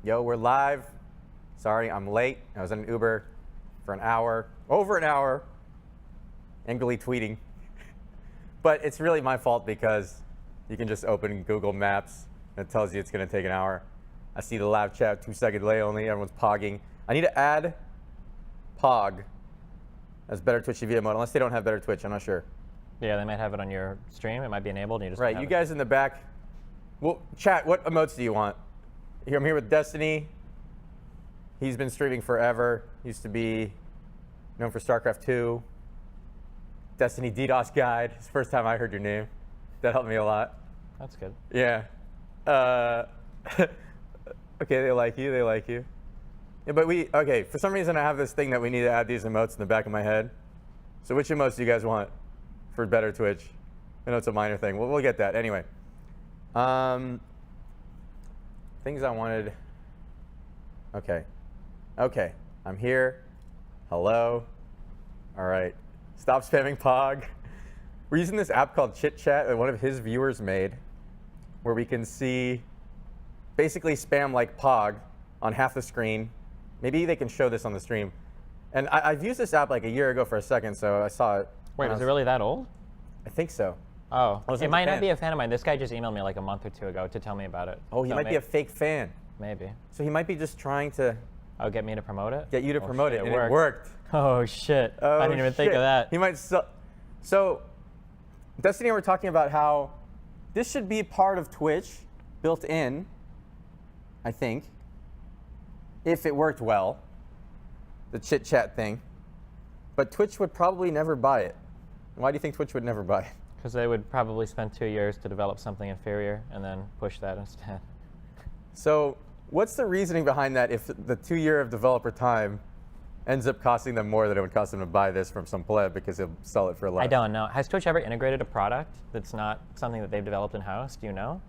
Yo, we're live. Sorry, I'm late. I was in an Uber for an hour, over an hour, angrily tweeting. But it's really my fault because you can just open Google Maps and it tells you it's going to take an hour. I see the live chat, 2-second delay only. Everyone's pogging. I need to add Pog as Better Twitch TV mode, unless they don't have Better Twitch. I'm not sure. Yeah, they might have it on your stream. It might be enabled. And you just right, you guys in the back. Well, chat, what emotes do you want? Here, I'm here with Destiny. He's been streaming forever. Used to be known for StarCraft 2. Destiny DDoS Guide. It's the first time I heard your name. That helped me a lot. That's good. Yeah. Okay, they like you. They like you. Yeah, but okay, for some reason I have this thing that we need to add these emotes in the back of my head. So which emotes do you guys want for Better Twitch? I know it's a minor thing. We'll get that. Anyway. Things I wanted. Okay, I'm here. Hello. All right, stop spamming Pog. We're using this app called Chit Chat that one of his viewers made, where we can see basically spam like Pog on half the screen. Maybe they can show this on the stream. And I've used this app like a year ago for a second, so I saw it. Wait, is it really that old? I think so. Oh, it might not be a fan of mine. This guy just emailed me like a month or two ago to tell me about it. Oh, he might be a fake fan. Maybe. So he might be just trying to... Oh, get me to promote it? Get you to promote it, and it worked. Oh, shit. Oh, I didn't even think of that. He might So, Destiny and I were talking about how this should be part of Twitch, built in, I think, if it worked well, the chit chat thing. But Twitch would probably never buy it. Why do you think Twitch would never buy it? Because they would probably spend 2 years to develop something inferior and then push that instead. So what's the reasoning behind that if the 2 year of developer time ends up costing them more than it would cost them to buy this from some pleb because they'll sell it for less? I don't know. Has Twitch ever integrated a product that's not something that they've developed in-house? Do you know?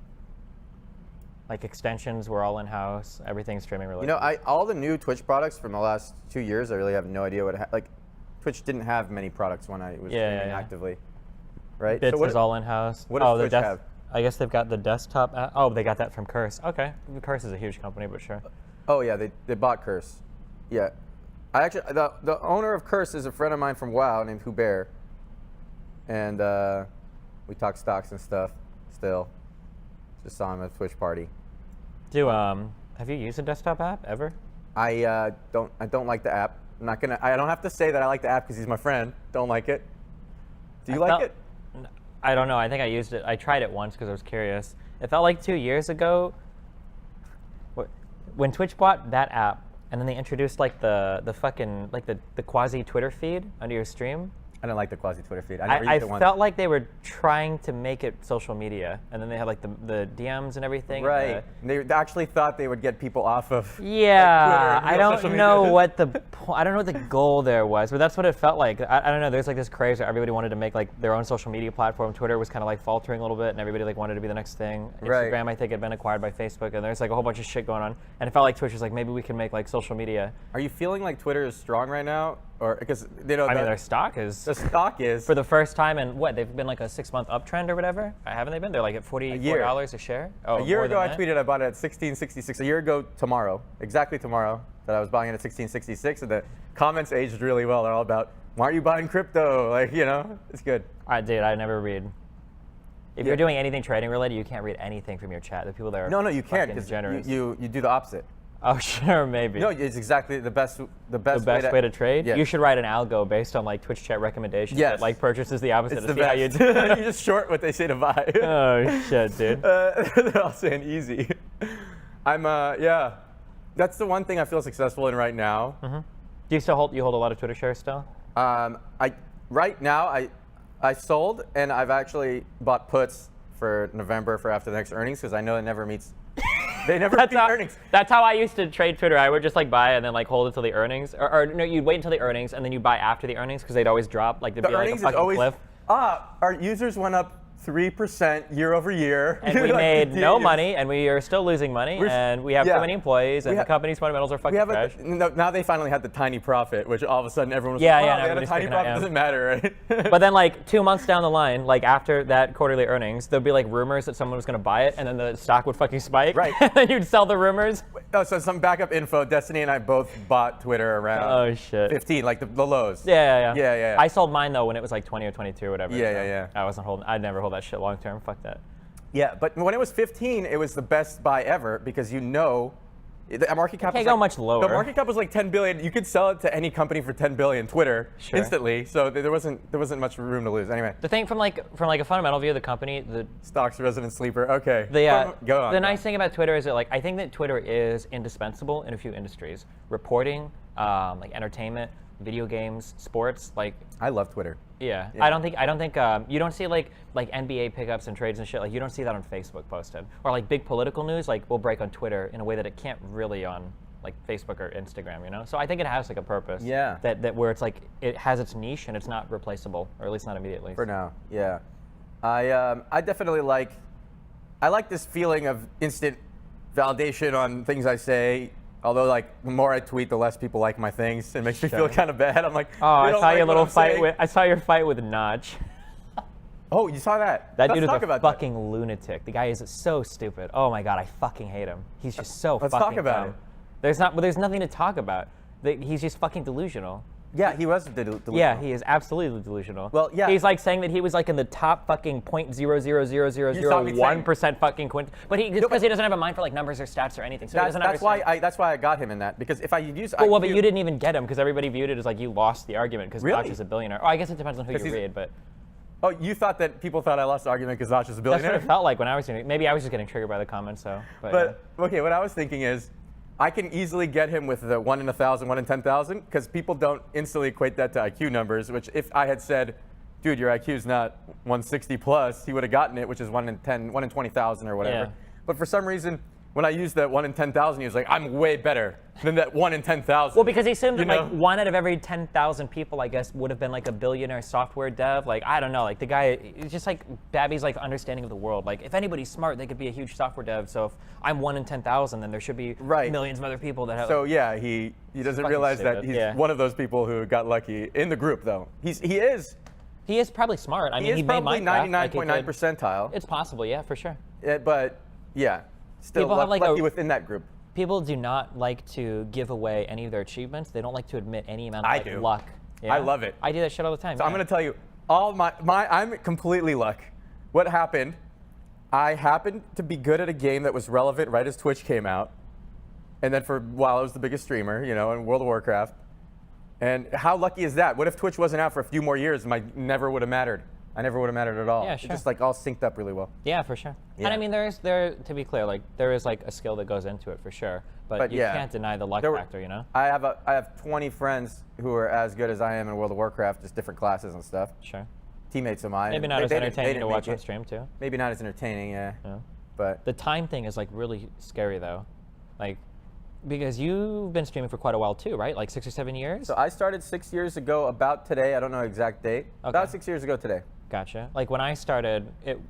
Like extensions were all in-house, everything's streaming related. You know, all the new Twitch products from the last 2 years, I really have no idea what like Twitch didn't have many products when I was streaming actively. Right? Bits is all in-house. What does Twitch have? I guess they've got the desktop app. Oh, they got that from Curse. Okay. Curse is a huge company, but sure. Oh, yeah, they bought Curse. Yeah. I actually, the owner of Curse is a friend of mine from WoW named Hubert. And we talk stocks and stuff still. Just saw him at a Twitch party. Have you used a desktop app ever? I don't like the app. I don't have to say that I like the app because he's my friend. Don't like it. Do you like it? I don't know. I think I used it. I tried it once because I was curious. It felt like 2 years ago when Twitch bought that app, and then they introduced like the fucking like the quasi Twitter feed under your stream. I don't like the quasi Twitter feed. I felt like they were trying to make it social media, and then they had like the DMs and everything. Right. They actually thought they would get people off of. Yeah. Twitter, I don't know what the goal there was, but that's what it felt like. I don't know. There's like this craze where everybody wanted to make like their own social media platform. Twitter was kind of like faltering a little bit, and everybody like wanted to be the next thing. Instagram, I think, had been acquired by Facebook, and there's like a whole bunch of shit going on. And it felt like Twitch was like, maybe we can make like social media. Are you feeling like Twitter is strong right now, or because they know? I mean, their stock is. The stock is. For the first time in they've been like a 6-month uptrend or whatever. Haven't they been? They're like at $44 a share. Oh, a year ago I tweeted I bought it at $16.66. A year ago tomorrow, exactly tomorrow, that I was buying it at $16.66, and the comments aged really well. They're all about, why aren't you buying crypto? Like, you know, it's good. Dude, I never read. If you're doing anything trading related, you can't read anything from your chat. The people that are no, you can't because you do the opposite. Oh, sure, maybe. No, it's exactly the best way to trade? Yes. You should write an algo based on like Twitch chat recommendations that like purchases the opposite it's to the see best. how you do. You just short what they say to buy. Oh, shit, dude. They're all saying easy. Yeah. That's the one thing I feel successful in right now. Mm-hmm. Do you still hold a lot of Twitter shares still? Right now, I sold, and I've actually bought puts for November for after the next earnings because I know it never meets. They never beat earnings. That's how I used to trade Twitter. I would just like buy and then like hold until the earnings, or no, you'd wait until the earnings and then you buy after the earnings because they'd always drop. Like there'd be like a fucking cliff. Our users went up 3% year over year. And we made no money, and we are still losing money, and we have too many employees, and the company's fundamentals are fucking trash. Now they finally had the tiny profit, which all of a sudden everyone was they had a tiny profit, doesn't matter, right? But then like 2 months down the line, like after that quarterly earnings, there'd be like rumors that someone was going to buy it, and then the stock would fucking spike. Right. And then you'd sell the rumors. Oh, so some backup info. Destiny and I both bought Twitter around 15, like the lows. Yeah. I sold mine though when it was like 20 or 22 or whatever. Yeah. I'd never hold that shit long term. Fuck that. Yeah, but when it was 15, it was the best buy ever because the market cap can't go much lower. The market cap was like 10 billion. You could sell it to any company for 10 billion, Twitter, instantly. So there wasn't much room to lose. Anyway, the thing from like a fundamental view of the company, the stocks resident sleeper. Okay. Go on. The nice thing about Twitter is that like I think that Twitter is indispensable in a few industries: reporting, like entertainment, video games, sports. Like I love Twitter. Yeah. I don't think you don't see like NBA pickups and trades and shit. Like you don't see that on Facebook posted, or like big political news like will break on Twitter in a way that it can't really on like Facebook or Instagram. You know. So I think it has like a purpose. Yeah. That where it's like it has its niche and it's not replaceable, or at least not immediately. For now. Yeah. I definitely like this feeling of instant validation on things I say. Although, like, the more I tweet, the less people like my things. It makes me feel kind of bad. I'm like, oh, I saw your little fight with. I saw your fight with Notch. Oh, you saw that? That dude is a fucking lunatic. The guy is so stupid. Oh my god, I fucking hate him. He's just so fucking dumb. Let's talk about it. There's nothing to talk about. He's just fucking delusional. Yeah, he was delusional. Yeah, he is absolutely delusional. Well, yeah. He's like saying that he was like in the top fucking 0.0000001% fucking quint. But because he doesn't have a mind for like numbers or stats or anything. So that's why I got him in that, because if I use IQ, but you didn't even get him because everybody viewed it as like you lost the argument because Notch is a billionaire. Oh, I guess it depends on who you read, but. Oh, you thought that people thought I lost the argument because Notch is a billionaire? That's what it felt like when I was doing it. Maybe I was just getting triggered by the comments, so. Okay, what I was thinking is, I can easily get him with the 1 in 1,000, 1 in 10,000, because people don't instantly equate that to IQ numbers, which if I had said, dude, your IQ is not 160 plus, he would have gotten it, which is 1 in 10, 1 in 20,000 or whatever. Yeah. But for some reason, when I used that 1 in 10,000, he was like, I'm way better than that 1 in 10,000. Well, because he assumed that like 1 out of every 10,000 people, I guess, would have been like a billionaire software dev. Like, I don't know, like the guy, it's just like Babby's like understanding of the world. Like, if anybody's smart, they could be a huge software dev. So if I'm 1 in 10,000, then there should be millions of other people that have. So yeah, he doesn't realize that he's one of those people who got lucky in the group, though. He is. He is probably smart. I mean, he made Minecraft. 99.9 percentile. It's possible, yeah, for sure. But yeah. Still lucky within that group. People do not like to give away any of their achievements. They don't like to admit any amount of luck. Yeah? I love it. I do that shit all the time. So I'm going to tell you, I'm completely luck. What happened, I happened to be good at a game that was relevant right as Twitch came out. And then for a while, I was the biggest streamer, in World of Warcraft. And how lucky is that? What if Twitch wasn't out for a few more years? Never would have mattered. I never would have mattered at all. Yeah, sure. It just like all synced up really well. Yeah, for sure. Yeah. And I mean, to be clear, like there is like a skill that goes into it for sure. But you can't deny the luck factor, I have 20 friends who are as good as I am in World of Warcraft, just different classes and stuff. Sure. Teammates of mine. Maybe not as entertaining to watch on stream too. Maybe not as entertaining, yeah. But the time thing is like really scary though, like because you've been streaming for quite a while too, right? Like 6 or 7 years. So I started 6 years ago, about today. I don't know exact date. Okay. About 6 years ago today. Gotcha. Like when I started, it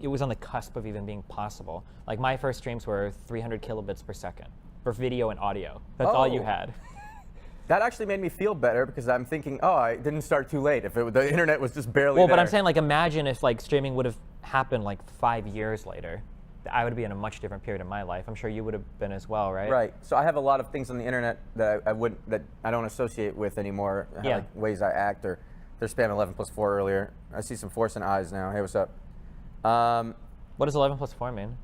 was on the cusp of even being possible. Like my first streams were 300 kilobits per second for video and audio. That's all you had. That actually made me feel better because I'm thinking, I didn't start too late. If the internet was just barely there. But I'm saying, like, imagine if like streaming would have happened like 5 years later. I would be in a much different period of my life. I'm sure you would have been as well, right? Right. So I have a lot of things on the internet that I don't associate with anymore. Yeah. Like ways I act, or there's spam 11+4 earlier. I see some force and eyes now. Hey, what's up? What does 11+4 mean?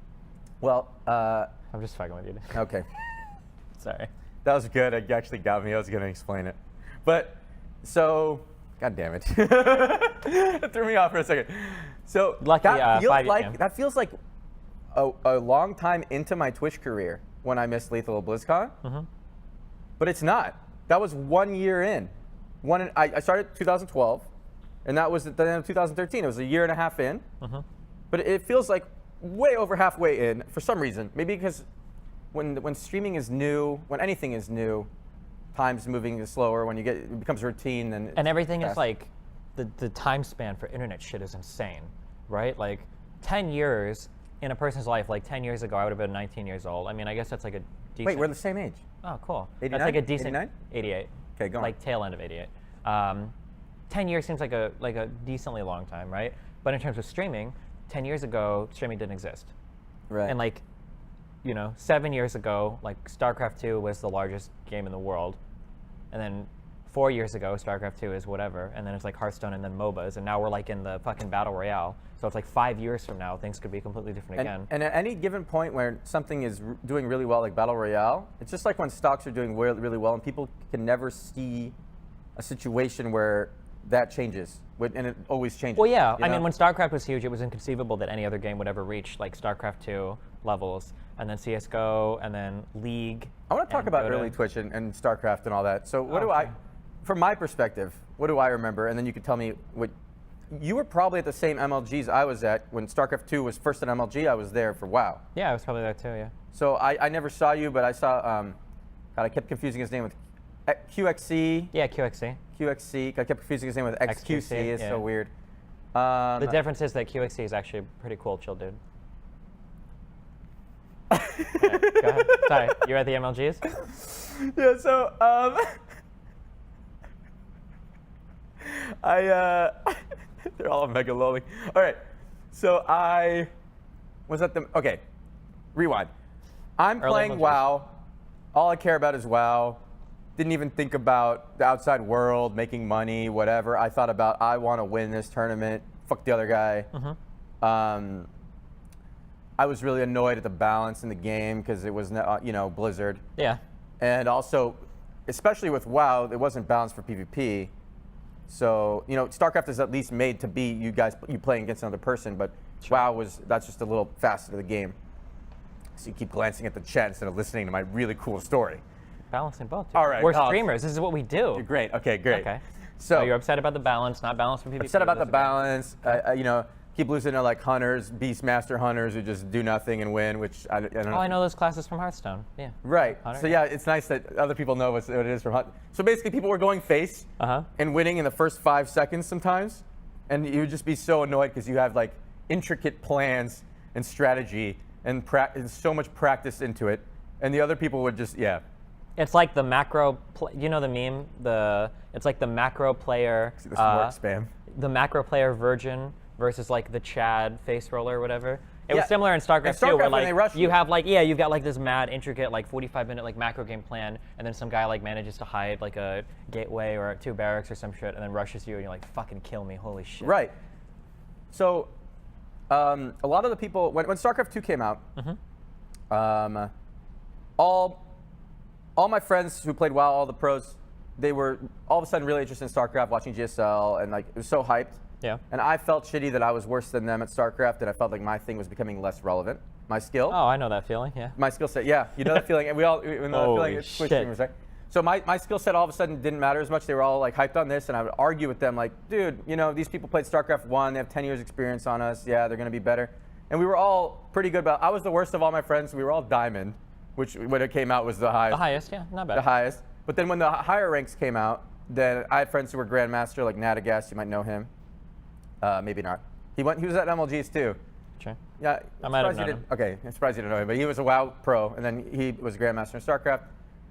Well, I'm just fucking with you. Okay. Sorry. That was good. It actually got me. I was going to explain it. But, so, God damn it. It threw me off for a second. So, lucky, that feels like a long time into my Twitch career when I missed Lethal at BlizzCon. Mm-hmm. But it's not. That was 1 year in. I started 2012, and that was at the end of 2013. It was a year and a half in. Mm-hmm. But it feels like way over halfway in for some reason. Maybe because when streaming is new, when anything is new, time's moving slower. When it becomes routine, and everything is like the time span for internet shit is insane. right? Like 10 years in a person's life, like 10 years ago, I would have been 19 years old. I mean, I guess that's like a decent. Wait, we're the same age. Oh, cool. 89? That's like a decent. 89? 88. Okay, go on. Like tail end of 88. 10 years seems like a decently long time, right? But in terms of streaming, 10 years ago, streaming didn't exist. Right. And like, 7 years ago, like StarCraft 2 was the largest game in the world. And then 4 years ago, StarCraft 2 is whatever. And then it's like Hearthstone and then MOBAs. And now we're like in the fucking Battle Royale. So it's like 5 years from now, things could be completely different again. And at any given point where something is doing really well, like Battle Royale, it's just like when stocks are doing really, really well and people can never see a situation where that changes. And it always changes. Well, yeah. I mean, when StarCraft was huge, it was inconceivable that any other game would ever reach like StarCraft 2 levels. And then CSGO, and then League. I want to talk about Dota. early Twitch and StarCraft and all that. So from my perspective, what do I remember? And then you could tell me what, you were probably at the same MLGs I was at when StarCraft 2 was first at MLG. I was there for WoW. Yeah, I was probably there too, yeah. So I never saw you, but I saw, God, I kept confusing his name with QXC. Yeah, QXC. QXC. I kept confusing his name with XQC. It's so weird. The difference is that QXC is actually a pretty cool, chill dude. Yeah, go ahead. Sorry, you're at the MLGs? Yeah, so they're all mega lolling. All right, so I was at the, okay, rewind. I'm Early playing MLGs. WoW. All I care about is WoW. Didn't even think about the outside world, making money, whatever. I thought about, I want to win this tournament. Fuck the other guy. I was really annoyed at the balance in the game because it was, Blizzard. Yeah. And also, especially with WoW, it wasn't balanced for PvP. So, StarCraft is at least made to be you playing against another person, but WoW that's just a little faster to the game. So you keep glancing at the chat instead of listening to my really cool story. Balancing both. Dude. All right. We're streamers. This is what we do. Great. Okay, great. Okay. So you're upset about the balance, not balance for PvP. upset about the That's balance. Keep losing to like hunters, Beastmaster hunters who just do nothing and win, which I don't know. Oh, I know those classes from Hearthstone. Yeah. Right. Hunter, So yeah, it's nice that other people know what it is from Hunt. So basically, people were going face and winning in the first 5 seconds sometimes, and you would just be so annoyed because you have like intricate plans and strategy and so much practice into it, and the other people would just It's like the macro, you know the meme? It's like the macro player. See this more spam. The macro player virgin versus like the Chad face roller or whatever. It was similar in StarCraft 2 where when they rush like you have like, you've got like this mad intricate like 45-minute like macro game plan, and then some guy like manages to hide like a gateway or 2 barracks or some shit and then rushes you and you're like, fucking kill me, holy shit. Right. So a lot of the people, when StarCraft 2 came out, all my friends who played WoW, all the pros, they were all of a sudden really interested in StarCraft, watching GSL, and like it was so hyped. Yeah. And I felt shitty that I was worse than them at StarCraft, and I felt like my thing was becoming less relevant. My skill. Oh, I know that feeling, yeah. My skill set, yeah. You know that feeling, and we know that feeling as Twitch streamers, right? So my skill set all of a sudden didn't matter as much. They were all like hyped on this, and I would argue with them like, dude, these people played StarCraft 1, they have 10 years experience on us, yeah, they're gonna be better. And we were all pretty good I was the worst of all my friends, we were all Diamond, which when it came out was the highest. The highest, yeah, not bad. The highest. But then when the higher ranks came out, then I had friends who were Grandmaster, like Natagast, you might know him. Maybe not. He was at MLGs too. Sure. Yeah, I might have known him. Okay, I'm surprised you didn't know him, but he was a WoW pro, and then he was Grandmaster in StarCraft.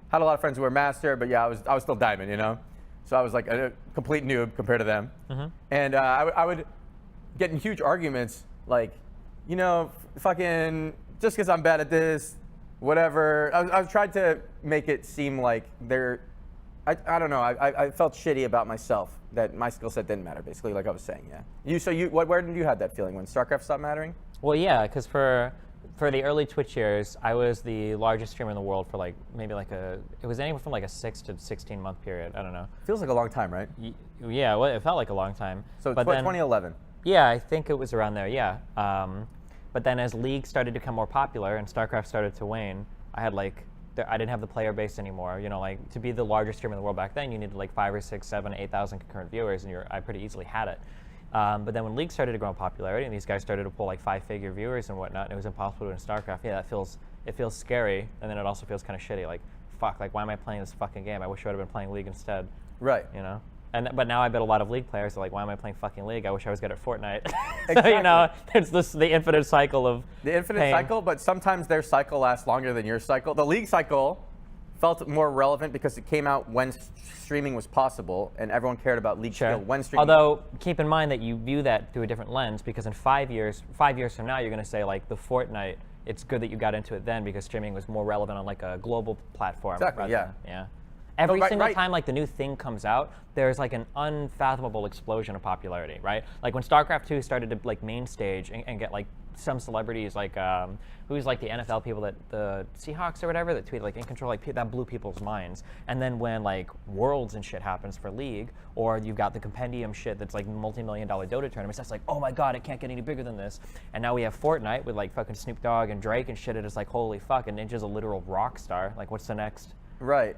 Had a lot of friends who were Master, but yeah, I was still Diamond, So I was like a complete noob compared to them. And I would get in huge arguments, like, fucking, just because I'm bad at this, whatever. I tried to make it seem like I don't know, I felt shitty about myself, that my skill set didn't matter, basically, like I was saying, yeah. Where did you have that feeling, when StarCraft stopped mattering? Well, yeah, because for the early Twitch years, I was the largest streamer in the world for like maybe like it was anywhere from like a 6 to 16 month period. I don't know. Feels like a long time, right? Yeah, well, it felt like a long time. So 2011. Yeah, I think it was around there. Yeah. But then as League started to become more popular and StarCraft started to wane, I had like I didn't have the player base anymore. Like to be the largest streamer in the world back then, you needed like 5 or 6, 7, 8,000 concurrent viewers, and I pretty easily had it. But then when League started to grow in popularity and these guys started to pull like 5-figure viewers and whatnot, and it was impossible to do in StarCraft, it feels scary, and then it also feels kind of shitty. Like, fuck, like why am I playing this fucking game? I wish I would have been playing League instead. Right. But now I bet a lot of League players are like, why am I playing fucking League? I wish I was good at Fortnite. So, Exactly. it's the infinite cycle of pain. cycle, but sometimes their cycle lasts longer than your cycle. The League cycle felt more relevant because it came out when streaming was possible, and everyone cared about League skill when streaming. Although, keep in mind that you view that through a different lens, because in 5 years from now, you're going to say, like, the Fortnite, it's good that you got into it then because streaming was more relevant on, like, a global platform. Exactly, Yeah. Every single time, like, the new thing comes out, there's, like, an unfathomable explosion of popularity, right? Like, when StarCraft 2 started to, like, main stage and get, like, some celebrities, like, who's, like, the NFL people that, the Seahawks or whatever, that tweeted, like, in control, like, that blew people's minds. And then when, like, Worlds and shit happens for League, or you've got the Compendium shit that's, like, multi-million-dollar Dota tournaments, that's like, oh my god, it can't get any bigger than this. And now we have Fortnite with, like, fucking Snoop Dogg and Drake and shit, it is like, holy fuck, and Ninja's a literal rock star. Like, what's the next? Right.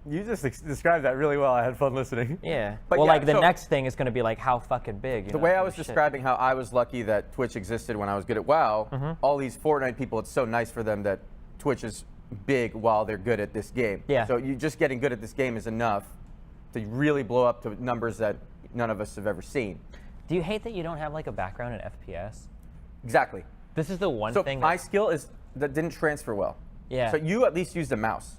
You just described that really well. I had fun listening. Yeah. But well, like, the next thing is going to be, like, how fucking big. The way I was describing how I was lucky that Twitch existed when I was good at WoW, all these Fortnite people, it's so nice for them that Twitch is big while they're good at this game. Yeah. So you just getting good at this game is enough to really blow up to numbers that none of us have ever seen. Do you hate that you don't have, like, a background in FPS? Exactly. This is the one thing. So my skill is that didn't transfer well. Yeah. So you at least used a mouse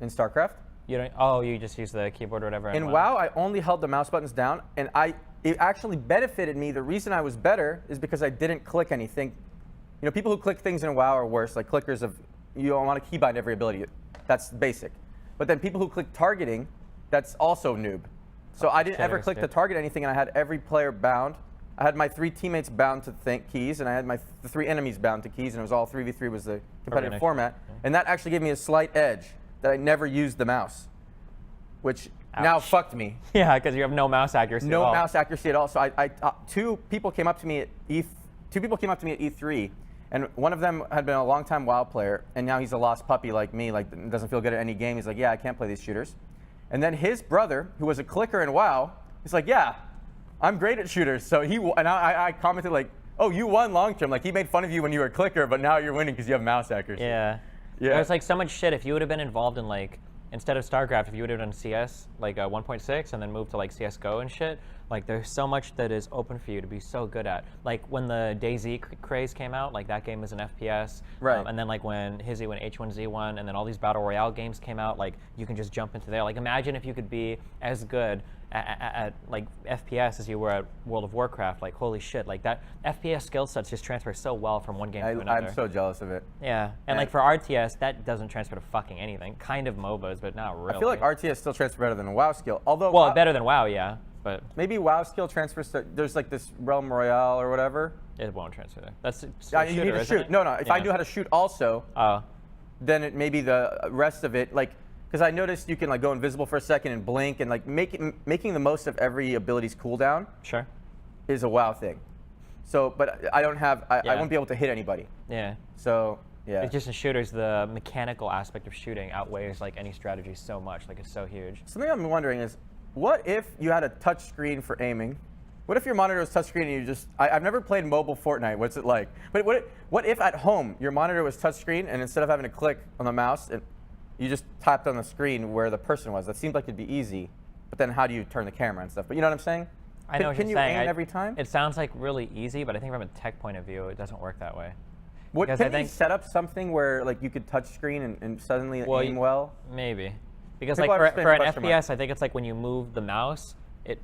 in StarCraft. You don't. Oh, you just use the keyboard or whatever. In WoW, I only held the mouse buttons down, and it actually benefited me. The reason I was better is because I didn't click anything. You know, people who click things in WoW are worse, like clickers of, you don't want to keybind every ability. That's basic. But then people who click targeting, that's also noob. So I didn't ever click to target anything, and I had every player bound. I had my 3 teammates bound to keys, and I had the 3 enemies bound to keys, and it was all 3v3 was the competitive format. And that actually gave me a slight edge that I never used the mouse, which now fucked me. Yeah, because you have no mouse accuracy at all. No mouse accuracy at all. So two people came up to me at E3, and one of them had been a long-time WoW player, and now he's a lost puppy like me, like doesn't feel good at any game. He's like, yeah, I can't play these shooters. And then his brother, who was a clicker in WoW, he's like, yeah, I'm great at shooters. So I commented like, oh, you won long-term. Like, he made fun of you when you were a clicker, but now you're winning because you have mouse accuracy. Yeah. Yeah. There's like so much shit. If you would have been involved in, like, instead of StarCraft, if you would have done CS, like 1.6, and then moved to, like, CSGO and shit, like, there's so much that is open for you to be so good at. Like, when the DayZ craze came out, like, that game was an FPS. Right. And then, like, when H1Z1, and then all these Battle Royale games came out, like, you can just jump into there. Like, imagine if you could be as good at like, FPS as you were at World of Warcraft. Like, holy shit. Like, that FPS skill sets just transfer so well from one game to another. I'm so jealous of it. Yeah, and like for RTS, that doesn't transfer to fucking anything. Kind of MOBAs, but not really. I feel like RTS still transfers better than a WoW skill. Although, well, better than WoW, yeah, but maybe WoW skill transfers to, there's like this Realm Royale or whatever. It won't transfer there. That's yeah, you need to shoot. No, if I knew how to shoot also, then it maybe the rest of it, like, because I noticed you can, like, go invisible for a second and blink, and, like, making the most of every ability's cooldown. Sure. Is a WoW thing. So, but I don't have, I won't be able to hit anybody. Yeah. So, yeah. It's just in shooters, the mechanical aspect of shooting outweighs, like, any strategy so much. Like, it's so huge. Something I'm wondering is, what if you had a touch screen for aiming? What if your monitor was touchscreen and you just, I've never played mobile Fortnite, what's it like? But what if at home your monitor was touchscreen and instead of having to click on the mouse, you just tapped on the screen where the person was? That seemed like it'd be easy, but then how do you turn the camera and stuff? But you know what I'm saying? I know what you're saying. Can you aim every time? It sounds like really easy, but I think from a tech point of view, it doesn't work that way. Can you set up something where, like, you could touch screen and suddenly aim well? Maybe. Because like for an FPS, I think it's like when you move the mouse, it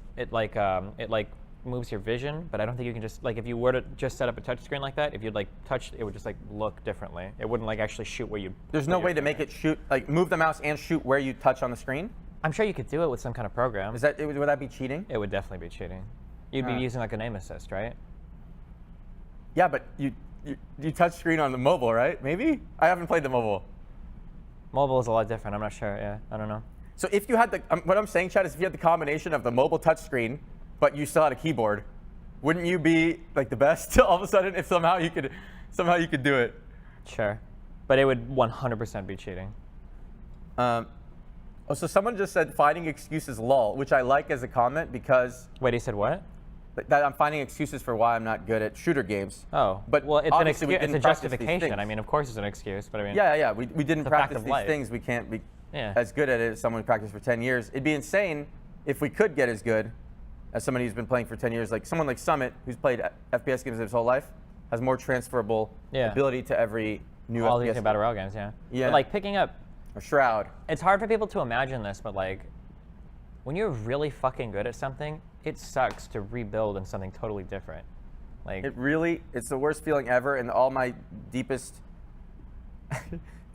moves your vision, but I don't think you can just, like, if you were to just set up a touch screen like that, if you'd like touch, it would just like look differently. It wouldn't like actually shoot where you. There's no way to make it shoot, like move the mouse and shoot where you touch on the screen? I'm sure you could do it with some kind of program. Would that be cheating? It would definitely be cheating. You'd be using like an aim assist, right? Yeah, but you touch screen on the mobile, right? Maybe? I haven't played the mobile. Mobile is a lot different. I'm not sure. Yeah, I don't know. So if you had what I'm saying, Chad, is if you had the combination of the mobile touch screen, but you still had a keyboard, wouldn't you be like the best all of a sudden if somehow you could do it? Sure, but it would 100% be cheating. So someone just said finding excuses lol, which I like as a comment because. Wait, he said what? That I'm finding excuses for why I'm not good at shooter games. Oh, but well, it's obviously it's a justification. I mean, of course it's an excuse, but I mean. Yeah. We didn't practice these things. We can't be. as good at it as someone who practiced for 10 years. It'd be insane if we could get as good as somebody who's been playing for 10 years. Like someone like Summit, who's played FPS games his whole life, has more transferable ability to every new all FPS these Battle Royale games, Yeah. But like picking up a Shroud. It's hard for people to imagine this, but like when you're really fucking good at something, it sucks to rebuild in something totally different. Like It's the worst feeling ever, and all my deepest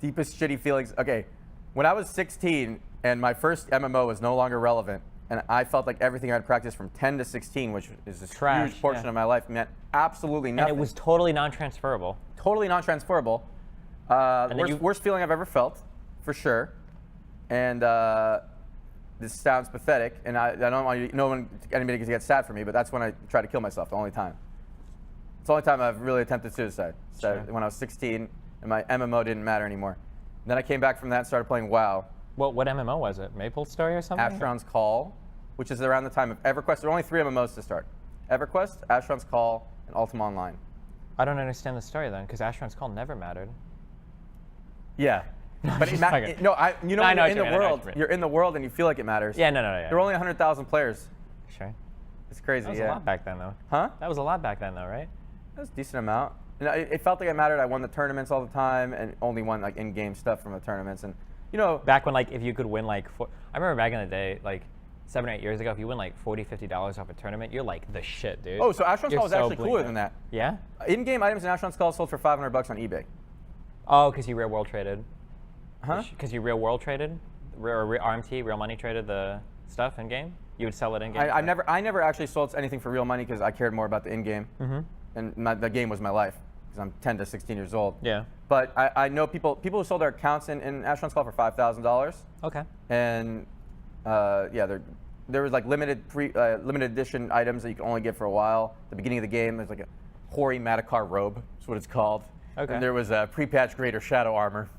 shitty feelings. Okay, when I was 16 and my first MMO was no longer relevant, and I felt like everything I'd practiced from 10 to 16, which is a huge portion of my life, meant absolutely nothing. And it was totally non-transferable. Totally non-transferable. Worst feeling I've ever felt, for sure. And this sounds pathetic, and I don't want anybody to get sad for me, but that's when I tried to kill myself, the only time. It's the only time I've really attempted suicide. So when I was 16, and my MMO didn't matter anymore. And then I came back from that and started playing WoW. What MMO was it? Maple Story or something? Asheron's Call, which is around the time of EverQuest. There are only 3 MMOs to start. EverQuest, Asheron's Call, and Ultima Online. I don't understand the story then, because Asheron's Call never mattered. Yeah. But in the world, you're in the world and you feel like it matters. Yeah, no. There were only 100,000 players. Sure. It's crazy, That was a lot back then, though. Huh? That was a lot back then, though, right? That was a decent amount. And it felt like it mattered. I won the tournaments all the time and only won like in-game stuff from the tournaments. And back when like if you could win like, I remember back in the day, like 7 or 8 years ago, if you win like $40, $50 off a tournament, you're like the shit, dude. Oh, so Asheron's Call was actually cooler than that. Yeah? In-game items in Asheron's Call sold for $500 on eBay. Oh, because you real world traded. Huh? Because you real world traded, or RMT, real money traded the stuff in game. You would sell it in game. I never actually sold anything for real money because I cared more about the in-game, and the game was my life because I'm 10 to 16 years old. Yeah. But I know people who sold their accounts in Asheron's Call for $5,000. Okay. And there was like limited edition items that you can only get for a while. At the beginning of the game, there's like a Hori Madakar robe. That's what it's called. Okay. And there was a pre-patch Greater Shadow armor.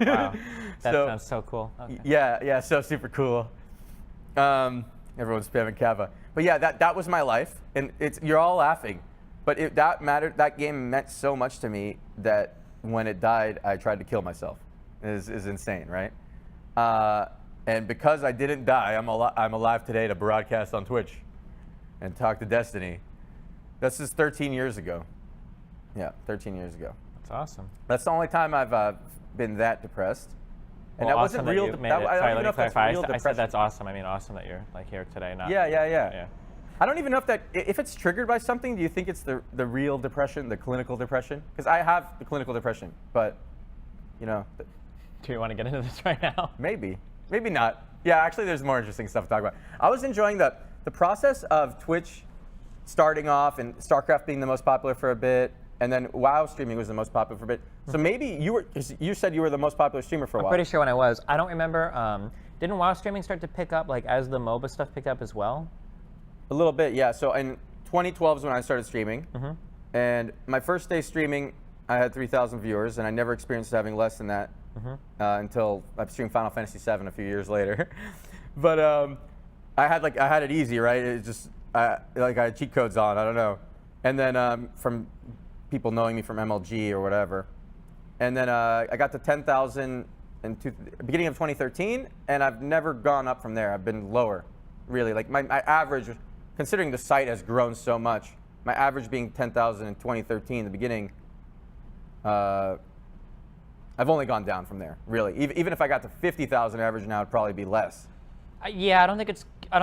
Wow, that sounds so cool. Okay. Yeah, so super cool. Everyone's spamming Kava, but yeah, that was my life, and you're all laughing, but that mattered. That game meant so much to me that when it died, I tried to kill myself. Is insane, right? And because I didn't die, I'm alive today to broadcast on Twitch and talk to Destiny. This is 13 years ago. Yeah, 13 years ago. That's awesome. That's the only time I've been that depressed. And well, that awesome wasn't real. Sorry, let me clarify. I said that's awesome. I mean, awesome that you're like here today. Not. Yeah. I don't even know if it's triggered by something. Do you think it's the real depression, the clinical depression? Because I have the clinical depression, but Do you want to get into this right now? Maybe not. Yeah, actually, there's more interesting stuff to talk about. I was enjoying the process of Twitch starting off and StarCraft being the most popular for a bit. And then WoW streaming was the most popular for a bit. So maybe you said you were the most popular streamer for a while. I'm pretty sure when I was. I don't remember. Didn't WoW streaming start to pick up like as the MOBA stuff picked up as well? A little bit, yeah. So in 2012 is when I started streaming. And my first day streaming, I had 3,000 viewers, and I never experienced having less than that until I streamed Final Fantasy VII a few years later. But I had it easy, right? It just I had cheat codes on. I don't know. And then from people knowing me from MLG or whatever. And then I got to 10,000 in beginning of 2013, and I've never gone up from there. I've been lower, really. Like my average, considering the site has grown so much, my average being 10,000 in 2013, the beginning, I've only gone down from there, really. Even if I got to 50,000 average now, it'd probably be less. Yeah, I don't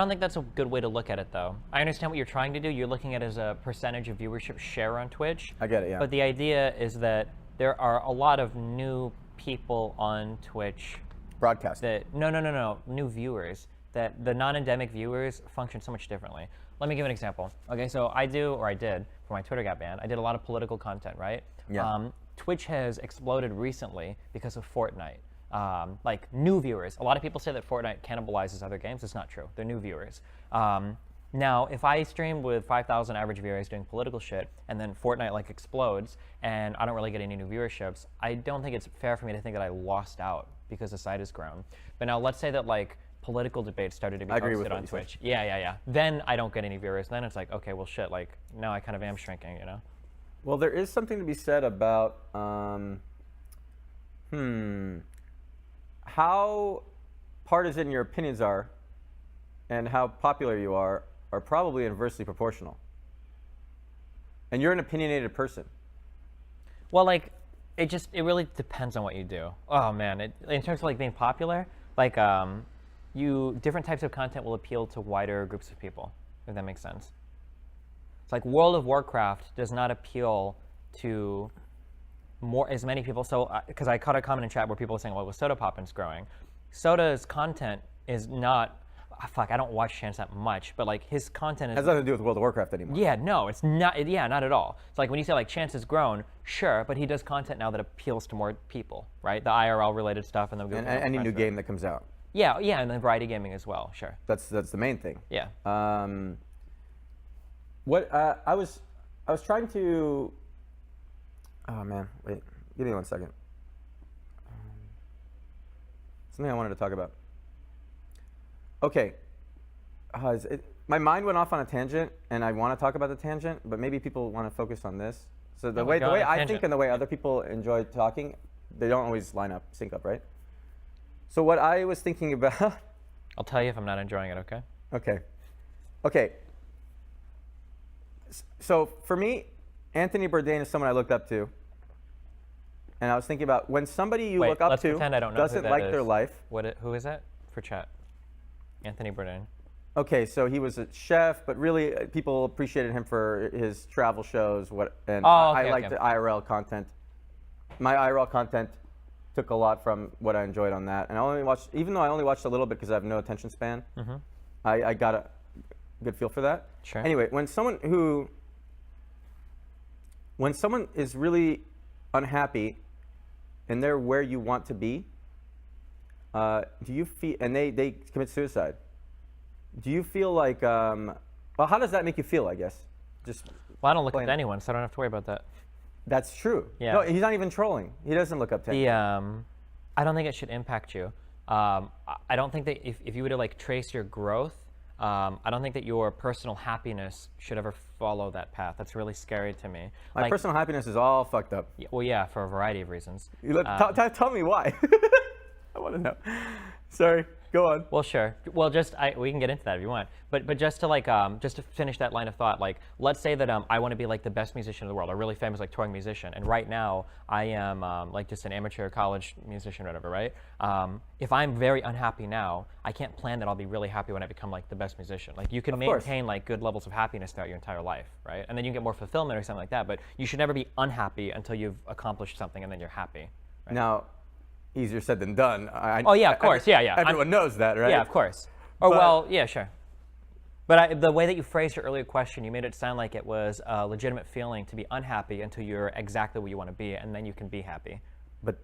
think that's a good way to look at it, though. I understand what you're trying to do. You're looking at it as a percentage of viewership share on Twitch. I get it, yeah. But the idea is that there are a lot of new people on Twitch. Broadcast. No. New viewers. That the non-endemic viewers function so much differently. Let me give an example. Okay, so I did, before my Twitter got banned, I did a lot of political content, right? Yeah. Twitch has exploded recently because of Fortnite. Like new viewers. A lot of people say that Fortnite cannibalizes other games. It's not true. They're new viewers. Now, if I streamed with 5,000 average viewers doing political shit, and then Fortnite like explodes, and I don't really get any new viewerships, I don't think it's fair for me to think that I lost out because the site has grown. But now let's say that like political debates started to be posted on Twitch. Yeah. Then I don't get any viewers. Then it's like, okay, well shit, like now I kind of am shrinking, you know? Well, there is something to be said about how partisan your opinions are and how popular you are probably inversely proportional. And you're an opinionated person. Well, like, it really depends on what you do. Oh man, in terms of like being popular, like different types of content will appeal to wider groups of people, if that makes sense. It's like World of Warcraft does not appeal to as many people. So, because I caught a comment in chat where people were saying, well, with Soda Poppin's growing. Soda's content is not, I don't watch Chance that much, but like his content has nothing to do with World of Warcraft anymore. Yeah, no, it's not, not at all. It's like when you say like Chance has grown, sure, but he does content now that appeals to more people, right? The IRL related stuff and any new game that comes out. Yeah, and then variety gaming as well, sure. That's the main thing. Yeah. What I was trying to. Oh man, wait, give me 1 second. Something I wanted to talk about. Okay, my mind went off on a tangent, and I want to talk about the tangent, but maybe people want to focus on this. So the way I think and the way other people enjoy talking, they don't always sync up, right? So what I was thinking about. I'll tell you if I'm not enjoying it, okay? Okay. So for me, Anthony Bourdain is someone I looked up to. And I was thinking about when somebody you look up to doesn't like their life. Who is that for chat? Anthony Bourdain. Okay, so he was a chef, but really people appreciated him for his travel shows. I liked the IRL content. My IRL content took a lot from what I enjoyed on that. And even though I only watched a little bit because I have no attention span, I got a good feel for that. Sure. Anyway, when someone is really unhappy and they're where you want to be, do you feel, and they commit suicide, do you feel like, well, how does that make you feel, I guess? Well, I don't look up to anyone, so I don't have to worry about that. That's true. Yeah. No, he's not even trolling. He doesn't look up to anyone. I don't think it should impact you. I don't think that if you were to like trace your growth, I don't think that your personal happiness should ever follow that path. That's really scary to me. My personal happiness is all fucked up. Well, yeah, for a variety of reasons. Tell me why. I want to know. Sorry, go on. Well, sure. Well, we can get into that if you want. But just to finish that line of thought, like, let's say that I want to be like the best musician in the world, a really famous like touring musician, and right now I am like just an amateur college musician or whatever, right? If I'm very unhappy now, I can't plan that I'll be really happy when I become like the best musician. Like you can maintain like good levels of happiness throughout your entire life, right? And then you get more fulfillment or something like that. But you should never be unhappy until you've accomplished something and then you're happy. Right? Now. Easier said than done. Of course, yeah. Everyone knows that, right? Yeah, of course. Well, yeah, sure. But the way that you phrased your earlier question, you made it sound like it was a legitimate feeling to be unhappy until you're exactly what you want to be, and then you can be happy. But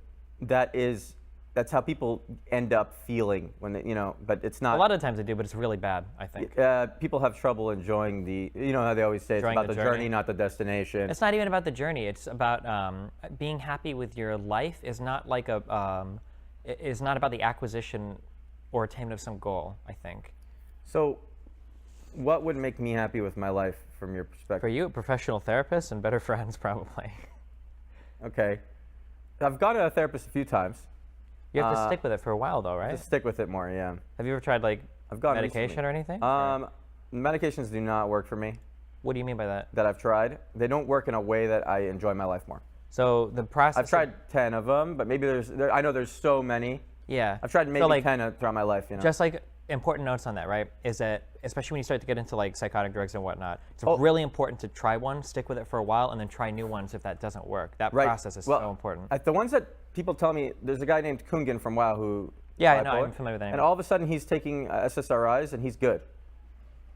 that's how people end up feeling when they, but it's not. A lot of times they do, but it's really bad, I think. People have trouble enjoing how they always say it's about the journey, not the destination. It's not even about the journey. It's about being happy with your life is not like is not about the acquisition or attainment of some goal, I think. So what would make me happy with my life from your perspective? For you, a professional therapist and better friends, probably. Okay. I've gone to a therapist a few times. You have to stick with it for a while, though, right? Just stick with it more, yeah. Have you ever tried like medication or anything? Medications do not work for me. What do you mean by that? That I've tried. They don't work in a way that I enjoy my life more. So the process. I've tried 10 of them, but maybe I know there's so many. Yeah. I've tried maybe 10 throughout my life. Just like important notes on that, right? Is that especially when you start to get into like psychotic drugs and whatnot, it's really important to try one, stick with it for a while, and then try new ones if that doesn't work. That process is so important. The ones that people tell me, there's a guy named Kungan from WoW who. Yeah, I know. I'm familiar with that. And all of a sudden he's taking SSRIs and he's good.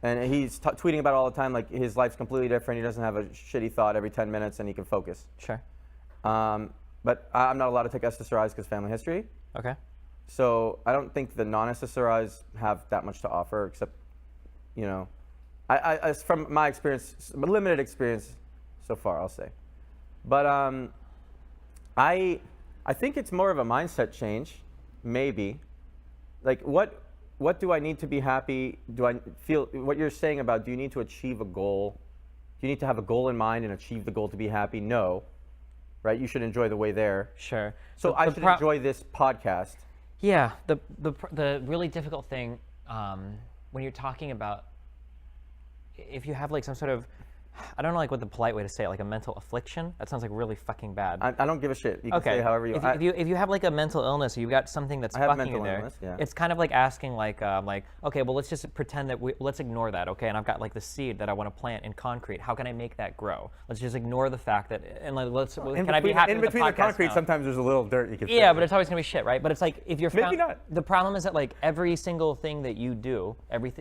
And he's tweeting about it all the time, like his life's completely different. He doesn't have a shitty thought every 10 minutes and he can focus. Sure. But I'm not allowed to take SSRIs because family history. Okay. So I don't think the non-SSRIs have that much to offer, except, from my experience, limited experience so far, I'll say. But I think it's more of a mindset change, maybe. Like, what do I need to be happy? Do I feel what you're saying about? Do you need to achieve a goal? Do you need to have a goal in mind and achieve the goal to be happy? No. Right? You should enjoy the way there. Sure. So I should enjoy this podcast. Yeah, the really difficult thing when you're talking about if you have like some sort of, I don't know like what the polite way to say it, like a mental affliction. That sounds like really fucking bad. I don't give a shit. You can say however you want. If you have like a mental illness, or you've got something that's fucking you there. Yeah. It's kind of like asking like okay, well let's just pretend that let's ignore that, okay? And I've got like the seed that I want to plant in concrete. How can I make that grow? Let's just ignore the fact that can I be happy in with between the concrete? now? Sometimes there's a little dirt you can. Yeah, but it's always gonna be shit, right? But it's like if you're maybe not. The problem is that like every single thing that you do,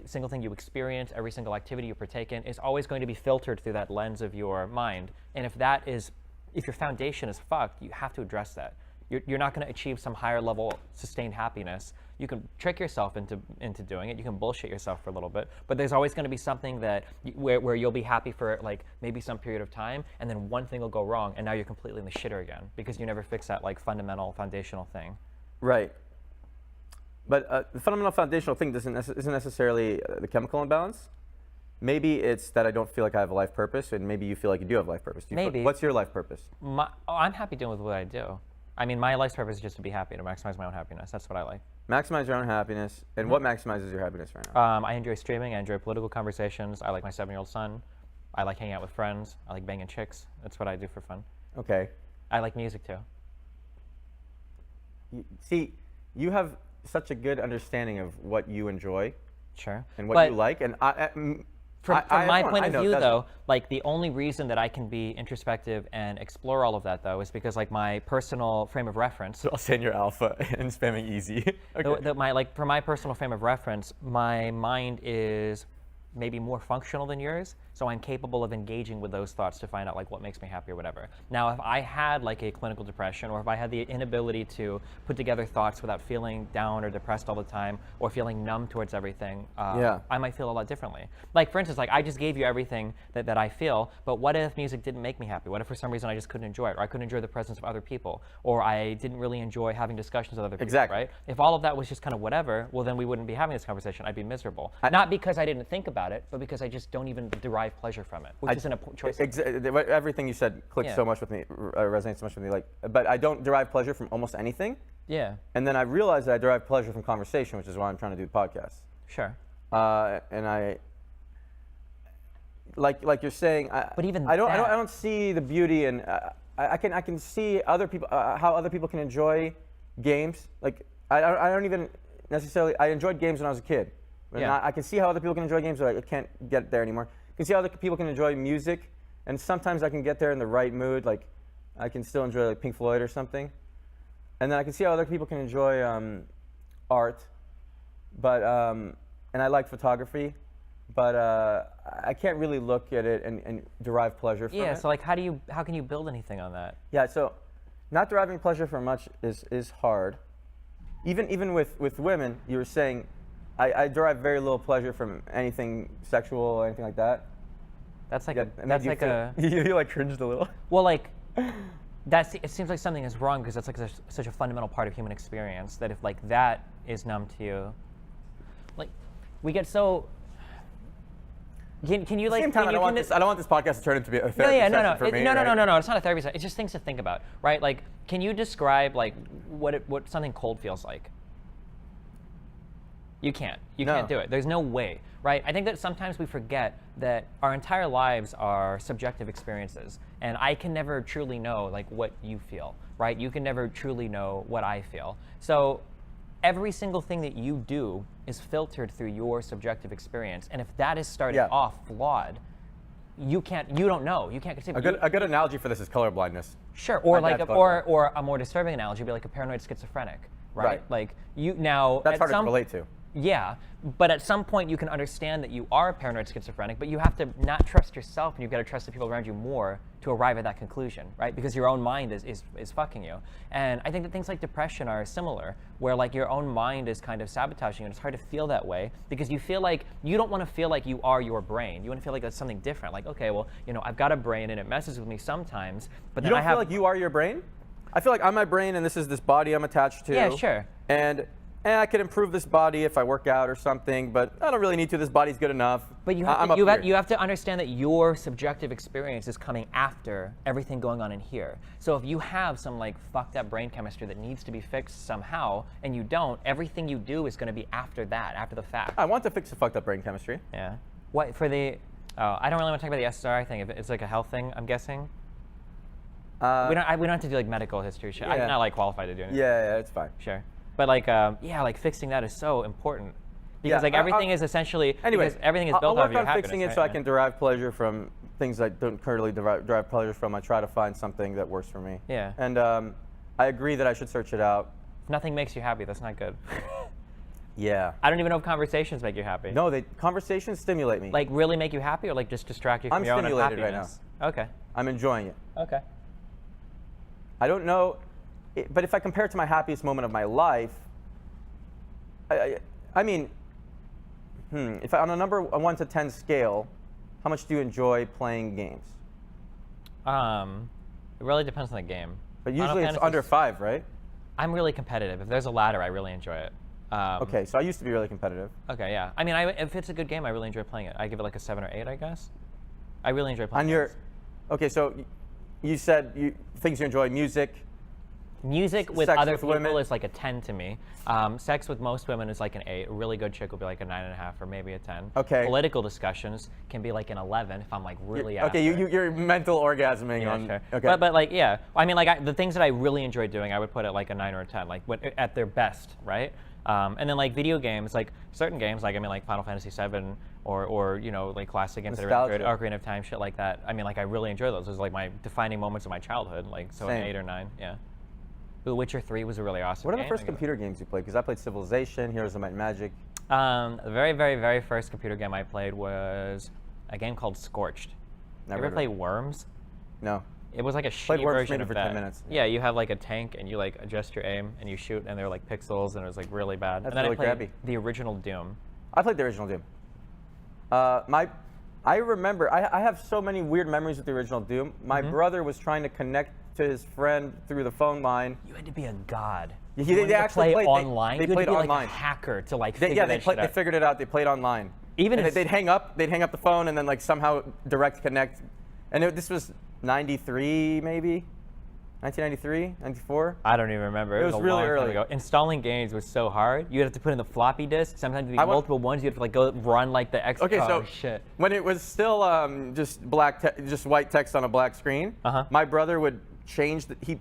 single thing you experience, every single activity you partake in is always going to be filtered through that lens of your mind. And if your foundation is fucked, you have to address that. You're not going to achieve some higher level sustained happiness. You can trick yourself into doing it. You can bullshit yourself for a little bit, but there's always going to be something that where you'll be happy for like maybe some period of time, and then one thing will go wrong, and now you're completely in the shitter again because you never fix that like fundamental foundational thing. Right. But the fundamental foundational thing isn't necessarily the chemical imbalance. Maybe it's that I don't feel like I have a life purpose, and maybe you feel like you do have a life purpose. Maybe. What's your life purpose? I'm happy doing with what I do. I mean, my life's purpose is just to be happy, to maximize my own happiness. That's what I like. Maximize your own happiness. And what maximizes your happiness right now? I enjoy streaming. I enjoy political conversations. I like my 7-year-old son. I like hanging out with friends. I like banging chicks. That's what I do for fun. Okay. I like music too. See, you have such a good understanding of what you enjoy. Sure. And what you like. And From my point of view, though, like the only reason that I can be introspective and explore all of that, though, is because like my personal frame of reference. So I'll send your alpha and spamming easy. Okay. For my personal frame of reference, my mind is maybe more functional than yours, so I'm capable of engaging with those thoughts to find out like what makes me happy or whatever. Now, if I had like a clinical depression, or if I had the inability to put together thoughts without feeling down or depressed all the time, or feeling numb towards everything, I might feel a lot differently. Like for instance, like I just gave you everything that I feel, but what if music didn't make me happy? What if for some reason I just couldn't enjoy it, or I couldn't enjoy the presence of other people, or I didn't really enjoy having discussions with other people, exactly. Right? If all of that was just kind of whatever, well then we wouldn't be having this conversation. I'd be miserable. Not because I didn't think about it, but because I just don't even derive pleasure from it, which isn't a choice. Everything you said clicked so much with me, resonates so much with me. Like, but I don't derive pleasure from almost anything. Yeah. And then I realized that I derive pleasure from conversation, which is why I'm trying to do podcasts. Sure. And I, like you're saying, but even I don't see the beauty in. I can see other people how other people can enjoy games. Like I don't even necessarily. I enjoyed games when I was a kid. Yeah. I can see how other people can enjoy games, but I can't get there anymore. I can see how other people can enjoy music, and sometimes I can get there in the right mood. Like, I can still enjoy like Pink Floyd or something. And then I can see how other people can enjoy art, but and I like photography, but I can't really look at it and derive pleasure from it. Yeah. So like, how can you build anything on that? Yeah. So, not deriving pleasure from much is hard. Even with women, you were saying. I derive very little pleasure from anything sexual or anything like that. That's like you like cringed a little. Well, like it seems like something is wrong because that's like such a fundamental part of human experience that if like that is numb to you, like we get so. Can you like? Same time, I don't want this podcast to turn into a therapy session for me. No. It's not a therapy session. It's just things to think about, right? Like, can you describe like what something cold feels like? You can't. You can't do it. There's no way, right? I think that sometimes we forget that our entire lives are subjective experiences, and I can never truly know like what you feel, right? You can never truly know what I feel. So every single thing that you do is filtered through your subjective experience, and if that is starting off flawed, you don't know. You can't conceive. A good analogy for this is colorblindness. Sure, or or a more disturbing analogy would be like a paranoid schizophrenic, right? Like you now. That's hard to relate to. Yeah, but at some point you can understand that you are a paranoid schizophrenic, but you have to not trust yourself, and you've got to trust the people around you more to arrive at that conclusion, right? Because your own mind is fucking you. And I think that things like depression are similar, where like your own mind is kind of sabotaging you, and it's hard to feel that way because you feel like you don't want to feel like you are your brain. You want to feel like that's something different. Like, okay, well, I've got a brain and it messes with me sometimes, but then you don't feel like you are your brain? I feel like I'm my brain and this is this body I'm attached to. Yeah, sure. And I could improve this body if I work out or something, but I don't really need to. This body's good enough. But you have to understand that your subjective experience is coming after everything going on in here. So if you have some like fucked up brain chemistry that needs to be fixed somehow, and you don't, everything you do is going to be after that, after the fact. I want to fix the fucked up brain chemistry. Yeah. What for the? Oh, I don't really want to talk about the SSRI thing. If it's like a health thing, I'm guessing. We don't have to do like medical history shit. I'm not like qualified to do it. Yeah, it's fine. Sure. But like, like fixing that is so important because like everything is essentially. Anyway, everything is built off your happiness. I'll work on fixing it right? so I can derive pleasure from things I don't currently derive pleasure from. I try to find something that works for me. Yeah. And I agree that I should search it out. If nothing makes you happy, that's not good. Yeah. I don't even know if conversations make you happy. No, conversations stimulate me. Like really make you happy, or like just distract you from your own unhappiness? I'm stimulated right now. Okay. I'm enjoying it. Okay. I don't know, but if I compare it to my happiest moment of my life, I mean, if on a number 1 to 10 scale, how much do you enjoy playing games? It really depends on the game. But usually it's under 5, right? I'm really competitive. If there's a ladder, I really enjoy it. Okay, so I used to be really competitive. Okay, yeah. I mean, if it's a good game, I really enjoy playing it. I give it like a 7 or 8, I guess. I really enjoy playing it. Okay, so you said things you enjoy: music. Music with sex other with people women. is like a 10 to me. Sex with most women is like an 8. A really good chick will be like a 9.5 or maybe a 10. Okay. Political discussions can be like an 11 if I'm like really Okay, you're mental orgasming yeah, on. Sure. Okay. But like yeah, I mean like the things that I really enjoy doing, I would put it like a 9 or a 10, like at their best, right? And then like video games, like certain games, like I mean like Final Fantasy VII or you know like classic games that are really good, Ocarina of Time, shit like that. I mean like I really enjoy those. Those are like my defining moments of my childhood. Like so Same. An 8 or 9, yeah. The Witcher 3 was a really awesome What are game. the first computer games you played? Because I played Civilization, Heroes of Might and Magic. The very, very, very first computer game I played was a game called Scorched. Never you ever play Worms? No. It was like a Played shitty Worms version maybe of for that. 10 minutes. Yeah, you have like a tank and you like adjust your aim and you shoot and they're like pixels and it was like really bad. That's and then really I played crappy. the original Doom. I played the original Doom. I remember, I have so many weird memories with the original Doom. My brother was trying to connect to his friend through the phone line. You had to be a god. They actually play played online. They you had played to be online. like a hacker to like figure that shit they out. figured it out. They played online. Even and if- they'd hang up the phone and then like somehow direct connect. And this was 93 maybe, 1993, 94. I don't even remember. It was a really long time early. ago. Installing games was so hard. You have to put in the floppy disk. Sometimes it'd be multiple ones. You have to like go run like the X. Okay, oh, so shit. when it was still just just white text on a black screen, my brother would change. He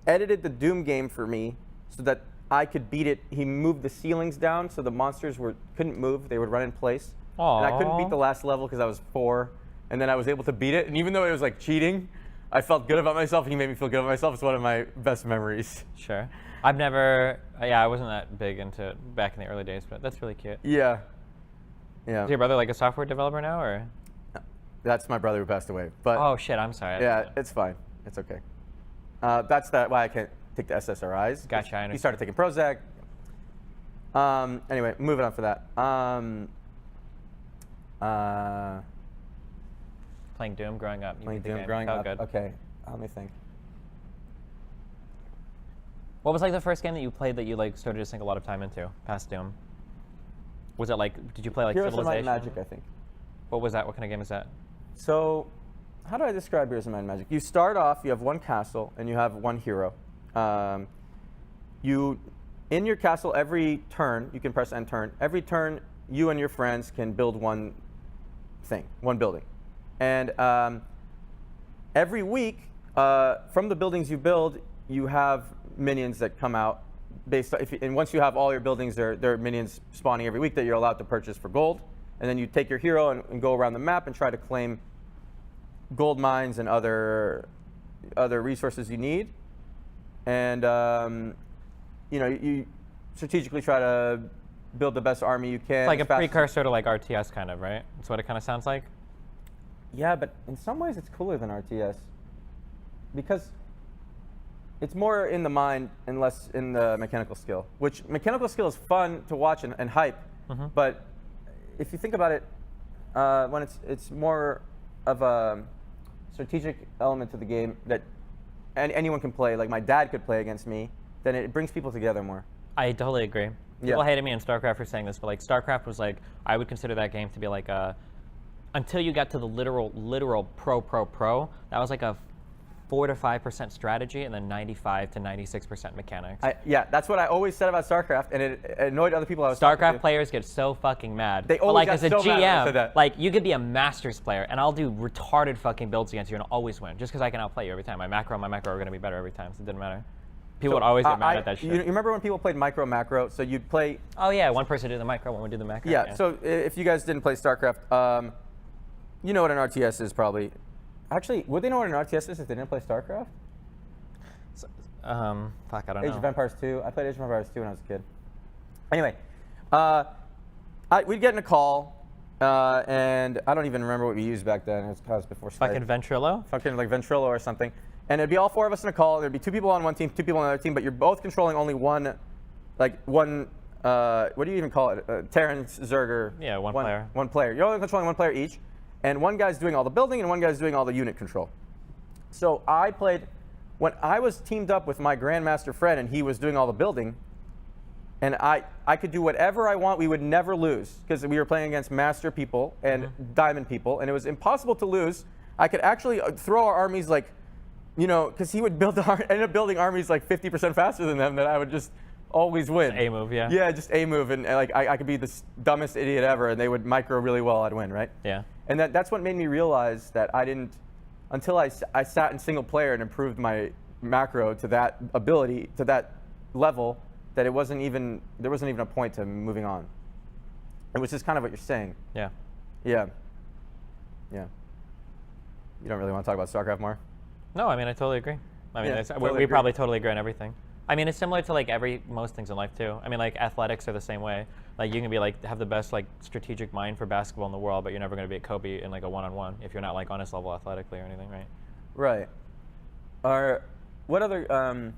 edited the Doom game for me so that I could beat it. He moved the ceilings down so the monsters couldn't move. They would run in place. And I couldn't beat the last level because I was 4. And then I was able to beat it. And even though it was like cheating, I felt good about myself. He made me feel good about myself. It's one of my best memories. Sure. I've never, I wasn't that big into it back in the early days, but that's really cute. Yeah. Yeah. Is your brother like a software developer now, or? That's my brother who passed away. But Oh shit, I'm sorry. yeah, it's fine. It's okay. That's why I can't take the SSRIs. Gotcha, I understand. He started taking Prozac. Anyway, moving on for that. Playing Doom growing up. You Playing beat the Doom game. growing Felt up. Good. Okay, let me think. What was like the first game that you played that you like started to sink a lot of time into past Doom? Was it like, did you play like Heroes of Might Civilization? and Magic, I think. What was that? What kind of game is that? So, how do I describe Heroes of Might and Magic? You start off, you have one castle, and you have one hero. In your castle, every turn, you can press end turn. Every turn, you and your friends can build one building. And every week, from the buildings you build, you have minions that come out. And once you have all your buildings, there are minions spawning every week that you're allowed to purchase for gold. And then you take your hero and go around the map and try to claim gold mines and other resources you need. And you strategically try to build the best army you can. It's like a precursor to like RTS kind of, right? That's what it kind of sounds like. Yeah, but in some ways it's cooler than RTS because it's more in the mind and less in the mechanical skill. Which mechanical skill is fun to watch and hype, but if you think about it, when it's more of a strategic element to the game that anyone can play, like my dad could play against me, then it brings people together more. I totally agree. People hated me in StarCraft for saying this, but like StarCraft was like, I would consider that game to be like until you got to the literal pro, that was like a 4 to 5% strategy and then 95 to 96% mechanics. Yeah, that's what I always said about StarCraft, and it annoyed other people I was StarCraft players get so fucking mad. They always but like got as a so mad when I said GM, that. like you could be a Masters player, and I'll do retarded fucking builds against you and I'll always win, just because I can outplay you every time. My macro are going to be better every time, so it didn't matter. People would always get mad at that shit. You remember when people played micro macro? So you'd play. Oh yeah, one person did the micro, one would do the macro. Yeah. So if you guys didn't play StarCraft, you know what an RTS is probably. Actually, would they know what an RTS is if they didn't play StarCraft? Fuck, I don't know. Age of Empires 2. I played Age of Empires 2 when I was a kid. Anyway, we'd get in a call, and I don't even remember what we used back then. It was before Skype. Fucking Ventrilo? Fucking like Ventrilo or something. And it'd be all 4 of us in a call. There'd be 2 people on one team, 2 people on another team, but you're both controlling only one, what do you even call it? Terrence, Zerger. Yeah, one player. One player. You're only controlling one player each, and one guy's doing all the building, and one guy's doing all the unit control. So I played, when I was teamed up with my Grandmaster friend, and he was doing all the building, and I could do whatever I want. We would never lose, because we were playing against Master people and Diamond people, and it was impossible to lose. I could actually throw our armies like, because he would end up building armies like 50% faster than them, that I would just always win. Just A move, yeah. Yeah, just A move, and like I could be the dumbest idiot ever, and they would micro really well, I'd win, right? Yeah. And that's what made me realize that I didn't, until I sat in single player and improved my macro to that ability, to that level, that there wasn't even a point to moving on. Which is kind of what you're saying. Yeah. Yeah. Yeah. You don't really want to talk about StarCraft more? No, I mean, I totally agree. I mean, we probably totally agree on everything. I mean, it's similar to like most things in life too. I mean, like athletics are the same way. Like you can be like have the best like strategic mind for basketball in the world, but you're never going to be a Kobe in like a one-on-one if you're not like on his level athletically or anything, right? Right. What other?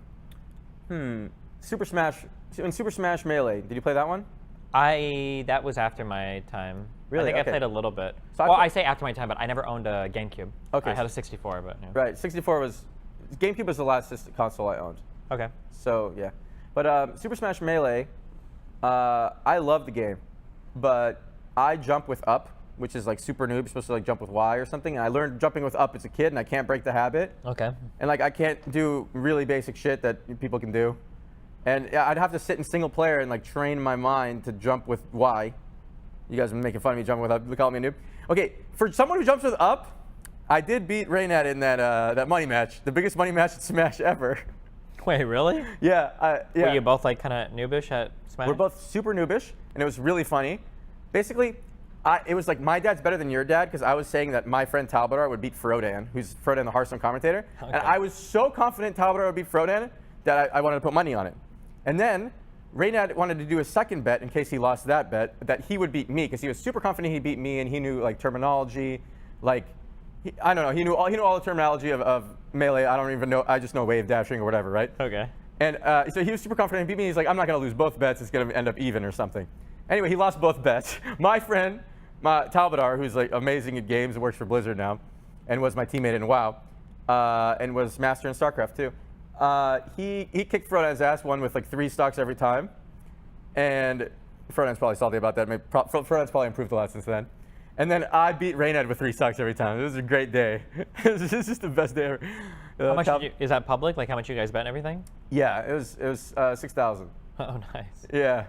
Super Smash. In Super Smash Melee, did you play that one? That was after my time. Really? I think Okay. I played a little bit. So I say after my time, but I never owned a GameCube. Okay. I had a 64, but yeah. Right. 64 was GameCube was the last console I owned. Okay. So yeah, but Super Smash Melee, I love the game, but I jump with up, which is like super noob. You're supposed to like jump with Y or something. And I learned jumping with up as a kid, and I can't break the habit. Okay. And like I can't do really basic shit that people can do, and I'd have to sit in single player and like train my mind to jump with Y. You guys have been making fun of me jumping with up. Look, call me a noob. Okay, for someone who jumps with up, I did beat Raynad in that money match, the biggest money match at Smash ever. Wait, really? Yeah. Were you both like kind of noobish at Smash? We're both super noobish, and it was really funny. Basically, it was like my dad's better than your dad, because I was saying that my friend Talbadar would beat Frodan, who's Frodan the Hearthstone commentator. Okay. And I was so confident Talbadar would beat Frodan that I wanted to put money on it. And then Raynad wanted to do a second bet in case he lost that bet, that he would beat me, because he was super confident he'd beat me, and he knew like terminology, like I don't know, he knew all the terminology of Melee. I don't even know. I just know wave dashing or whatever, right? Okay. And so he was super confident he beat me. He's like, I'm not going to lose both bets. It's going to end up even or something. Anyway, he lost both bets. My friend, Talbadar, who's like amazing at games and works for Blizzard now, and was my teammate in WoW, and was master in StarCraft too. He kicked Frodan's ass, won with like 3 stocks every time, and Frodan's probably salty about that. Frodan's probably improved a lot since then. And then I beat Raynad with 3 stocks every time. It was a great day. It was just the best day ever. How much is that public? Like how much you guys bet and everything? Yeah, it was 6,000. Oh, nice. Yeah,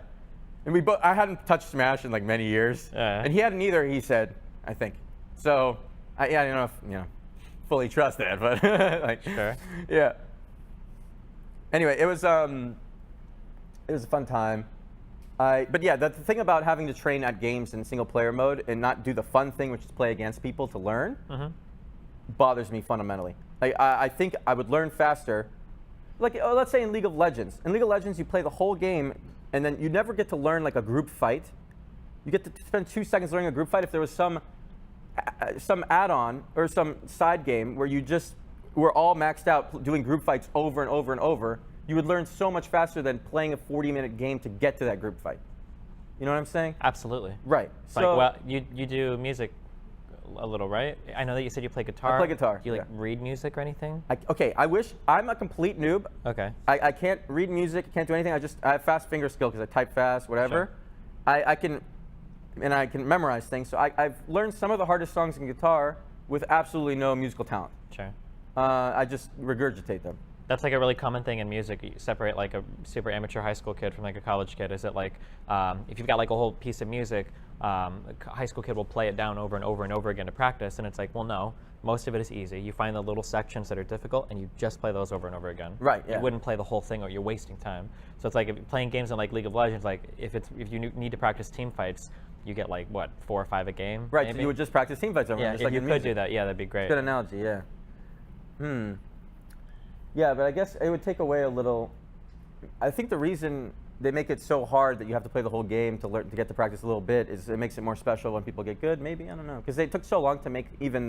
and I hadn't touched Smash in like many years, and he hadn't either. He said, I think. So I don't know if fully trust that, but like sure. Yeah. Anyway, it was a fun time. But yeah, the thing about having to train at games in single player mode and not do the fun thing, which is play against people to learn, bothers me fundamentally. Like, I think I would learn faster. Like, let's say in League of Legends. In League of Legends, you play the whole game, and then you never get to learn like a group fight. You get to spend 2 seconds learning a group fight. If there was some add-on or some side game where you just were all maxed out doing group fights over and over and over, you would learn so much faster than playing a 40-minute game to get to that group fight. You know what I'm saying? Absolutely. Right. So, like, well, you do music a little, right? I know that you said you play guitar. I play guitar. Do you read music or anything? I'm a complete noob. Okay. I can't read music, can't do anything. I have fast finger skill because I type fast, whatever. Sure. I can memorize things. So I've learned some of the hardest songs in guitar with absolutely no musical talent. Sure. I just regurgitate them. That's like a really common thing in music. You separate like a super amateur high school kid from like a college kid. Is it like if you've got like a whole piece of music, a high school kid will play it down over and over and over again to practice, and it's like, well, no, most of it is easy. You find the little sections that are difficult, and you just play those over and over again. Right. Yeah. You wouldn't play the whole thing, or you're wasting time. So it's like if you're playing games in like League of Legends, like if you need to practice team fights, you get like what 4 or 5 a game. Right. So you would just practice team fights over. Yeah. Just if like you in could music. do that, yeah, that'd be great. Good analogy. Yeah. Yeah, but I guess it would take away a little. I think the reason they make it so hard that you have to play the whole game to learn to get to practice a little bit is it makes it more special when people get good. Maybe, I don't know, because they took so long to make even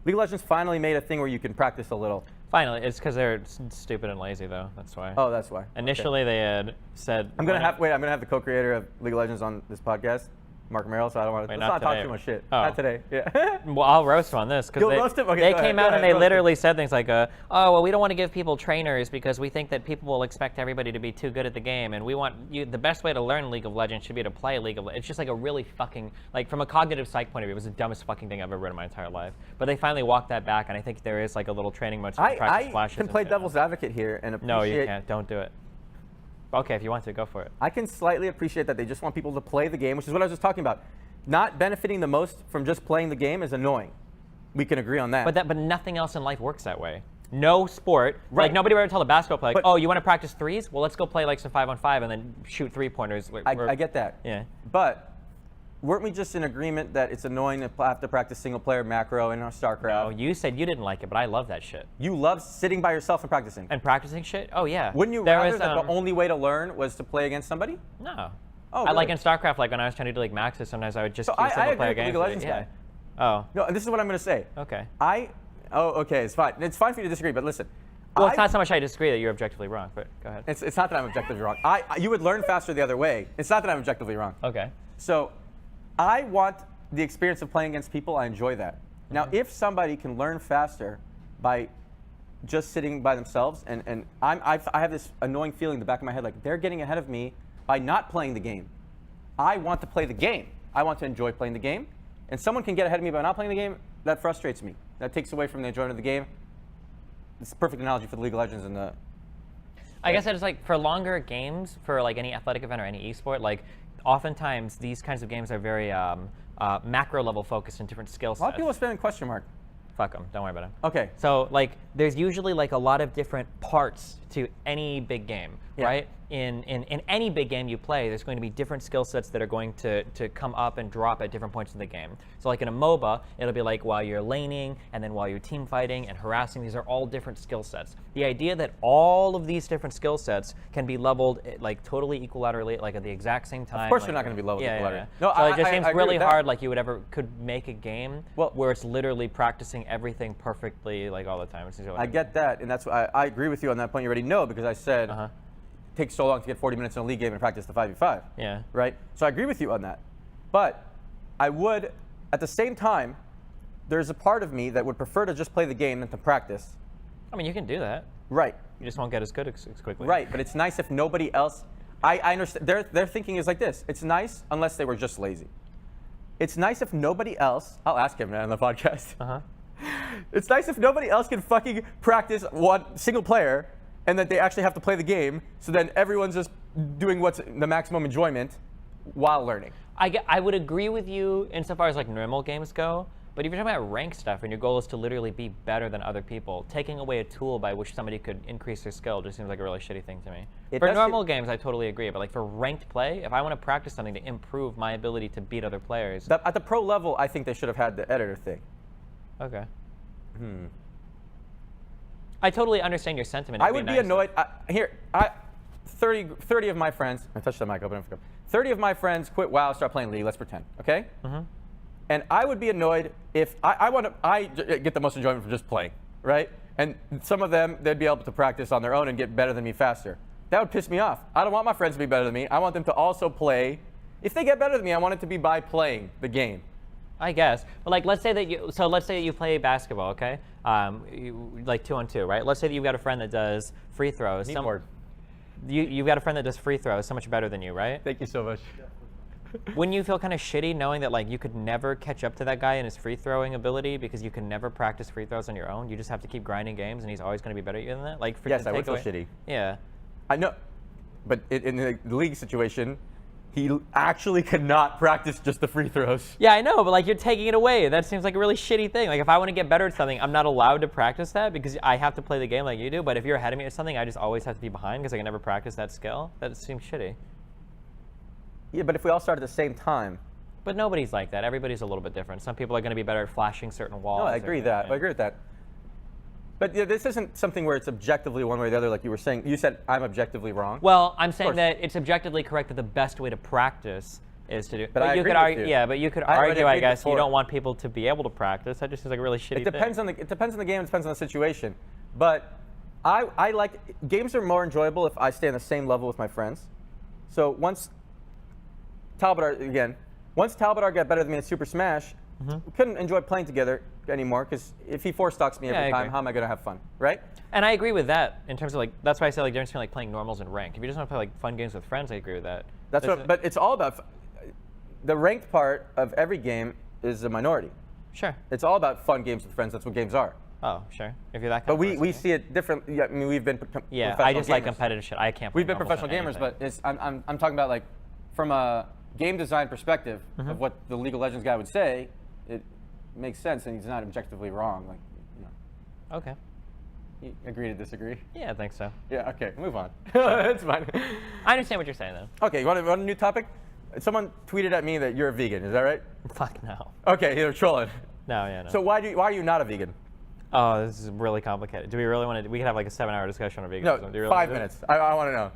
League of Legends finally made a thing where you can practice a little. Finally, it's because they're stupid and lazy, though. That's why. Oh, that's why. Initially, they had said. I'm gonna have the co-creator of League of Legends on this podcast, Mark Merrill. So I don't want to. Let's not talk too much shit. Oh. Not today. Yeah. Well, I'll roast him on this because roast him? Okay, they go came ahead, out go and ahead, they roast literally said things like, "Oh, well, we don't want to give people trainers because we think that people will expect everybody to be too good at the game, and we want you. The best way to learn League of Legends should be to play League of Legends." It's just like a really fucking like from a cognitive psych point of view, it was the dumbest fucking thing I've ever read in my entire life. But they finally walked that back, and I think there is like a little training mode to practice flashes. I can play devil's advocate here and appreciate. No, you can't. Don't do it. Okay, if you want to, go for it. I can slightly appreciate that they just want people to play the game, which is what I was just talking about. Not benefiting the most from just playing the game is annoying. We can agree on that. But nothing else in life works that way. No sport. Right. Like nobody would ever tell a basketball player, like, oh, you want to practice threes? Well, let's go play like some 5-on-5 and then shoot 3-pointers. I get that. Yeah. But weren't we just in agreement that it's annoying to have to practice single player macro in our StarCraft? No, you said you didn't like it, but I love that shit. You love sitting by yourself and practicing. And practicing shit? Oh yeah. Wouldn't you rather that the only way to learn was to play against somebody? No. Oh, I like in StarCraft, like when I was trying to do like maxes, sometimes I would just queue single player games. League of Legends guy. Oh. No, and this is what I'm going to say. Okay. Okay, it's fine. It's fine for you to disagree, but listen. Well, it's not so much I disagree that you're objectively wrong, but go ahead. It's not that I'm objectively wrong. You would learn faster the other way. It's not that I'm objectively wrong. Okay. So I want the experience of playing against people. I enjoy that. Now, if somebody can learn faster by just sitting by themselves, and I have this annoying feeling in the back of my head, like they're getting ahead of me by not playing the game. I want to play the game. I want to enjoy playing the game. And someone can get ahead of me by not playing the game, that frustrates me. That takes away from the enjoyment of the game. It's a perfect analogy for the League of Legends and the... I guess it's like for longer games, for like any athletic event or any esport, like oftentimes these kinds of games are very macro level focused in different skill sets. A lot of people are spelling question mark. Fuck them. Don't worry about it. Okay. So like there's usually like a lot of different parts to any big game, right? In any big game you play, there's going to be different skill sets that are going to come up and drop at different points in the game. So like in a MOBA, it'll be like while you're laning and then while you're team fighting and harassing, these are all different skill sets. The idea that all of these different skill sets can be leveled like totally equilaterally, like at the exact same time. Of course like, they're not going to be leveled equilaterally. Yeah. No, so it just seems really that. hard like you could make a game where it's literally practicing everything perfectly like all the time. I get that, and that's why I agree with you on that point. You already know because I said it takes so long to get 40 minutes in a league game and practice the 5v5. Yeah. Right? So I agree with you on that. But I would, at the same time, there's a part of me that would prefer to just play the game than to practice. I mean, you can do that. Right. You just won't get as good as quickly. Right, but it's nice if nobody else... I understand. Their thinking is like this. It's nice unless they were just lazy. It's nice if nobody else... I'll ask him on the podcast. It's nice if nobody else can fucking practice one single player and that they actually have to play the game, so then everyone's just doing what's the maximum enjoyment while learning. I would agree with you insofar as like normal games go, but if you're talking about ranked stuff and your goal is to literally be better than other people, taking away a tool by which somebody could increase their skill just seems like a really shitty thing to me. For normal games, I totally agree, but like for ranked play, if I want to practice something to improve my ability to beat other players... At the pro level, I think they should have had the editor thing. Okay. I totally understand your sentiment. I would be annoyed. 30 of my friends, I touched the mic, open it. 30 of my friends quit WoW, start playing League, let's pretend, okay? And I would be annoyed if I get the most enjoyment from just playing, right? And some of them, they'd be able to practice on their own and get better than me faster. That would piss me off. I don't want my friends to be better than me. I want them to also play. If they get better than me, I want it to be by playing the game. I guess. But like, let's say that you play basketball, okay? Like 2-on-2, right? Let's say that you've got a friend that does free throws. You've got a friend that does free throws so much better than you, right? Thank you so much. Wouldn't you feel kind of shitty knowing that like you could never catch up to that guy in his free throwing ability because you can never practice free throws on your own? You just have to keep grinding games, and he's always going to be better at you than that. Like, Yes, I would feel shitty. Yeah. I know, but in the league situation, he actually could not practice just the free throws. Yeah, I know, but like you're taking it away. That seems like a really shitty thing. Like if I want to get better at something, I'm not allowed to practice that because I have to play the game like you do. But if you're ahead of me at something, I just always have to be behind because I can never practice that skill. That seems shitty. Yeah, but if we all start at the same time. But nobody's like that. Everybody's a little bit different. Some people are going to be better at flashing certain walls. No, I agree with that. I agree with that. But yeah, this isn't something where it's objectively one way or the other, like you were saying. You said I'm objectively wrong. Well, I'm saying that it's objectively correct that the best way to practice is to do. But I you agree could with argue, you. yeah, but you could argue, I guess, you before. don't want people to be able to practice. That just seems like a really shitty It depends thing. it depends on the game. It depends on the situation. But I like games are more enjoyable if I stay on the same level with my friends. So once Talbot got better than me in Super Smash, we couldn't enjoy playing together anymore because if he four-stocks me every time, how am I going to have fun, right? And I agree with that in terms of like, that's why I say like difference between like playing normals and rank. If you just want to play like fun games with friends, I agree with that. But it's all about the ranked part of every game is a minority. Sure. It's all about fun games with friends. That's what games are. Oh, sure. If you're that kind But of we person. see it different. Yeah, I mean, we've been Yeah, professional I just like gamers. competitive shit. I can't play We've been normals professional on gamers, anything. but I'm talking about like from a game design perspective of what the League of Legends guy would say. It makes sense, and he's not objectively wrong. Like, you know. Okay. You agree to disagree? Yeah, I think so. Yeah. Okay. Move on. It's fine. I understand what you're saying though. Okay. You want a new topic? Someone tweeted at me that you're a vegan. Is that right? Fuck no. Okay. You're trolling. No, yeah, no. So why are you not a vegan? Oh, this is really complicated. Do we really want to? We could have like a 7-hour discussion on veganism. No, Do you really 5 wanna do it? minutes. I want to know.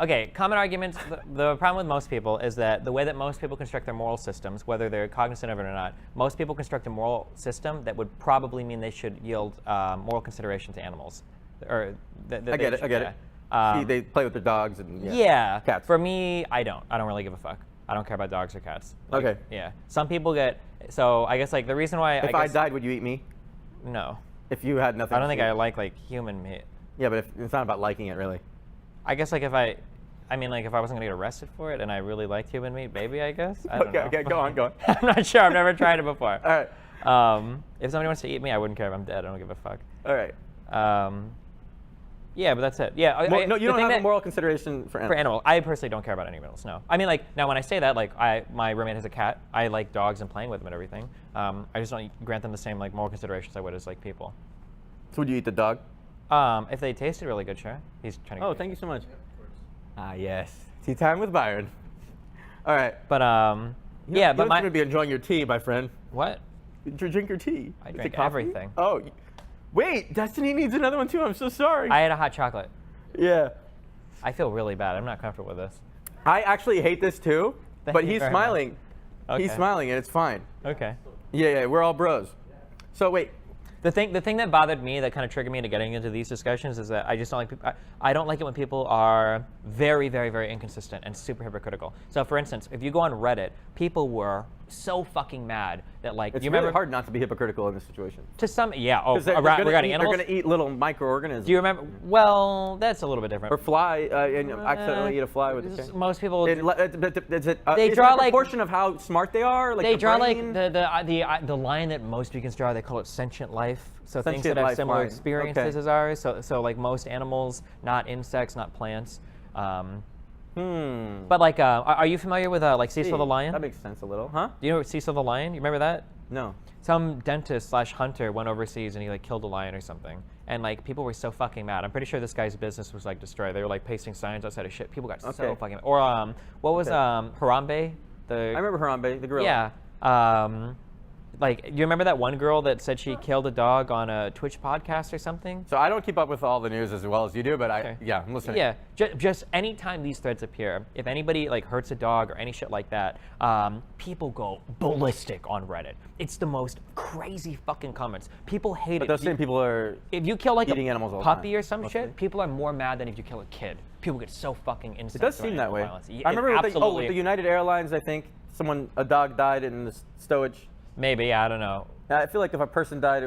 Okay, common arguments. The problem with most people is that the way that most people construct their moral systems, whether they're cognizant of it or not, most people construct a moral system that would probably mean they should yield moral consideration to animals. Or I get it. They play with their dogs and yeah. cats. For me, I don't really give a fuck. I don't care about dogs or cats. Like, Okay. Yeah. Some people get. So I guess like the reason why. If I died, would you eat me? No. If you had nothing. I don't think I eat. like human meat. Yeah, but it's not about liking it, really. I guess like if I wasn't gonna get arrested for it and I really liked human meat, maybe I guess. I don't know. Okay, go on. I'm not sure. I've never tried it before. All right. If somebody wants to eat me, I wouldn't care if I'm dead. I don't give a fuck. All right. Yeah, but that's it. Yeah. No, you don't have a moral consideration for animals. For animals, I personally don't care about any animals. No. I mean, like now when I say that, like my roommate has a cat. I like dogs and playing with them and everything. I just don't grant them the same like moral considerations I would as like people. So would you eat the dog? If they tasted really good, sure. He's trying to. Oh, thank you so much. Ah, yes. Tea time with Byron. All right. But Yeah, but you're going to be enjoying your tea, my friend. What? Drink your tea. I Is drink it coffee? everything. Oh, wait. Destiny needs another one too. I'm so sorry. I had a hot chocolate. Yeah. I feel really bad. I'm not comfortable with this. I actually hate this too, but you he's very smiling. Okay. He's smiling and it's fine. Okay. Yeah, we're all bros. So wait. The thing that bothered me, that kind of triggered me into getting into these discussions, is that I just don't like. I don't like it when people are very, very, very inconsistent and super hypocritical. So, for instance, if you go on Reddit, people were so fucking mad that like It's you really remember hard not to be hypocritical in this situation. to some They're regarding animals. going to eat little microorganisms. Do you remember? Well, that's a little bit different. Or fly and accidentally eat a fly with a cane. Most people. They They is draw it a like proportion of how smart they are. Like they the draw brain? like the line that most vegans draw. They call it sentient life. So things Sentient that have life similar line. experiences Okay. as ours. So like most animals, not insects, not plants. But like, are you familiar with like Cecil the lion? That makes sense a little, huh? Do you know Cecil the lion? You remember that? No. Some dentist / hunter went overseas and he like killed a lion or something. And like people were so fucking mad. I'm pretty sure this guy's business was like destroyed. They were like pasting signs outside of shit. People got so fucking mad. Or what was Harambe? I remember Harambe, the gorilla. Yeah. Like, you remember that one girl that said she killed a dog on a Twitch podcast or something? So I don't keep up with all the news as well as you do, but Okay. I'm listening. Yeah, just anytime these threads appear, if anybody like hurts a dog or any shit like that, people go ballistic on Reddit. It's the most crazy fucking comments. People hate But it. those same people are If you kill like eating a animals all the puppy time, or some mostly. shit, people are more mad than if you kill a kid. People get so fucking It incensed. does about seem that animal way. violence. I remember with absolutely. the United Airlines, I think, a dog died in the stowage. Maybe, I don't know. I feel like if a person died,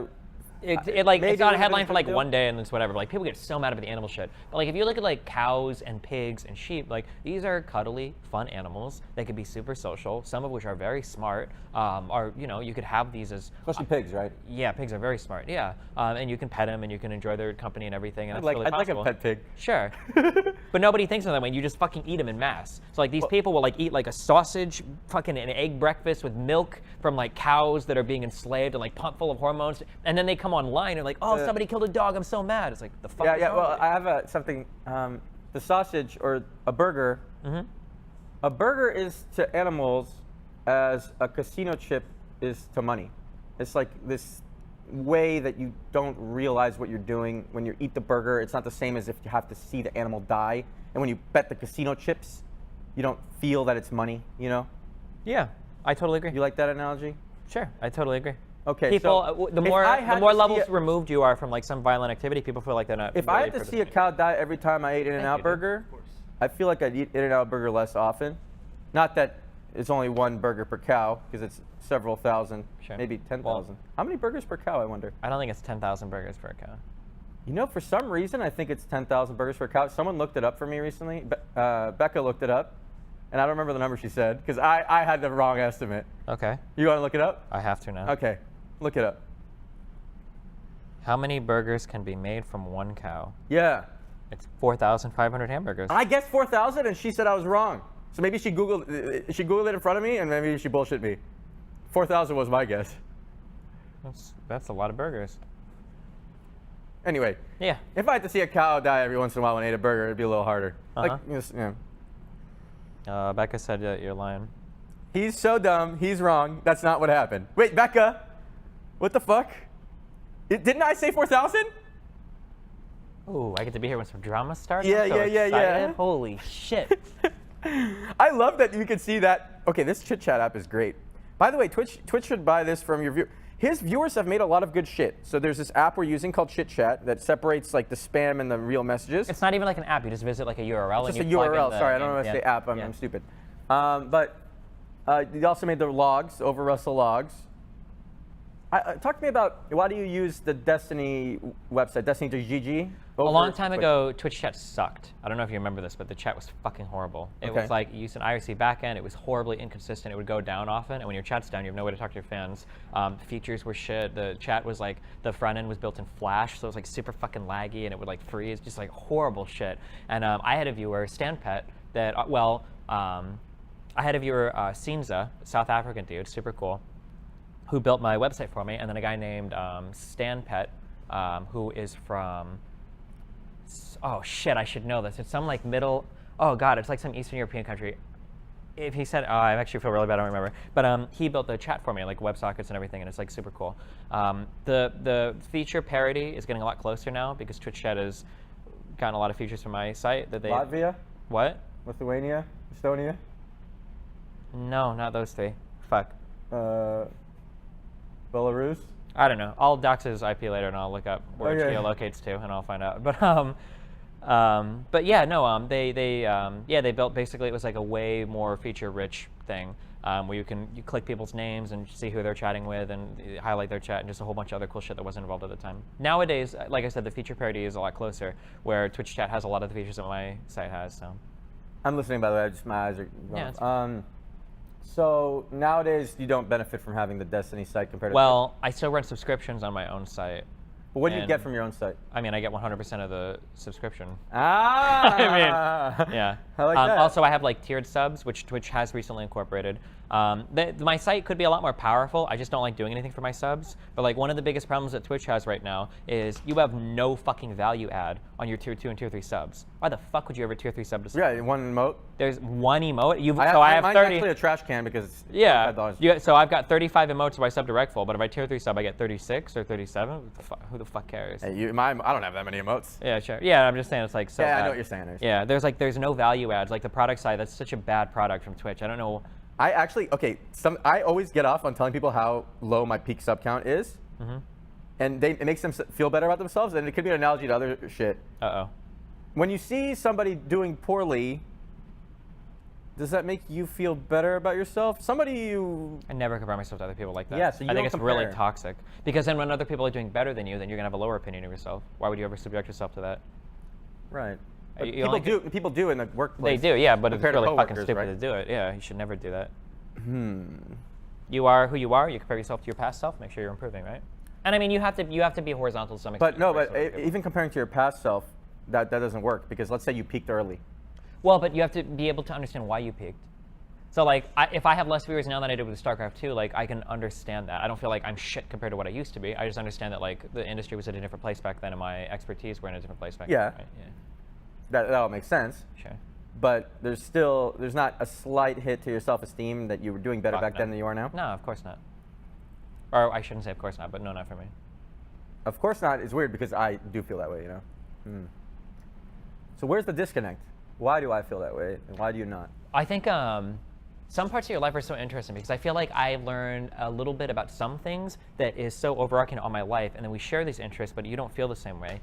It's on a headline for like one day and it's whatever. Like people get so mad about the animal shit. But like if you look at like cows and pigs and sheep, like these are cuddly, fun animals. They can be super social. Some of which are very smart. You could have these as especially pigs, right? Yeah, pigs are very smart. Yeah, and you can pet them and you can enjoy their company and everything. And I'd like a pet pig. Sure, but nobody thinks of that way. You just fucking eat them in mass. So like these people will like eat like a sausage, fucking an egg breakfast with milk from like cows that are being enslaved and like pumped full of hormones, and then they come online and like, oh, somebody killed a dog. I'm so mad. It's like the fuck. Yeah. Well, I have something. The sausage or a burger. Mm-hmm. A burger is to animals as a casino chip is to money. It's like this way that you don't realize what you're doing when you eat the burger. It's not the same as if you have to see the animal die. And when you bet the casino chips, you don't feel that it's money. You know? Yeah, I totally agree. You like that analogy? Sure, I totally agree. Okay, people, so the more levels removed you are from like some violent activity, people feel like they're not. If I had to see a cow die every time I ate In-N-Out burger, I feel like I'd eat In-N-Out burger less often. Not that it's only one burger per cow, because it's several thousand, maybe 10,000. Well, how many burgers per cow, I wonder? I don't think it's 10,000 burgers per cow. You know, for some reason, I think it's 10,000 burgers per cow. Someone looked it up for me recently. Becca looked it up. And I don't remember the number she said, because I had the wrong estimate. Okay. You want to look it up? I have to now. Okay. Look it up. How many burgers can be made from one cow? Yeah. It's 4,500 hamburgers. I guessed 4,000, and she said I was wrong. So maybe she Googled it in front of me, and maybe she bullshit me. 4,000 was my guess. That's a lot of burgers. Anyway. Yeah. If I had to see a cow die every once in a while when I ate a burger, it'd be a little harder. Uh-huh. Like, Becca said that you're lying. He's so dumb. He's wrong. That's not what happened. Wait, Becca. What the fuck? Didn't I say 4,000? Ooh, I get to be here when some drama starts. Yeah. Holy shit. I love that you can see that. Okay, this Chit Chat app is great. By the way, Twitch should buy this from your viewer. His viewers have made a lot of good shit. So there's this app we're using called Chit Chat that separates like the spam and the real messages. It's not even like an app. You just visit like a URL. It's just a URL. Sorry, I don't know if I say app. I'm stupid. But you also made the logs, over Russell logs. Talk to me about why do you use the Destiny website, Destiny.gg? A long time ago, Twitch chat sucked. I don't know if you remember this, but the chat was fucking horrible. It was like you used an IRC backend. It was horribly inconsistent. It would go down often, and when your chat's down, you have no way to talk to your fans. Features were shit. The chat was like the front end was built in Flash, so it was like super fucking laggy, and it would like freeze, just like horrible shit. And I had a viewer, StanPet, that I had a viewer, Sinza, South African dude, super cool, who built my website for me, and then a guy named StanPet, who is from, oh shit, I should know this. It's some like it's like some Eastern European country. If he said, I actually feel really bad, I don't remember. But he built the chat for me, like WebSockets and everything, and it's like super cool. The feature parity is getting a lot closer now because Twitch chat has gotten a lot of features from my site that they. Latvia? What? Lithuania? Estonia? No, not those three. Fuck. Belarus? I don't know. I'll dox his IP later, and I'll look up where it geolocates to, and I'll find out. But yeah, no. They built basically it was like a way more feature-rich thing where you click people's names and see who they're chatting with and highlight their chat and just a whole bunch of other cool shit that wasn't involved at the time. Nowadays, like I said, the feature parity is a lot closer, where Twitch chat has a lot of the features that my site has. So. I'm listening, by the way. My eyes are going. Yeah, so nowadays, you don't benefit from having the Destiny site compared to. Well, I still run subscriptions on my own site. But what do you get from your own site? I mean, I get 100% of the subscription. Ah! I mean, yeah. I like that. Also, I have like tiered subs, which Twitch has recently incorporated. My site could be a lot more powerful. I just don't like doing anything for my subs. But like one of the biggest problems that Twitch has right now is you have no fucking value add on your tier 2 and tier 3 subs. Why the fuck would you ever tier 3 sub to someone? Yeah, one emote. There's one emote. I have 30. Mine's actually a trash can because it's $5. So I've got 35 emotes if I sub to Reckful, but if I tier 3 sub, I get 36 or 37. Who the fuck cares? Hey, I don't have that many emotes. Yeah, sure. Yeah, I'm just saying it's like so Yeah, bad. I know what you're saying. Yeah, there's no value adds. Like the product side, that's such a bad product from Twitch. I don't know. I always get off on telling people how low my peak sub count is. Mm-hmm. And it makes them feel better about themselves, and it could be an analogy to other shit. Uh-oh. When you see somebody doing poorly, Does that make you feel better about yourself? Somebody you... I never compare myself to other people like that. Yeah, so you I think don't it's really compare. toxic. Because then when other people are doing better than you, then you're going to have a lower opinion of yourself. Why would you ever subject yourself to that? Right. But You people do in the workplace. They do, yeah, but it's compared to really fucking coworkers, stupid right? to do it. Yeah, you should never do that. You are who you are. You compare yourself to your past self. Make sure you're improving, right? And I mean, you have to be horizontal to some extent. But no, to compare but yourself to people. even comparing to your past self, that doesn't work, because let's say you peaked early. Well, but you have to be able to understand why you peaked. So like, if I have less viewers now than I did with StarCraft 2, like I can understand that. I don't feel like I'm shit compared to what I used to be. I just understand that like the industry was at a different place back then, and my expertise were in a different place back then. Right? Yeah. That all makes sense. Sure. But there's not a slight hit to your self-esteem that you were doing better back then than you are now? No, of course not. Or I shouldn't say of course not, but no, not for me. Of course not is weird, because I do feel that way, So where's the disconnect? Why do I feel that way, and why do you not? I think some parts of your life are so interesting because I feel like I learned a little bit about some things that is so overarching all my life, and then we share these interests, but you don't feel the same way.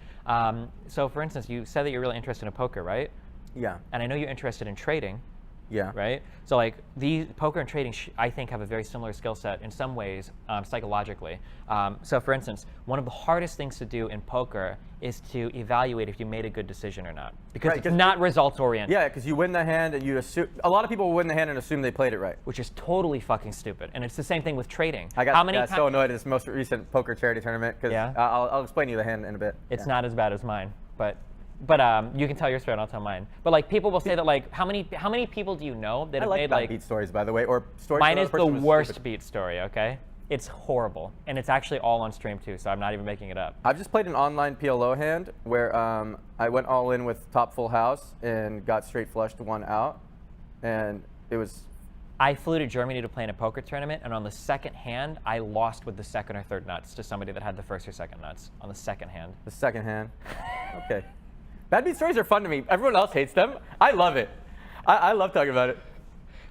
So for instance, you said that you're really interested in poker, right? Yeah. And I know you're interested in trading. Yeah. Right? So like these poker and trading, I think, have a very similar skill set in some ways, psychologically. So for instance, one of the hardest things to do in poker is to evaluate if you made a good decision or not, because it's not results oriented. Yeah, because you win the hand and you assume, a lot of people will win the hand and assume they played it right. Which is totally fucking stupid. And it's the same thing with trading. I got so annoyed at this most recent poker charity tournament, because I'll explain to you the hand in a bit. It's not as bad as mine, but you can tell your story and I'll tell mine. But like people will say that like how many people do you know that have made like beat stories, by the way, or stories? Mine is the worst beat story. Okay, it's horrible, and it's actually all on stream too, so I'm not even making it up. I've just played an online PLO hand where I went all in with top full house and got straight flushed one out, and it was. I flew to Germany to play in a poker tournament, and on the second hand, I lost with the second or third nuts to somebody that had the first or second nuts on the second hand. The second hand. Okay. Bad beat stories are fun to me. Everyone else hates them. I love it. I love talking about it.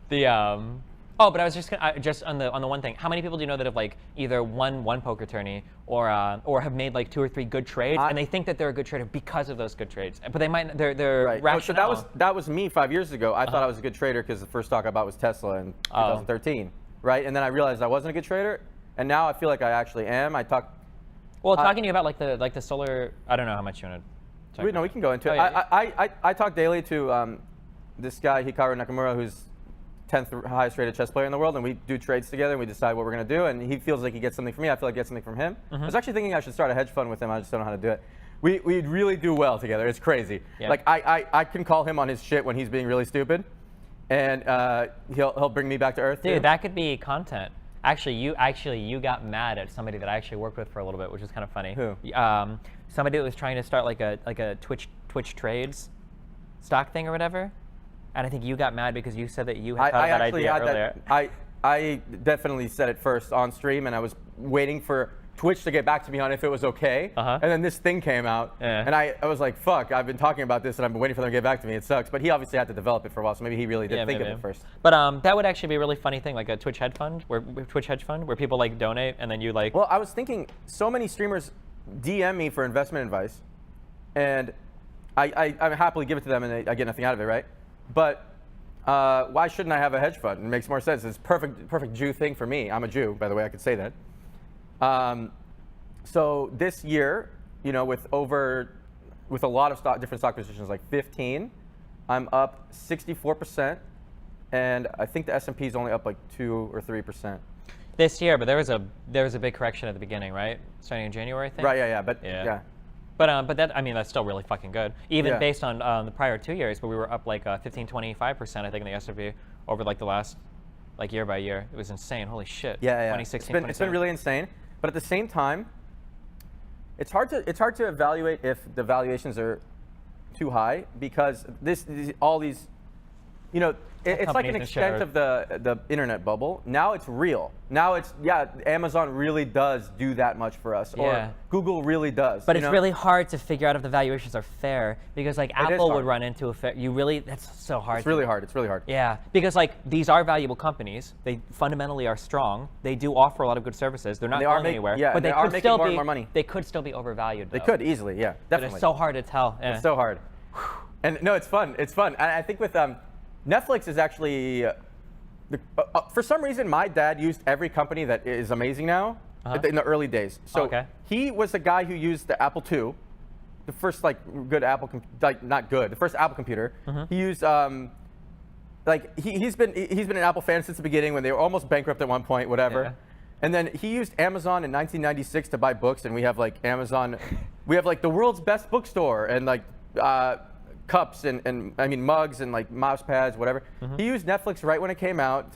But I was just on the one thing. How many people do you know that have like either won one poker tourney or have made like 2 or 3 good trades, and they think that they're a good trader because of those good trades, but they might they're right. rational. So that was me 5 years ago. I thought I was a good trader because the first stock I bought was Tesla in 2013, right? And then I realized I wasn't a good trader, and now I feel like I actually am. Talking to you about like the solar. I don't know how much you want to. We can go into it. Yeah. I talk daily to this guy, Hikaru Nakamura, who's 10th highest rated chess player in the world, and we do trades together, and we decide what we're going to do, and he feels like he gets something from me. I feel like I get something from him. I was actually thinking I should start a hedge fund with him. I just don't know how to do it. We really do well together. It's crazy. Yeah. Like I can call him on his shit when he's being really stupid, and he'll bring me back to earth. Dude, too. that could be content. Actually, you got mad at somebody that I actually worked with for a little bit, which is kind of funny. Who? Somebody that was trying to start like a Twitch trades stock thing or whatever, and I think you got mad because you said that you had thought of that idea earlier. I definitely said it first on stream, and I was waiting for Twitch to get back to me on if it was okay. And then this thing came out, and I was like, fuck, I've been talking about this, and I've been waiting for them to get back to me. It sucks. But he obviously had to develop it for a while, so maybe he really did think of it first. But that would actually be a really funny thing, like a Twitch hedge fund, where people like donate, and then you like. Well, I was thinking, so many streamers DM me for investment advice, and I happily give it to them, and I get nothing out of it, right? But why shouldn't I have a hedge fund? It makes more sense. It's perfect Jew thing for me. I'm a Jew, by the way. I could say that. So this year, with a lot of different stock positions, like 15, I'm up 64%, and I think the S&P is only up like 2 or 3%. This year, but there was a big correction at the beginning, right? Starting in January, I think. Right. Yeah. But that's still really fucking good. Even based on the prior 2 years, but we were up like 15, 25%, I think, in the S&P over like the last year by year. It was insane. Holy shit. Yeah. 2016, it's been really insane. But at the same time, it's hard to evaluate if the valuations are too high, because all these, it's like an extent of the internet bubble. Now it's real. Now it's, Amazon really does do that much for us, or Google really does. But it's really hard to figure out if the valuations are fair, because like Apple would run into a fair. That's so hard. It's really hard. Yeah, because like these are valuable companies. They fundamentally are strong. They do offer a lot of good services. They're not going anywhere. Yeah, but they could making still more be and more money. They could still be overvalued. They could easily, yeah, definitely. But it's so hard to tell. Yeah. It's so hard. And no, it's fun. And I think with Netflix is actually, for some reason, my dad used every company that is amazing now in the early days. So he was the guy who used the Apple II, the first like good Apple, not good, the first Apple computer. He used he's been an Apple fan since the beginning when they were almost bankrupt at one point, whatever. Yeah. And then he used Amazon in 1996 to buy books, and we have like Amazon, we have like the world's best bookstore, and like cups and I mean mugs and like mouse pads, whatever. He used Netflix right when it came out.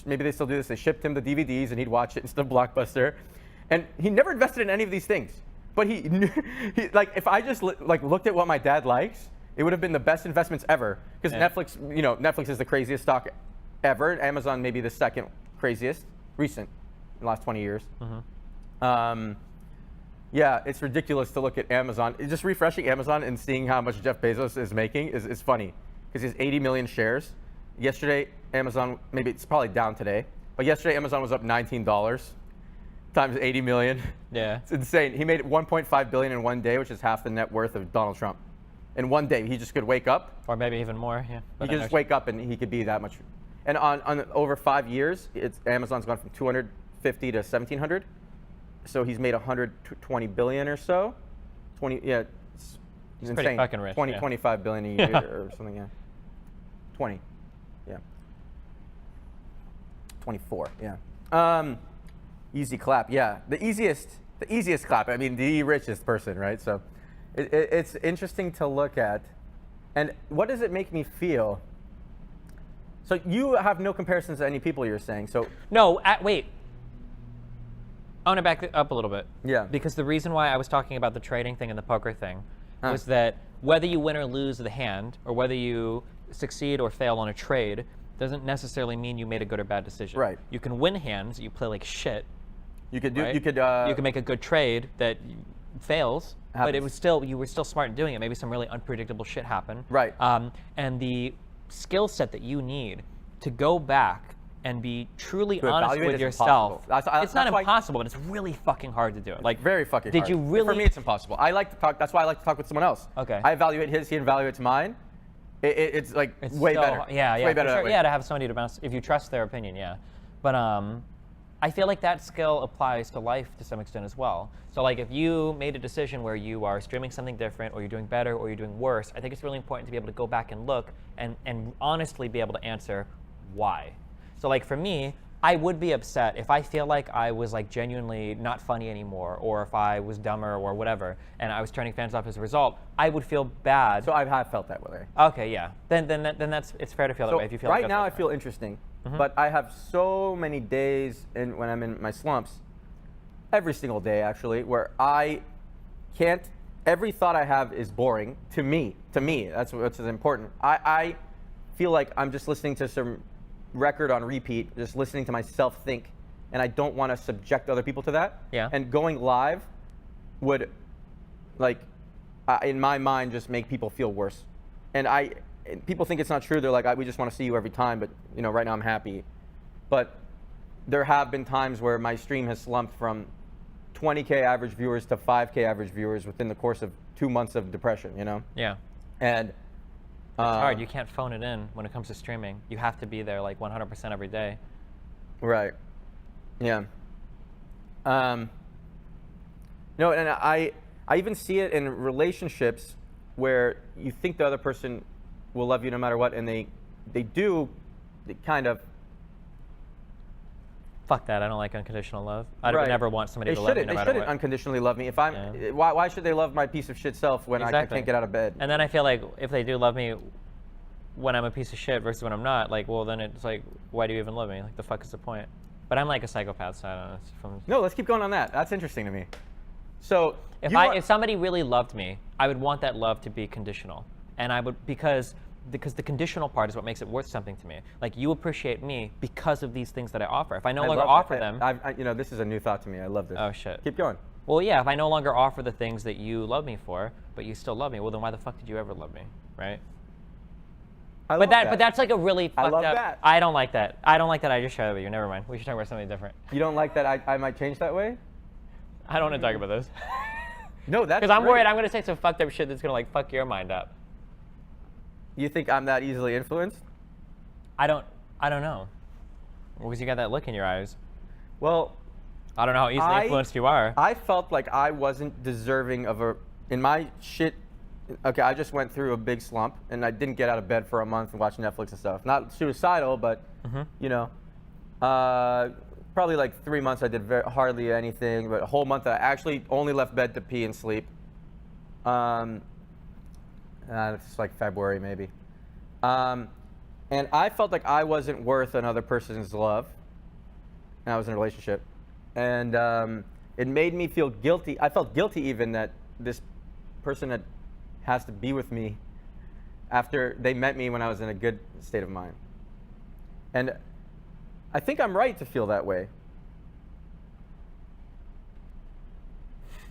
Maybe they still do this. They shipped him the DVDs, and he'd watch it instead of Blockbuster. And he never invested in any of these things. But he like if I just looked at what my dad likes, it would have been the best investments ever. Because Netflix, Netflix is the craziest stock ever. And Amazon maybe the second craziest, recent, in the last 20 years. Yeah, it's ridiculous to look at Amazon. Just refreshing Amazon and seeing how much Jeff Bezos is making is funny. Because he has 80 million shares. Yesterday, Amazon, maybe it's probably down today, but yesterday Amazon was up $19 times 80 million. Yeah. It's insane. He made $1.5 billion in one day, which is half the net worth of Donald Trump. In one day, he just could wake up. Or maybe even more, yeah. He could just wake up and he could be that much. And on over 5 years, Amazon's gone from 250 to 1,700. So he's made 120 billion or so. It's insane. Pretty fucking rich. 25 billion a year or something, yeah. 20, yeah. 24, yeah. Easy clap, yeah. The easiest clap. I mean, the richest person, right? So it's interesting to look at. And what does it make me feel? So you have no comparisons to any people, you're saying. So no, wait. I want to back it up a little bit. Yeah. Because the reason why I was talking about the trading thing and the poker thing was that whether you win or lose the hand, or whether you succeed or fail on a trade, doesn't necessarily mean you made a good or bad decision. Right. You can win hands, you play like shit. You could do. Right? You could make a good trade that fails, but happens. you were still smart in doing it. Maybe some really unpredictable shit happened. Right. And the skill set that you need to go back and be truly honest with yourself. It's not impossible, but it's really fucking hard to do it. Like very fucking hard. Did you really? For me, it's impossible. I like to talk. That's why I like to talk with someone else. Okay. I evaluate his. He evaluates mine. It's like way better. Yeah, way better. Sure. Yeah, to have somebody to bounce if you trust their opinion. Yeah, but I feel like that skill applies to life to some extent as well. So like if you made a decision where you are streaming something different, or you're doing better, or you're doing worse, I think it's really important to be able to go back and look and honestly be able to answer why. So like for me, I would be upset if I feel like I was like genuinely not funny anymore, or if I was dumber or whatever, and I was turning fans off as a result. I would feel bad. So I have felt that way. Okay, yeah. Then it's fair to feel that way if you feel. Right like now I feel interesting, but I have so many days when I'm in my slumps, every single day actually, where I can't. Every thought I have is boring to me. To me, that's what's important. I feel like I'm just listening to some record on repeat, just listening to myself think, and I don't want to subject other people to that. Yeah. And going live would, like, in my mind, just make people feel worse. And people think it's not true. They're like, we just want to see you every time, but right now I'm happy. But there have been times where my stream has slumped from 20K average viewers to 5K average viewers within the course of 2 months of depression. Yeah. And it's hard. You can't phone it in when it comes to streaming. You have to be there like 100% every day. Right. Yeah. And I even see it in relationships where you think the other person will love you no matter what, and they do. They kind of. Fuck that. I don't like unconditional love. I would never want somebody to love me no matter what. They shouldn't unconditionally love me. If I'm, why should they love my piece of shit self when I can't get out of bed? And then I feel like if they do love me when I'm a piece of shit versus when I'm not, like, well, then it's like, why do you even love me? Like, the fuck is the point? But I'm like a psychopath, so I don't know. No, let's keep going on that. That's interesting to me. So if somebody really loved me, I would want that love to be conditional, and I would because the conditional part is what makes it worth something to me. Like, you appreciate me because of these things that I offer. If I no longer offer them, this is a new thought to me. I love this. Oh shit. Keep going. Well, yeah. If I no longer offer the things that you love me for, but you still love me, well, then why the fuck did you ever love me, right? But that's like a really fucked up. I love that. I don't like that. I don't like that. I just shared it with you. Never mind. We should talk about something different. You don't like that I might change that way? I don't want to talk about this. No, that's because I'm worried I'm going to say some fucked up shit that's going to like fuck your mind up. You think I'm that easily influenced? I don't know. Because you got that look in your eyes. Well, I don't know how easily influenced you are. I felt like I wasn't deserving of in my shit. Okay, I just went through a big slump, and I didn't get out of bed for a month and watch Netflix and stuff. Not suicidal, but, you know, probably like 3 months I did hardly anything, but a whole month I actually only left bed to pee and sleep. It's like February maybe. And I felt like I wasn't worth another person's love. And I was in a relationship. And it made me feel guilty. I felt guilty even that this person that has to be with me after they met me when I was in a good state of mind. And I think I'm right to feel that way.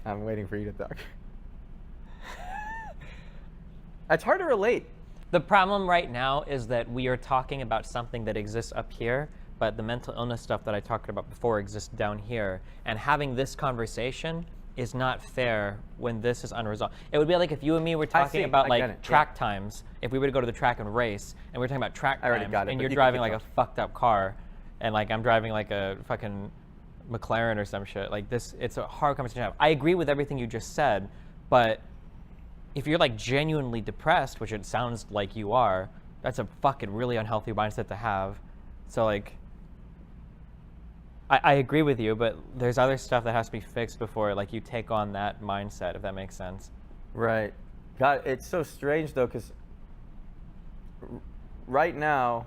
I'm waiting for you to talk. It's hard to relate. The problem right now is that we are talking about something that exists up here, but the mental illness stuff that I talked about before exists down here. And having this conversation is not fair when this is unresolved. It would be like if you and me were talking about like track times, if we were to go to the track and race, and we were talking about track times, and you're driving like a fucked up car, and like I'm driving like a fucking McLaren or some shit. Like this, it's a hard conversation to have. I agree with everything you just said, but if you're like genuinely depressed, which it sounds like you are, that's a fucking really unhealthy mindset to have. So like, I agree with you, but there's other stuff that has to be fixed before like you take on that mindset, if that makes sense. Right. God, it's so strange though, because right now,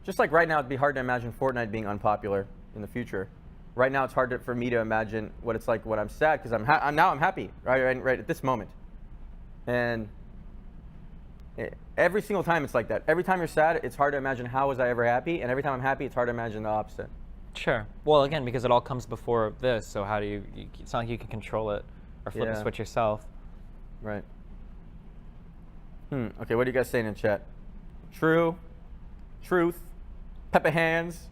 just like right now, it'd be hard to imagine Fortnite being unpopular in the future. Right now, it's hard for me to imagine what it's like when I'm sad, because I'm happy right at this moment. And every single time it's like that. Every time you're sad, it's hard to imagine how was I ever happy, and every time I'm happy, it's hard to imagine the opposite. Sure. Well, again, because it all comes before this, so how do you it's not like you can control it or flip the switch yourself. Right. Okay, what are you guys saying in chat? True. Truth. Pepper hands.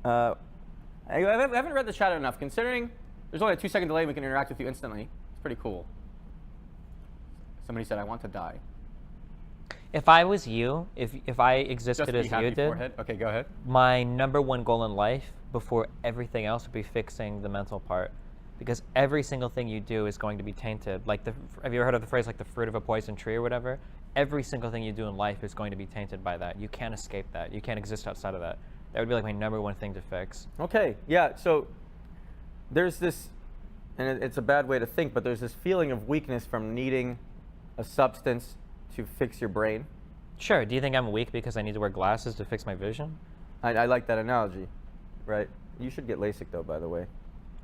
I haven't read the chat enough, considering there's only a 2-second delay and we can interact with you instantly. It's pretty cool. Somebody said, I want to die. If I was you, if I existed as you did, forehead. Okay, go ahead. My number one goal in life before everything else would be fixing the mental part, because every single thing you do is going to be tainted. Like have you ever heard of the phrase like the fruit of a poison tree or whatever? Every single thing you do in life is going to be tainted by that. You can't escape that. You can't exist outside of that. That would be like my number one thing to fix. Okay, yeah, so there's this, and it's a bad way to think, but there's this feeling of weakness from needing a substance to fix your brain. Sure. Do you think I'm weak because I need to wear glasses to fix my vision? I like that analogy, right? You should get LASIK though, by the way.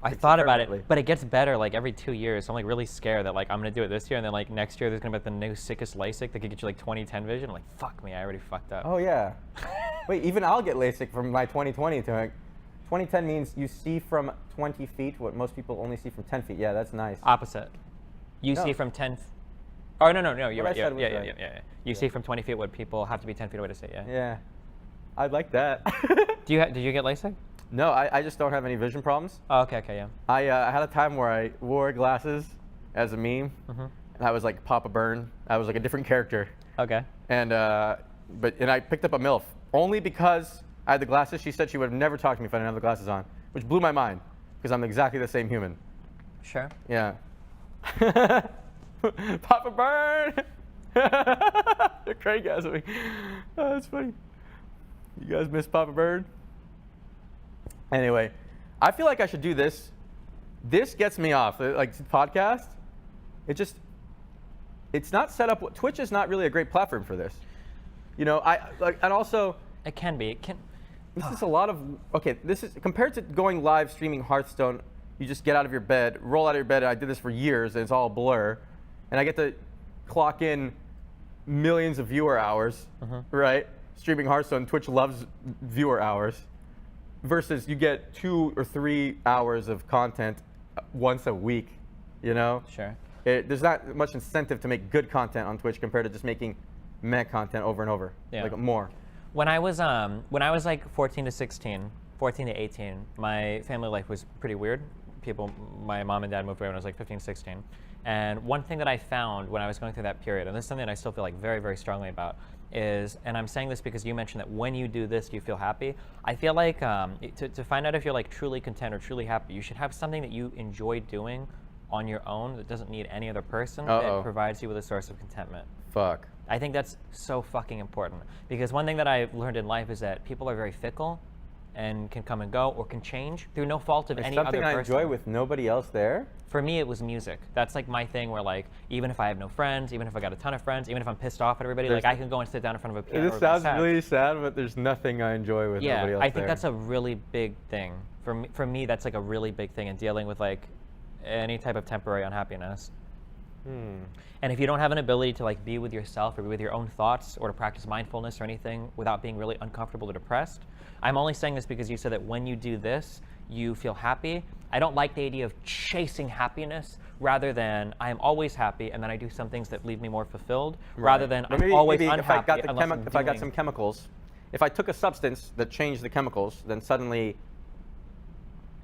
I thought about it, but it gets better like every 2 years. So I'm like really scared that like I'm gonna do it this year, and then like next year there's gonna be like, the new sickest LASIK that could get you like 20/10 vision. I'm like, fuck me, I already fucked up. Oh yeah. Wait, even I'll get LASIK from my 20/20 to like 20/10 means you see from 20 feet what most people only see from 10 feet. Yeah, that's nice. Opposite. You see from 10. Oh no, you're right. Yeah. You see from 20 feet what people have to be 10 feet away to see. Yeah. Yeah. I'd like that. Did you get LASIK? No, I just don't have any vision problems. Oh, okay, yeah. I had a time where I wore glasses as a meme, and I was like Papa Byrne. I was like a different character. Okay. And I picked up a MILF only because I had the glasses. She said she would have never talked to me if I didn't have the glasses on, which blew my mind because I'm exactly the same human. Sure. Yeah. Papa Byrne. They're crazy. Oh, that's funny. You guys miss Papa Byrne? Anyway, I feel like I should do this. This gets me off. Like podcast, it's not set up. Twitch is not really a great platform for this. You know, and also it can be. This is a lot of this is compared to going live streaming Hearthstone. You just get out of your bed, roll out of your bed. And I did this for years, and it's all a blur, and I get to clock in millions of viewer hours, right? Streaming Hearthstone. Twitch loves viewer hours. Versus you get 2 or 3 hours of content once a week, you know? Sure. There's not much incentive to make good content on Twitch compared to just making meh content over and over, like more. When I was like 14 to 18, my family life was pretty weird. my mom and dad moved away when I was like 15, 16. And one thing that I found when I was going through that period, and this is something that I still feel like very, very strongly about, is, and I'm saying this because you mentioned that when you do this, you feel happy. I feel like to find out if you're like truly content or truly happy, you should have something that you enjoy doing on your own that doesn't need any other person that provides you with a source of contentment. Fuck. I think that's so fucking important, because one thing that I've learned in life is that people are very fickle and can come and go or can change through no fault of any other person. Something I enjoy with nobody else there? For me, it was music. That's like my thing where like, even if I have no friends, even if I got a ton of friends, even if I'm pissed off at everybody, like I can go and sit down in front of a piano. This sounds really sad, but there's nothing I enjoy with nobody else I think there. that's a really big thing. For me, that's like a really big thing in dealing with like any type of temporary unhappiness. And if you don't have an ability to like be with yourself or be with your own thoughts or to practice mindfulness or anything without being really uncomfortable or depressed, I'm only saying this because you said that when you do this, you feel happy. I don't like the idea of chasing happiness rather than I am always happy and then I do some things that leave me more fulfilled rather than I'm always unhappy. If I got some chemicals, if I took a substance that changed the chemicals, then suddenly,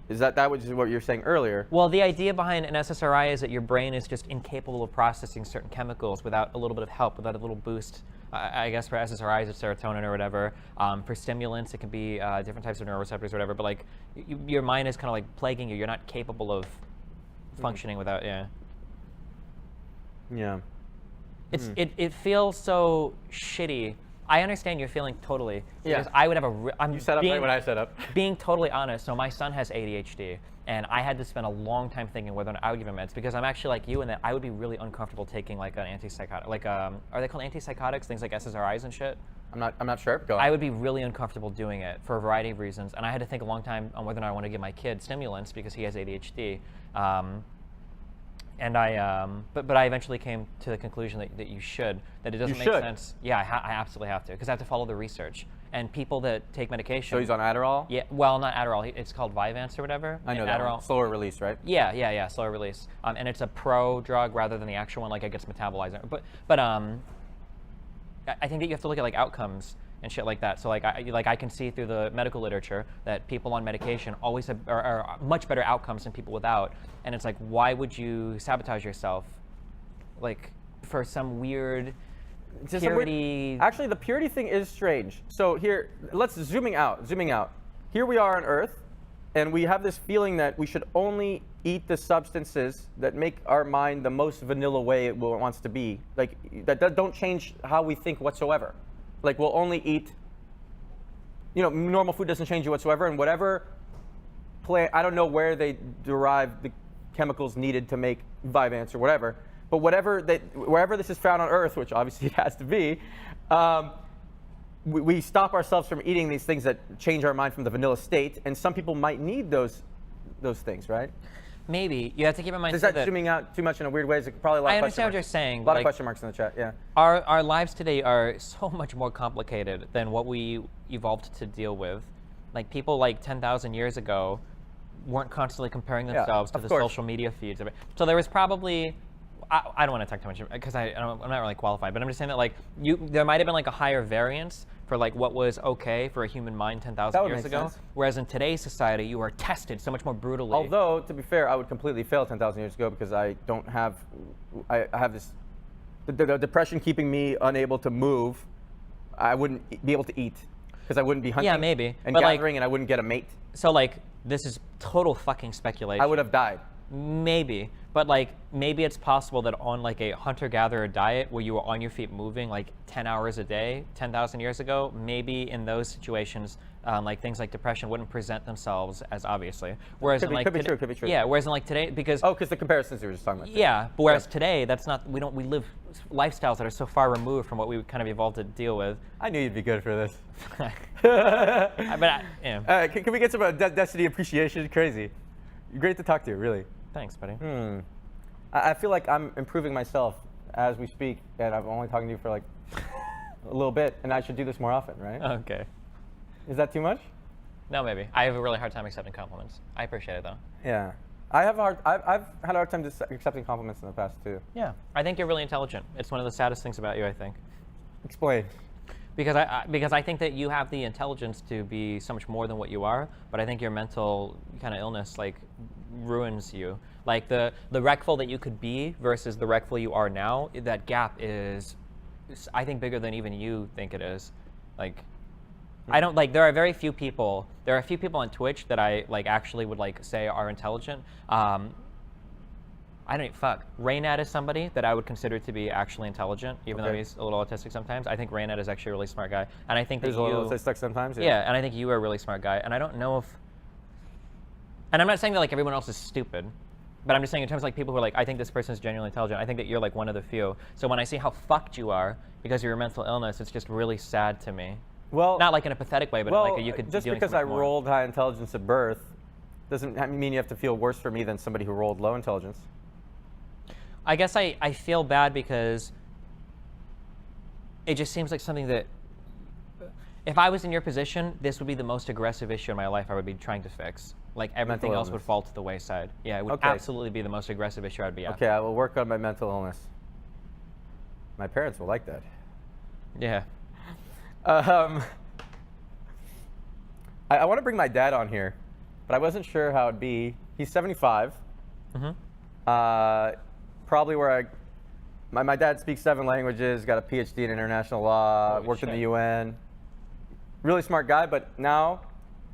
is that was what you were saying earlier? Well, the idea behind an SSRI is that your brain is just incapable of processing certain chemicals without a little bit of help, without a little boost. I guess for SSRIs, it's serotonin or whatever. For stimulants, it can be different types of neuroreceptors or whatever. But like, your mind is kind of like plaguing you. You're not capable of functioning without. Yeah. It feels so shitty. I understand your feeling totally. Because I would have you set up right when I set up. Being totally honest, so my son has ADHD, and I had to spend a long time thinking whether or not I would give him meds, because I'm actually like you in that I would be really uncomfortable taking like an antipsychotic, like are they called antipsychotics? Things like SSRIs and shit. I'm not sure. Go on. I would be really uncomfortable doing it for a variety of reasons, and I had to think a long time on whether or not I want to give my kid stimulants because he has ADHD. And but I eventually came to the conclusion that you should, that it doesn't make sense. Yeah, I absolutely have to, because I have to follow the research. And people that take medication. So he's on Adderall? Yeah, well, not Adderall. It's called Vyvanse or whatever. I know that Adderall. Slower release, right? Yeah, slower release. And it's a pro drug rather than the actual one, like it gets metabolized. But I think that you have to look at like outcomes and shit like that. So like I can see through the medical literature that people on medication always have are much better outcomes than people without. And it's like, why would you sabotage yourself, like for some weird purity? Actually, the purity thing is strange. So here, let's zooming out. Here we are on Earth, and we have this feeling that we should only eat the substances that make our mind the most vanilla way it wants to be, like that don't change how we think whatsoever. Like we'll only eat, normal food doesn't change you whatsoever, and whatever plant, I don't know where they derive the chemicals needed to make Vyvanse or whatever, but wherever this is found on Earth, which obviously it has to be, we stop ourselves from eating these things that change our mind from the vanilla state, and some people might need those things, right? Maybe. You have to keep in mind. Is that zooming out too much in a weird way? It's probably a lot of question marks. I understand what you're saying. A lot of question marks in the chat, yeah. Our lives today are so much more complicated than what we evolved to deal with. Like people like 10,000 years ago weren't constantly comparing themselves to the social media feeds of it. So there was probably, I don't want to talk too much because I'm not really qualified, but I'm just saying that like there might have been like a higher variance for like what was okay for a human mind 10,000 years ago. Sense. Whereas in today's society, you are tested so much more brutally. Although, to be fair, I would completely fail 10,000 years ago because I have this, the depression keeping me unable to move. I wouldn't be able to eat because I wouldn't be hunting. Yeah, maybe. And gathering, and I wouldn't get a mate. So like, this is total fucking speculation. I would have died. Maybe, but like maybe it's possible that on like a hunter-gatherer diet where you were on your feet moving like 10 hours a day 10,000 years ago, maybe in those situations like things like depression wouldn't present themselves as obviously. Whereas could be true. Yeah, whereas in like today, because because the comparisons you were just talking about. Yeah, but whereas today that's not, we live lifestyles that are so far removed from what we kind of evolved to deal with. I knew you'd be good for this. Can we get some Destiny appreciation? Crazy. You're great to talk to, really. Thanks, buddy. I feel like I'm improving myself as we speak, and I'm only talking to you for like a little bit, and I should do this more often, right? Okay. Is that too much? No, maybe. I have a really hard time accepting compliments. I appreciate it, though. Yeah. I've had a hard time accepting compliments in the past, too. Yeah. I think you're really intelligent. It's one of the saddest things about you, I think. Explain. Because I think that you have the intelligence to be so much more than what you are, but I think your mental kind of illness like ruins you. Like the Reckful that you could be versus the Reckful you are now, that gap is, I think, bigger than even you think it is. Like, I don't, like, there are a few people on Twitch that I, like, actually would, like, say are intelligent. I don't, fuck. Raynad is somebody that I would consider to be actually intelligent, even though he's a little autistic sometimes. I think Raynad is actually a really smart guy. And I think that he's a little autistic sometimes? Yeah, and I think you are a really smart guy. And I don't know if, and I'm not saying that, like, everyone else is stupid, but I'm just saying in terms of, like, people who are like, I think this person is genuinely intelligent, I think that you're, like, one of the few. So when I see how fucked you are because of your mental illness, it's just really sad to me. Well, not like in a pathetic way, but like you could just be doing because I more. rolled high intelligence at birth doesn't mean you have to feel worse for me than somebody who rolled low intelligence. I guess I feel bad because it just seems like something that, if I was in your position, this would be the most aggressive issue in my life I would be trying to fix. Like everything else would fall to the wayside. Yeah, it would absolutely be the most aggressive issue I'd be after. Okay, I will work on my mental illness. My parents will like that. Yeah. I want to bring my dad on here, but I wasn't sure how it'd be. He's 75. Probably where my dad speaks 7 languages, got a PhD in international law, worked in the UN. Really smart guy, but now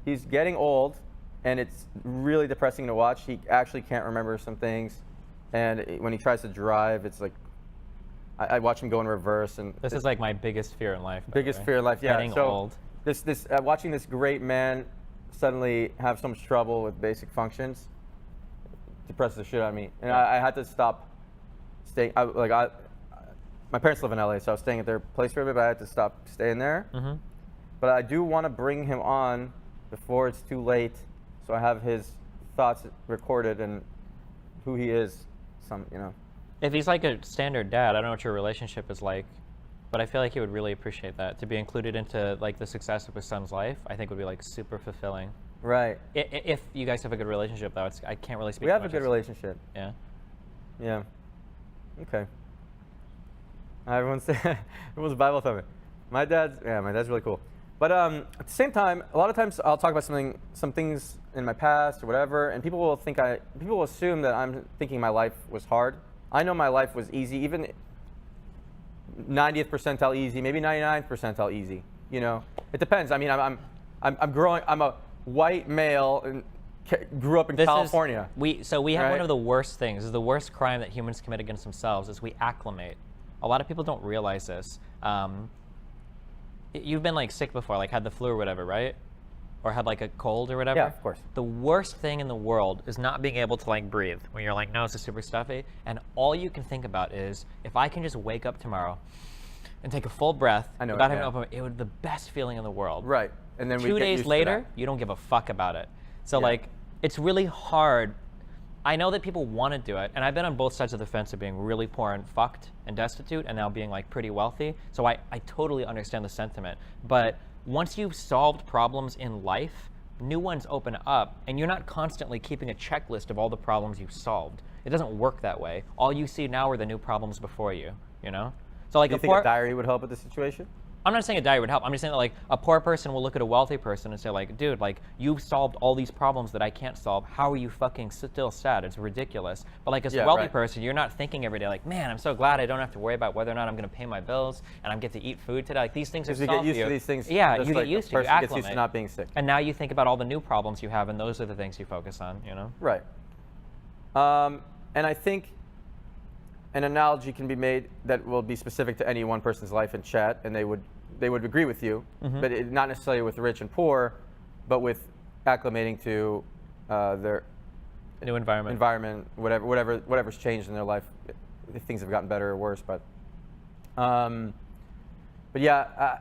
he's getting old, and it's really depressing to watch. He actually can't remember some things, and when he tries to drive, it's like, I watch him go in reverse. And this is like my biggest fear in life. Biggest fear in life, yeah. Getting old. Watching this great man suddenly have so much trouble with basic functions depresses the shit out of me. And I had to stop staying. My parents live in LA, so I was staying at their place for a bit, but I had to stop staying there. But I do want to bring him on before it's too late, so I have his thoughts recorded and who he is. If he's like a standard dad, I don't know what your relationship is like, but I feel like he would really appreciate that. To be included into like the success of his son's life, I think would be like super fulfilling. Right. If you guys have a good relationship, though, I can't really speak. We have a good relationship. Yeah. Yeah. Okay. Everyone's Bible thumping. My dad's really cool. But at the same time, a lot of times I'll talk about some things in my past or whatever, and people will assume that I'm thinking my life was hard. I know my life was easy, even 90th percentile easy, maybe 99th percentile easy. You know, it depends. I mean, I'm a white male and grew up in California. We have one of the worst things. This is the worst crime that humans commit against themselves is we acclimate. A lot of people don't realize this. You've been like sick before, like had the flu or whatever, right? Or had like a cold or whatever. Yeah, of course. The worst thing in the world is not being able to like breathe. When you're like, no, it's super stuffy. And all you can think about is, if I can just wake up tomorrow and take a full breath without having to open, it would be the best feeling in the world. Right. And then 2 days later, you don't give a fuck about it. So like, it's really hard. I know that people want to do it, and I've been on both sides of the fence of being really poor and fucked and destitute, and now being like pretty wealthy. So I totally understand the sentiment. But once you've solved problems in life, new ones open up, and you're not constantly keeping a checklist of all the problems you've solved. It doesn't work that way. All you see now are the new problems before you, you know? So like, do you think a diary would help with the situation? I'm not saying a diary would help. I'm just saying that like a poor person will look at a wealthy person and say like, dude, like you've solved all these problems that I can't solve. How are you fucking still sad? It's ridiculous. But like as a wealthy person, you're not thinking every day like, man, I'm so glad I don't have to worry about whether or not I'm going to pay my bills and I'm get to eat food today. Like these things are solved for you. You get used to these things. Yeah, you get used to it. You acclimate. Gets used to not being sick. And now you think about all the new problems you have, and those are the things you focus on. You know. Right. And I think an analogy can be made that will be specific to any one person's life in chat, and they would agree with you, but not necessarily with rich and poor, but with acclimating to their new environment, whatever's changed in their life. If things have gotten better or worse, but yeah,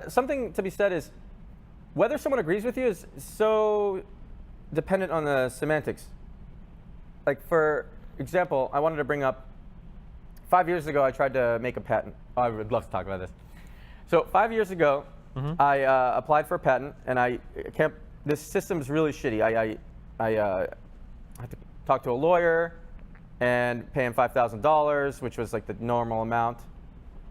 something to be said is whether someone agrees with you is so dependent on the semantics. Like for example, I wanted to bring up 5 years ago, I tried to make a patent. Oh, I would love to talk about this. So 5 years ago, I applied for a patent, and this system is really shitty. I had to talk to a lawyer and pay him $5,000, which was like the normal amount.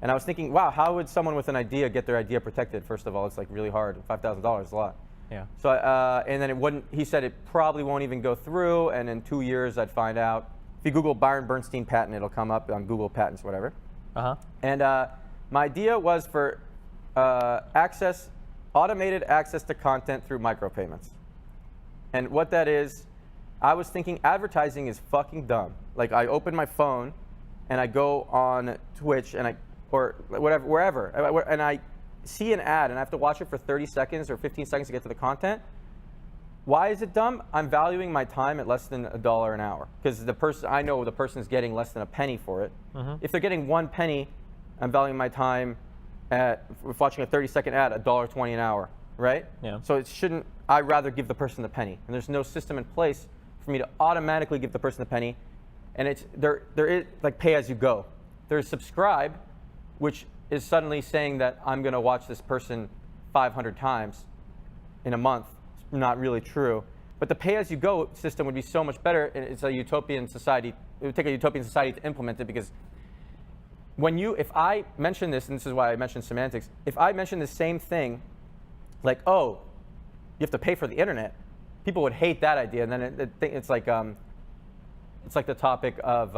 And I was thinking, wow, how would someone with an idea get their idea protected? First of all, it's like really hard. $5,000 is a lot. Yeah. So and then it wouldn't. He said it probably won't even go through, and in 2 years I'd find out. If you Google Byron Bernstein patent, it'll come up on Google Patents, whatever. And my idea was for automated access to content through micropayments. And what that is, I was thinking advertising is fucking dumb. Like I open my phone and I go on Twitch and or whatever, wherever, and I see an ad and I have to watch it for 30 seconds or 15 seconds to get to the content. Why is it dumb? I'm valuing my time at less than $1 an hour because I know the person is getting less than a penny for it. If they're getting 1 penny, I'm valuing my time at watching a 30-second ad, $1.20 an hour, right? Yeah. So I'd rather give the person the penny, and there's no system in place for me to automatically give the person the penny, and there is like pay as you go. There's subscribe, which is suddenly saying that I'm going to watch this person 500 times in a month. It's not really true. But the pay-as-you-go system would be so much better. It's a utopian society. It would take a utopian society to implement it because if I mention this, and this is why I mentioned semantics, if I mention the same thing, like, oh, you have to pay for the internet, people would hate that idea. And then it's like the topic of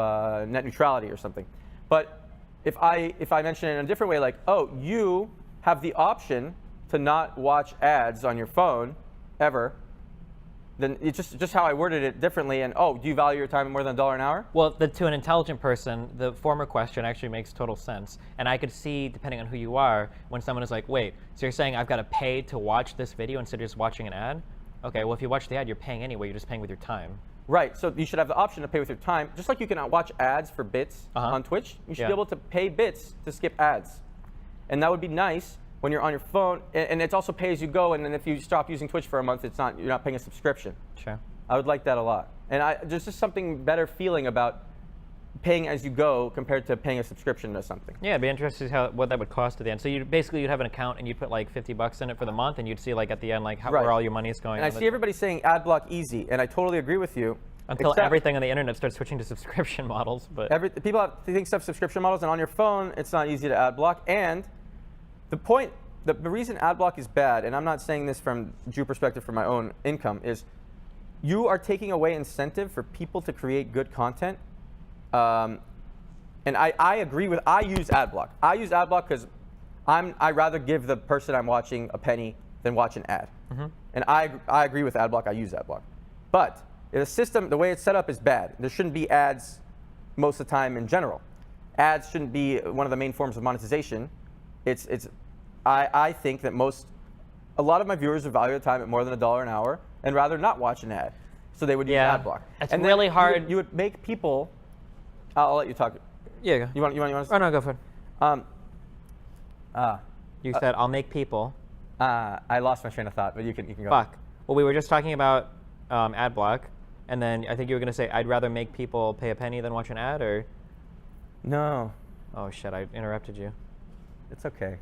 net neutrality or something. But if I mention it in a different way, like, oh, you have the option to not watch ads on your phone ever, then it's just how I worded it differently. And oh, do you value your time at more than $1 an hour? Well, to an intelligent person, the former question actually makes total sense. And I could see, depending on who you are, when someone is like, wait, so you're saying I've got to pay to watch this video instead of just watching an ad? Okay, well, if you watch the ad, you're paying anyway. You're just paying with your time. Right, so you should have the option to pay with your time. Just like you can watch ads for bits on Twitch, you should be able to pay bits to skip ads. And that would be nice when you're on your phone. And it's also pay as you go, and then if you stop using Twitch for a month, you're not paying a subscription. Sure. I would like that a lot. And there's just something better feeling about paying as you go compared to paying a subscription to something. Yeah, it'd be interesting to see what that would cost at the end. So you'd have an account and you'd put like $50 in it for the month, and you'd see like at the end like where all your money is going. And I see everybody saying ad block easy, and I totally agree with you. Until everything on the internet starts switching to subscription models, but people think stuff subscription models, and on your phone it's not easy to ad block. And the reason ad block is bad, and I'm not saying this from Jew perspective for my own income, is you are taking away incentive for people to create good content. And I agree with, I use ad block. I use ad block because I rather give the person I'm watching a penny than watch an ad. And I agree with ad block. I use ad block. But the system, the way it's set up is bad. There shouldn't be ads most of the time in general. Ads shouldn't be one of the main forms of monetization. I think that a lot of my viewers would value their time at more than $1 an hour and rather not watch an ad. So they would use ad block. It's really hard. You would make people, I'll let you talk. Yeah, go. You want to Oh, no, go for it. You said, I'll make people. I lost my train of thought, but you can go. Fuck. Well, we were just talking about ad block, and then I think you were going to say, I'd rather make people pay a penny than watch an ad, or? No. Oh, shit, I interrupted you. It's okay.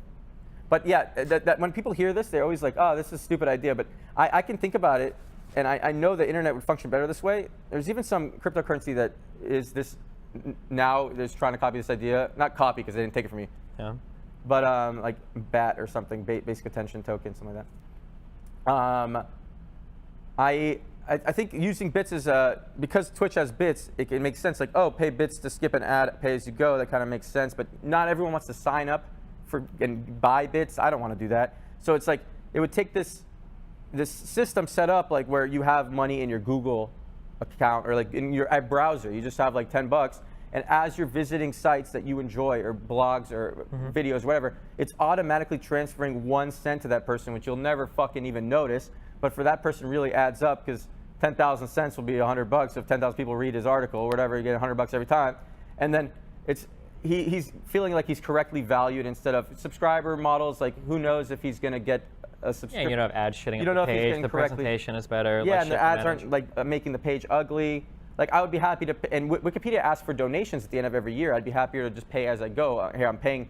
But yeah, that when people hear this, they're always like, oh, this is a stupid idea. But I can think about it, and I know the internet would function better this way. There's even some cryptocurrency that is this now is trying to copy this idea. Not copy, because they didn't take it from me. Yeah. But like BAT or something, basic attention token, something like that. I think using bits is, because Twitch has bits, it makes sense. Like, oh, pay bits to skip an ad, pay as you go. That kind of makes sense. But not everyone wants to sign up and buy bits. I don't want to do that. So it's like it would take this system set up like where you have money in your Google account or like in your browser. You just have like $10, and as you're visiting sites that you enjoy or blogs or videos, whatever, it's automatically transferring 1 cent to that person, which you'll never fucking even notice. But for that person, really adds up because 10,000 cents will be $100. So if 10,000 people read his article or whatever, you get $100 every time, and then he's feeling like he's correctly valued instead of subscriber models. Like, who knows if he's going to get a subscription? Yeah, you don't have ads shitting on the page. The presentation is better. Yeah, and the ads aren't like making the page ugly. Like, I would be happy to, and Wikipedia asks for donations at the end of every year. I'd be happier to just pay as I go. Here, I'm paying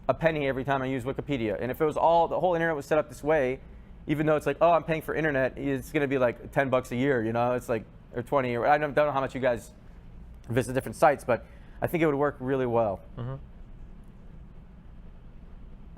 a penny every time I use Wikipedia. And if it was the whole internet was set up this way, even though it's like, oh, I'm paying for internet, it's going to be like $10 a year, you know? It's like, or 20, or I don't know how much you guys visit different sites, but I think it would work really well.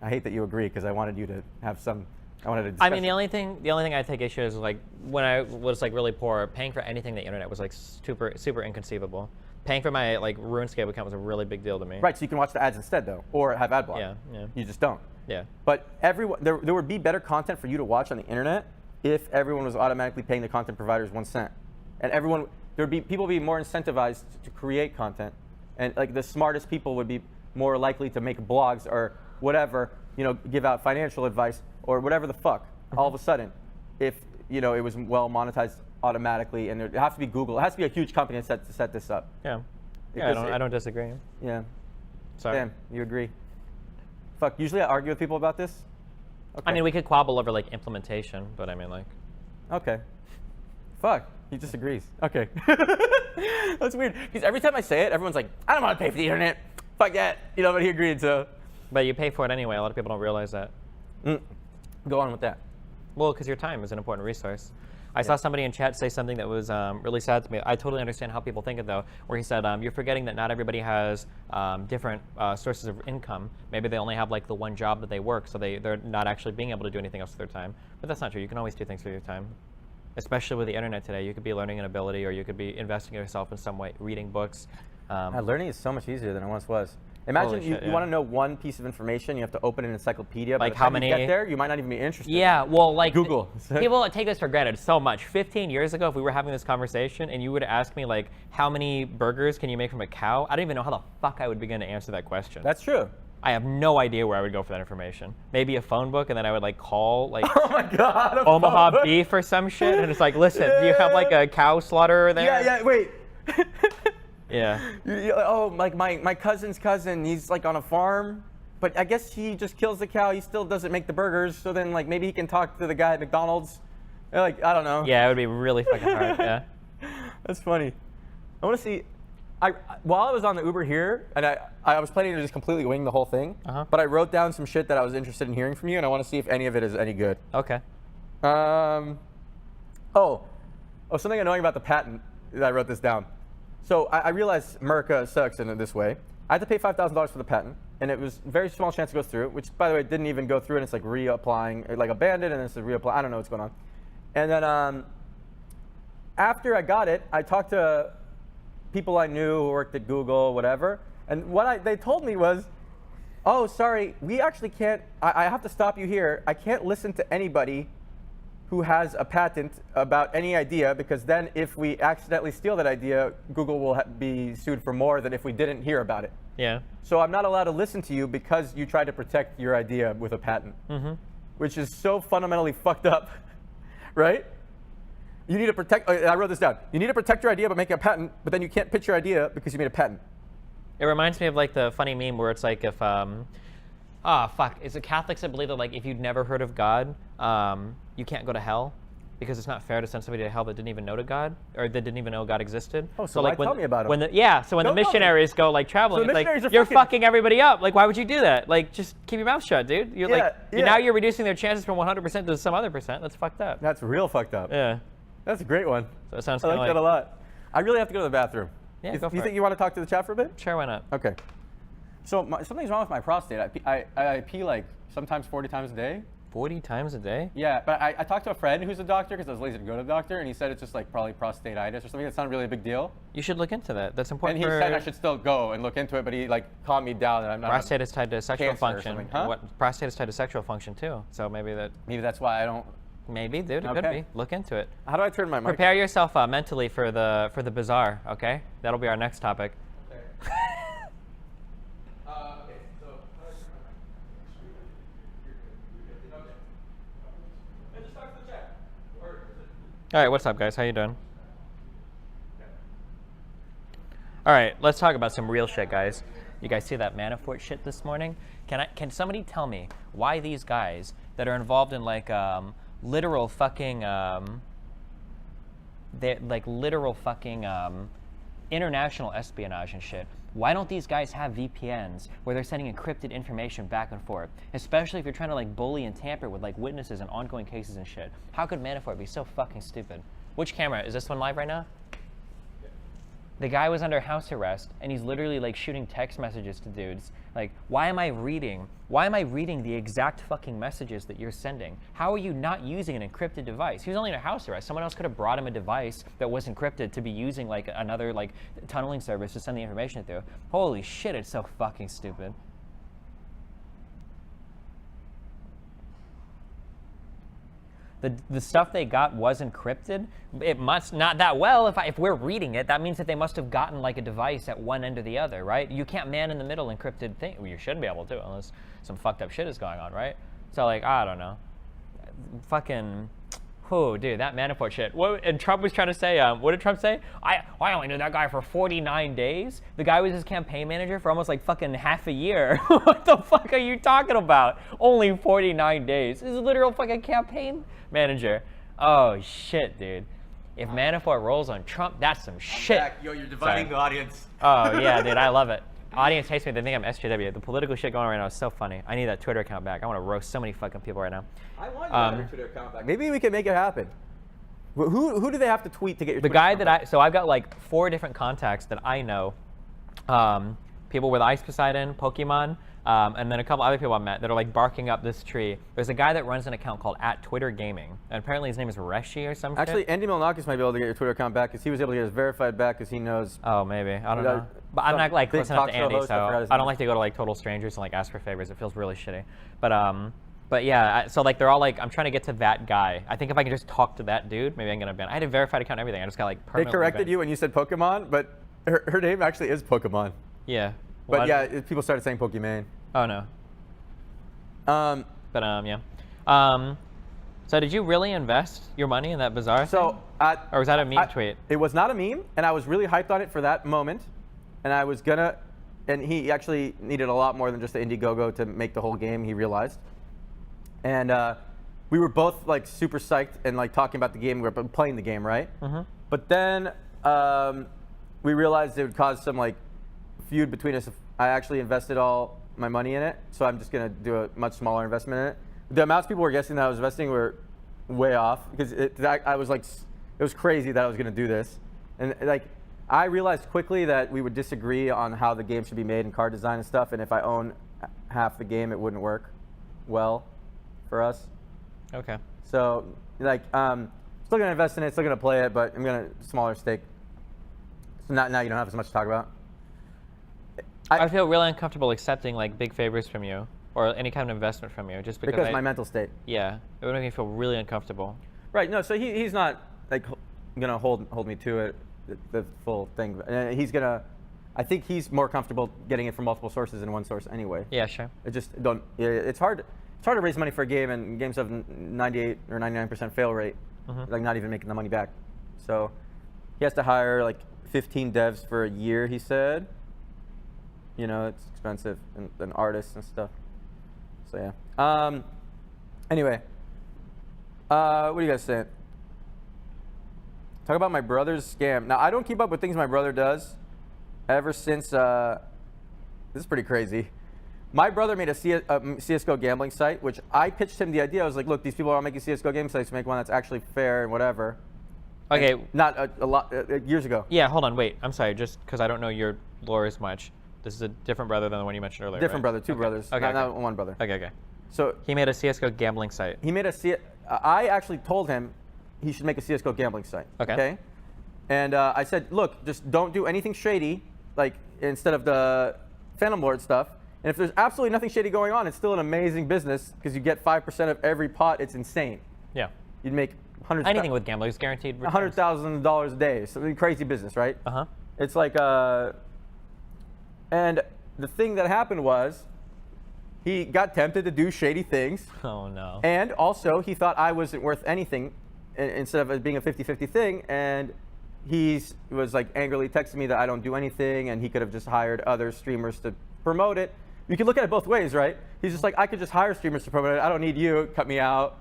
I hate that you agree, because I wanted you to have some I wanted to discuss I mean, the only thing I take issue is like when I was like really poor, paying for anything on the internet was like super inconceivable. Paying for my like RuneScape account was a really big deal to me. Right, so you can watch the ads instead though, or have ad block. Yeah. You just don't. Yeah. But there would be better content for you to watch on the internet if everyone was automatically paying the content providers 1 cent, and people would be more incentivized to create content, and like the smartest people would be more likely to make blogs or whatever, give out financial advice or whatever the fuck. All of a sudden, if it was well monetized automatically, and it has to be Google. It has to be a huge company to set this up. Yeah. I don't disagree. Yeah. Sorry. Damn, you agree. Fuck, usually I argue with people about this. Okay. I mean, we could quabble over like implementation, but I mean like. Okay. Fuck, he disagrees. Okay. That's weird, because every time I say it, everyone's like, I don't want to pay for the internet. Fuck that. But he agreed, so. But you pay for it anyway. A lot of people don't realize that. Go on with that. Well, because your time is an important resource. I saw somebody in chat say something that was really sad to me. I totally understand how people think it, though, where he said, you're forgetting that not everybody has different sources of income. Maybe they only have like the one job that they work, so they're not actually being able to do anything else with their time. But that's not true. You can always do things with your time, especially with the internet today. You could be learning an ability, or you could be investing in yourself in some way, reading books. Learning is so much easier than it once was. Imagine you want to know one piece of information, you have to open an encyclopedia. Like by the how time many? You get there, you might not even be interested. Yeah, well, like Google. People take this for granted so much. 15 years ago, if we were having this conversation and you would ask me like, how many burgers can you make from a cow? I don't even know how the fuck I would begin to answer that question. That's true. I have no idea where I would go for that information. Maybe a phone book, and then I would like call like oh my God, Omaha Beef or some shit, and it's like, listen, do you have like a cow slaughterer there? Yeah, wait. Yeah. Like my cousin's cousin, he's like on a farm, but I guess he just kills the cow. He still doesn't make the burgers, so then like maybe he can talk to the guy at McDonald's. Like, I don't know. Yeah, it would be really fucking hard. Yeah. That's funny. I want to see. While I was on the Uber here, and I was planning to just completely wing the whole thing, but I wrote down some shit that I was interested in hearing from you, and I want to see if any of it is any good. Okay. Something annoying about the patent. I wrote this down. So I realized America sucks in this way. I had to pay $5,000 for the patent, and it was a very small chance to go through, which, by the way, didn't even go through, and it's like reapplying, like abandoned, and it's a reapply. I don't know what's going on. And then after I got it, I talked to people I knew who worked at Google, whatever, and what they told me was, oh, sorry, we actually can't, I have to stop you here. I can't listen to anybody who has a patent about any idea, because then if we accidentally steal that idea, Google will be sued for more than if we didn't hear about it. Yeah. So I'm not allowed to listen to you because you tried to protect your idea with a patent, which is so fundamentally fucked up, right? You need to protect, I wrote this down. You need to protect your idea by making a patent, but then you can't pitch your idea because you made a patent. It reminds me of like the funny meme where it's like if, it's the Catholics that believe that like if you'd never heard of God, you can't go to hell, because it's not fair to send somebody to hell that didn't even know to God, or that didn't even know God existed. Oh, so like tell me about it. When the missionaries go like traveling, So it's like you're fucking everybody up. Like, why would you do that? Like, just keep your mouth shut, dude. You're now you're reducing their chances from 100% to some other percent. That's fucked up. That's real fucked up. Yeah. That's a great one. So it sounds I kind like that a lot. I really have to go to the bathroom. Yeah, go for you it. think you want to talk to the chat for a bit? Sure, why not? Okay. So something's wrong with my prostate. I pee like sometimes 40 times a day. 40 times a day? Yeah, but I talked to a friend who's a doctor because I was lazy to go to the doctor, and he said it's just like probably prostatitis or something. It's not really a big deal. You should look into that. That's important. And he said I should still go and look into it, but he like calmed me down. And I'm not. Prostate is tied to sexual function. Huh? Prostate is tied to sexual function too. So maybe that's why I don't. Maybe, dude. It could be. Look into it. How do I turn my mic? Prepare yourself mentally for the bizarre. Okay, that'll be our next topic. Okay. All right, what's up, guys? How you doing? All right, let's talk about some real shit, guys. You guys see that Manafort shit this morning? Can somebody tell me why these guys that are involved in like literal fucking international espionage and shit? Why don't these guys have VPNs where they're sending encrypted information back and forth? Especially if you're trying to like bully and tamper with like witnesses and ongoing cases and shit. How could Manafort be so fucking stupid? Which camera? Is this one live right now? The guy was under house arrest, and he's literally like shooting text messages to dudes. Like, why am I reading the exact fucking messages that you're sending? How are you not using an encrypted device? He was only under house arrest. Someone else could have brought him a device that was encrypted to be using like another like tunneling service to send the information through. Holy shit, it's so fucking stupid. The stuff they got was encrypted. It must not that well. If we're reading it, that means that they must have gotten like a device at one end or the other, right? You can't man in the middle encrypted thing. Well, you shouldn't be able to unless some fucked up shit is going on, right? So like, I don't know. Fucking, oh, dude, that Manafort shit. And Trump was trying to say, what did Trump say? I only knew that guy for 49 days. The guy was his campaign manager for almost like fucking half a year. What the fuck are you talking about? Only 49 days. This is a literal fucking campaign manager. Oh shit, dude. If Manafort rolls on Trump, that's some shit. Back. Yo, you're dividing the audience. Oh yeah, dude, I love it. Audience hates me. They think I'm SJW. The political shit going on right now is so funny. I need that Twitter account back. I want to roast so many fucking people right now. I want your Twitter account back. Maybe we can make it happen. Who do they have to tweet to get your The Twitter guy account that so I've got like 4 different contacts that I know. People with Ice Poseidon, Pokemon, and then a couple other people I met that are like barking up this tree. There's a guy that runs an account called @TwitterGaming, and apparently his name is Reshi or something. Actually, Andy Milonakis might be able to get your Twitter account back because he was able to get his verified back because he knows. Oh, maybe. I don't know. But I'm not like close enough to Andy, host, so I don't like to go to like total strangers and like ask for favors. It feels really shitty. But yeah, so like they're all like, I'm trying to get to that guy. I think if I can just talk to that dude, maybe I'm gonna ban. I had a verified account and everything. I just got like permanently They corrected banned. you when you said Pokemon, but her name actually is Pokemon. Yeah. But What? yeah, people started saying Pokemon. Oh no. But Yeah. So did you really invest your money in that bizarre thing? Or was that a meme tweet? It was not a meme, and I was really hyped on it for that moment. And I was gonna, and he actually needed a lot more than just the Indiegogo to make the whole game, he realized. And we were both like super psyched and like talking about the game, we were playing the game, right? Mm-hmm. But then we realized it would cause some like feud between us if I actually invested all my money in it. So I'm just gonna do a much smaller investment in it. The amounts people were guessing that I was investing were way off because I was like, it was crazy that I was gonna do this. And like, I realized quickly that we would disagree on how the game should be made and card design and stuff. And if I own half the game, it wouldn't work well for us. Okay. So like, still gonna invest in it, still gonna play it, but I'm gonna smaller stake. So now you don't have as much to talk about. I feel really uncomfortable accepting like big favors from you or any kind of investment from you just because my mental state. Yeah, it would make me feel really uncomfortable. Right. No. So he's not like gonna hold me to it, the full thing. He's gonna. I think he's more comfortable getting it from multiple sources than one source anyway. Yeah, sure. It just don't. It's hard. It's hard to raise money for a game, and games have 98 or 99% fail rate, like not even making the money back. So he has to hire like 15 devs for a year. He said. You know, it's expensive, and artists and stuff. So yeah. Anyway, what do you guys think? Talk about my brother's scam. Now I don't keep up with things my brother does. Ever since this is pretty crazy. My brother made a CS:GO gambling site, which I pitched him the idea. I was like, look, these people are all making CS:GO game sites. Make one that's actually fair and whatever. Okay. And not a lot years ago. Yeah, hold on, wait. I'm sorry, just because I don't know your lore as much. This is a different brother than the one you mentioned earlier. Different right? brother, two brothers. Okay, not one brother. Okay. So he made a CS:GO gambling site. He made I actually told him he should make a CS:GO gambling site. Okay. And I said, look, just don't do anything shady, like instead of the Phantom Lord stuff. And if there's absolutely nothing shady going on, it's still an amazing business because you get 5% of every pot. It's insane. Yeah. You'd make hundreds. Anything with gambling is guaranteed returns. $100,000 a day. So it's a crazy business, right? Uh-huh. It's like and the thing that happened was he got tempted to do shady things. Oh no. And also he thought I wasn't worth anything instead of it being a 50-50 thing. And he was like angrily texting me that I don't do anything and he could have just hired other streamers to promote it. You can look at it both ways, right? He's just like, I could just hire streamers to promote it. I don't need you, cut me out.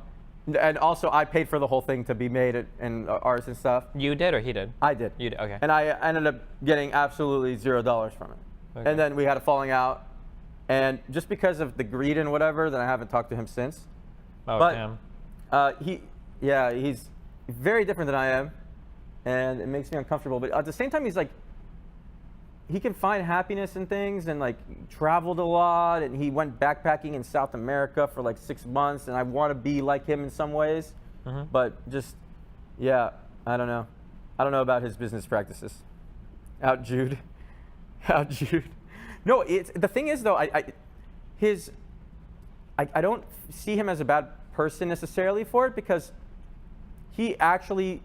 And also I paid for the whole thing to be made and artists and stuff. You did or he did? I did. You did, okay. And I ended up getting absolutely $0 from it. Okay. And then we had a falling out. And just because of the greed and whatever, then I haven't talked to him since. Oh, but he's very different than I am. And it makes me uncomfortable. But at the same time, he's like he can find happiness in things, and like traveled a lot, and he went backpacking in South America for like 6 months, and I want to be like him in some ways, but just, yeah, I don't know. I don't know about his business practices. Out Jude. Out Jude. No, the thing is though, I don't see him as a bad person necessarily for it, because he actually,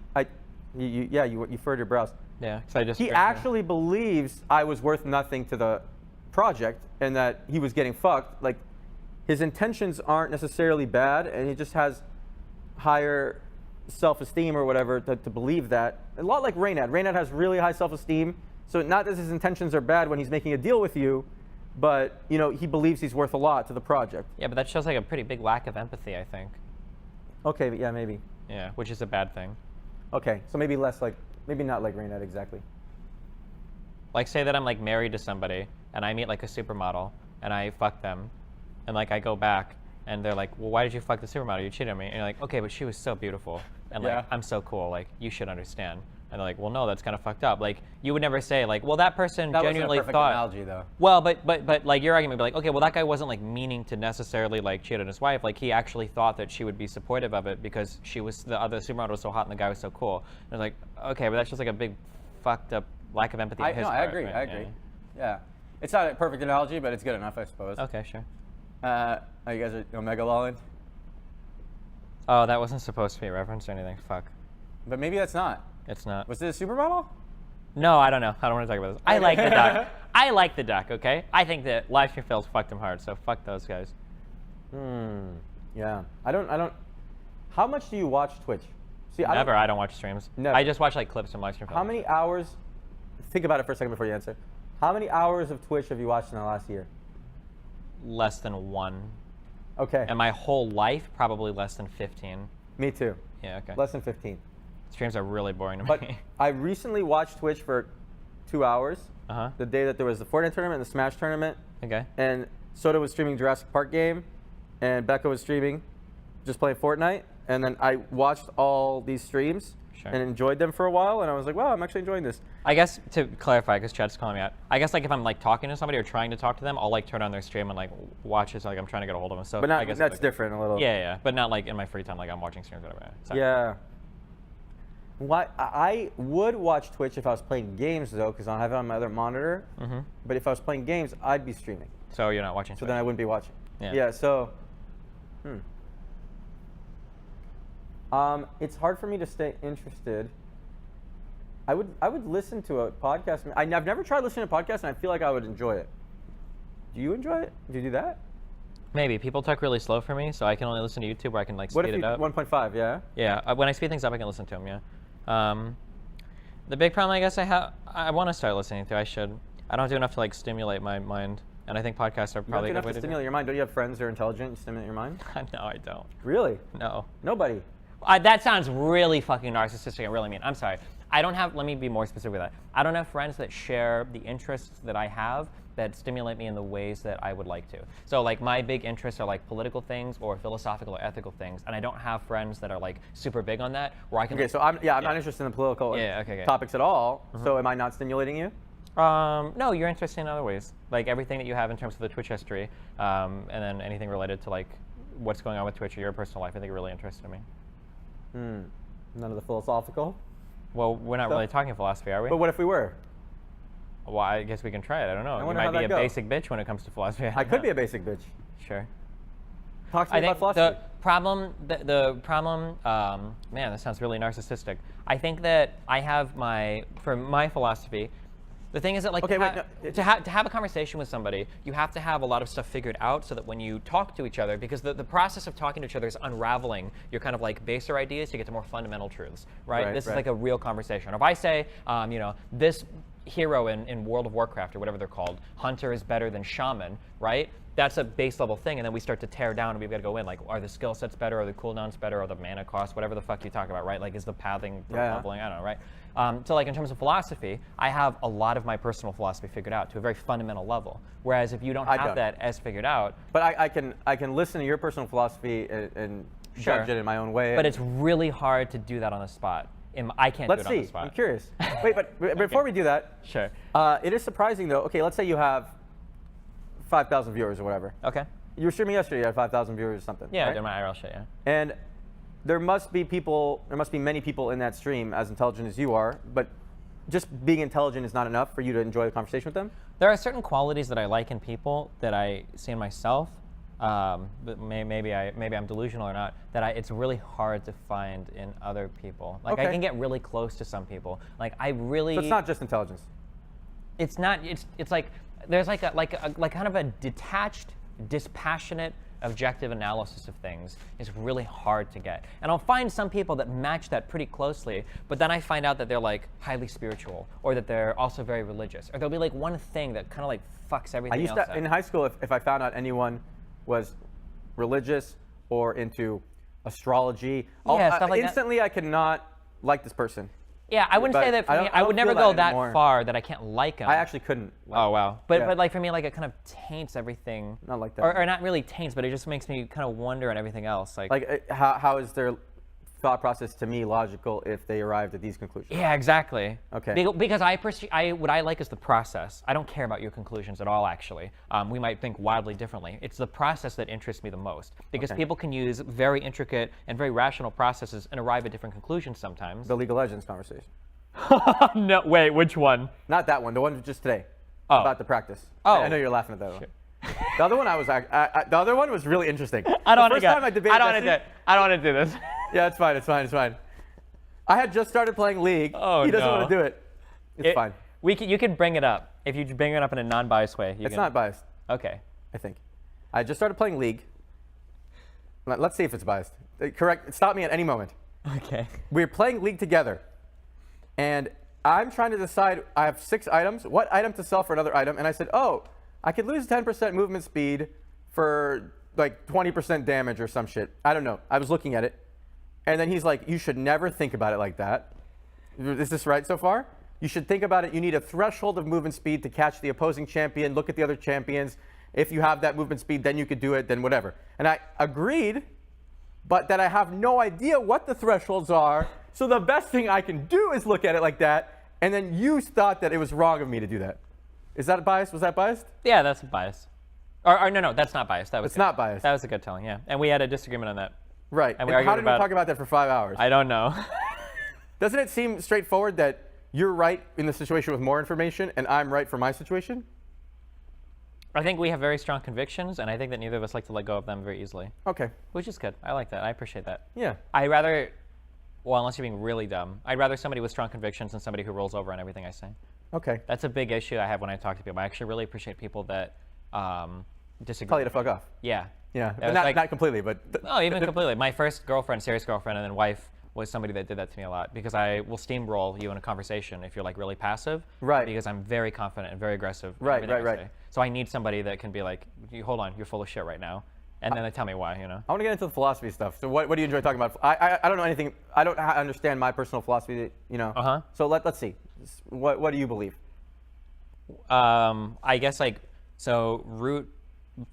you furrowed your brows. Yeah, because I just. He actually believes I was worth nothing to the project and that he was getting fucked. Like, his intentions aren't necessarily bad, and he just has higher self-esteem or whatever to believe that. A lot like Reynad. Reynad has really high self-esteem, so not that his intentions are bad when he's making a deal with you, but you know, he believes he's worth a lot to the project. Yeah, but that shows like a pretty big lack of empathy, I think. Okay, yeah, maybe. Yeah, which is a bad thing. Okay, so maybe less like, maybe not like Reynad exactly. Like, say that I'm like married to somebody and I meet like a supermodel and I fuck them, and like I go back and they're like, well, why did you fuck the supermodel? You cheated on me. And you're like, okay, but she was so beautiful and like I'm so cool. Like, you should understand. And they're like, well, no, that's kind of fucked up. Like, you would never say like, well, that person genuinely wasn't a perfect thought. analogy though. Well, but like your argument would be like, okay, well, that guy wasn't like meaning to necessarily like cheat on his wife. Like, he actually thought that she would be supportive of it because the other supermodel was so hot and the guy was so cool. And it's like, okay, but that's just like a big fucked up lack of empathy on his part. I agree. Right? I agree. Yeah. It's not a perfect analogy, but it's good enough, I suppose. Okay, sure. You guys are Omega Lawland? Oh, that wasn't supposed to be a reference or anything. Fuck. But maybe that's not. It's not. Was it a supermodel? No, I don't know. I don't want to talk about this. I like the doc. I like the doc, okay? I think that live stream fails fucked him hard, so fuck those guys. Yeah. I don't. How much do you watch Twitch? See, Never. I don't watch streams. Never. I just watch like clips from live stream. How many hours? Think about it for a second before you answer. How many hours of Twitch have you watched in the last year? Less than 1. Okay. And my whole life, probably less than 15. Me too. Yeah, okay. Less than 15. Streams are really boring to But me. I recently watched Twitch for 2 hours. The day that there was the Fortnite tournament and the Smash tournament. Okay. And Soda was streaming Jurassic Park game, and Becca was streaming just playing Fortnite. And then I watched all these streams and enjoyed them for a while, and I was like, wow, I'm actually enjoying this. I guess to clarify, because Chad's calling me out, I guess like if I'm like talking to somebody or trying to talk to them, I'll like turn on their stream and like watch it, so like I'm trying to get a hold of them. So But not, I guess that's like, different a little. Yeah, but not like in my free time, like I'm watching streams or whatever. So. Yeah. Why I would watch Twitch if I was playing games though, because I have it on my other monitor. But if I was playing games, I'd be streaming. So you're not watching Twitch? So then I wouldn't be watching. Yeah. So. It's hard for me to stay interested. I would listen to a podcast. I've never tried listening to podcasts, and I feel like I would enjoy it. Do you enjoy it? Do you do that? Maybe. People talk really slow for me, so I can only listen to YouTube where I can like speed it up. 1.5, yeah? Yeah, when I speed things up, I can listen to them, yeah. The big problem I guess I want to start listening to, I should. I don't do enough to like stimulate my mind, and I think podcasts are probably a good way to stimulate your mind. Don't you have friends that are intelligent and stimulate your mind? No, I don't. Really? No. Nobody? That sounds really fucking narcissistic and really mean. I'm sorry. I don't have, let me be more specific with that. I don't have friends that share the interests that I have that stimulate me in the ways that I would like to. So like my big interests are like political things or philosophical or ethical things, and I don't have friends that are like super big on that where I can. Okay, so I'm not interested in the political topics at all. So am I not stimulating you? No, you're interested in other ways. Like everything that you have in terms of the Twitch history, and then anything related to like what's going on with Twitch or your personal life, I think really interested me. None of the philosophical? Well, we're not really talking philosophy, are we? But what if we were? Well, I guess we can try it. I don't know. You might be a basic bitch when it comes to philosophy. I could be a basic bitch. Sure. Talk to me about philosophy. The problem, man, this sounds really narcissistic. I think that I have for my philosophy, the thing is that like to have a conversation with somebody, you have to have a lot of stuff figured out so that when you talk to each other, because the process of talking to each other is unraveling your kind of like baser ideas to get to more fundamental truths, right? This is like a real conversation. Or if I say, this hero in World of Warcraft or whatever they're called, hunter is better than shaman, right? That's a base level thing, and then we start to tear down and we've got to go in, like, are the skill sets better, are the cooldowns better, are the mana cost, whatever the fuck you talk about, right? Like, is the pathing leveling? I don't know, right? So like in terms of philosophy, I have a lot of my personal philosophy figured out to a very fundamental level. Whereas if you don't have that as figured out. But I can listen to your personal philosophy and judge it in my own way. But it's really hard to do that on the spot. I can't Let's do it on the see. spot. I'm curious. Wait, but before we do that, Sure. it is surprising though. Okay, let's say you have 5,000 viewers or whatever. Okay. You were streaming yesterday. You had 5,000 viewers or something. Yeah, right? I did my IRL shit. Yeah. And there must be many people in that stream as intelligent as you are, but just being intelligent is not enough for you to enjoy the conversation with them? There are certain qualities that I like in people that I see in myself, but maybe I'm delusional or not, it's really hard to find in other people. Like, Okay. I can get really close to some people. Like, I really... So it's not just intelligence. It's not, it's like, there's like kind of a detached, dispassionate, objective analysis of things is really hard to get. And I'll find some people that match that pretty closely, but then I find out that they're like highly spiritual, or that they're also very religious, or there'll be like one thing that kind of like fucks everything else up. In high school, if I found out anyone was religious or into astrology, stuff like instantly I could not like this person. Yeah, I wouldn't say that for me. I would never go that far that I can't like him. I actually couldn't. Oh, wow. But, Yeah. but like for me, like it kind of taints everything. Not like that. Or not really taints, but it just makes me kind of wonder on everything else. Like how is their thought process to me logical if they arrived at these conclusions? yeah, exactly. Okay. Because what I like is the process. I don't care about your conclusions at all, actually. We might think wildly differently. It's the process that interests me the most. Because Okay. people can use very intricate and very rational processes and arrive at different conclusions sometimes. The League of Legends conversation. No, wait, which one? Not that one. The one just today. Oh. About the practice. Oh. I know you're laughing at that one. The other one the other one was really interesting. I don't the first time I debated I don't want to do this. Yeah, it's fine. It's fine. I had just started playing League. Oh, he doesn't no. want to do it. It's fine. You can bring it up. If you bring it up in a non-biased way. It's not biased, Okay. I think. I just started playing League. Let's see if it's biased. Correct. Stop me at any moment. Okay. We're playing League together. And I'm trying to decide, I have 6 items, what item to sell for another item. And I said, oh, I could lose 10% movement speed for like 20% damage or some shit. I don't know. I was looking at it. And then he's like, you should never think about it like that. Is this right so far? You should think about it. You need a threshold of movement speed to catch the opposing champion. Look at the other champions. If you have that movement speed, then you could do it, then whatever. And I agreed, but that I have no idea what the thresholds are. So the best thing I can do is look at it like that. And then you thought that it was wrong of me to do that. Is that biased? Was that biased? Yeah, that's biased. Or no, that's not biased. That was It's good. not biased. That was a good telling, yeah. And we had a disagreement on that. Right. And we how argued did we about talk about that for 5 hours? I don't know. Doesn't it seem straightforward that you're right in the situation with more information and I'm right for my situation? I think we have very strong convictions, and I think that neither of us like to let go of them very easily. Okay. Which is good. I like that. I appreciate that. Yeah. Well, unless you're being really dumb, I'd rather somebody with strong convictions than somebody who rolls over on everything I say. Okay. That's a big issue I have when I talk to people. I actually really appreciate people that disagree. Tell you to fuck off. Yeah. Yeah. That was Not, like- not completely, but. No, even completely. My first girlfriend, serious girlfriend, and then wife was somebody that did that to me a lot, because I will steamroll you in a conversation if you're like really passive. Right. Because I'm very confident and very aggressive. in Right, everything I right. say. So I need somebody that can be like, hold on, you're full of shit right now. And then they tell me why, you know? I want to get into the philosophy stuff. So what do you enjoy talking about? I don't know anything. I don't understand my personal philosophy, you know. Uh-huh. So let's see. What do you believe? I guess root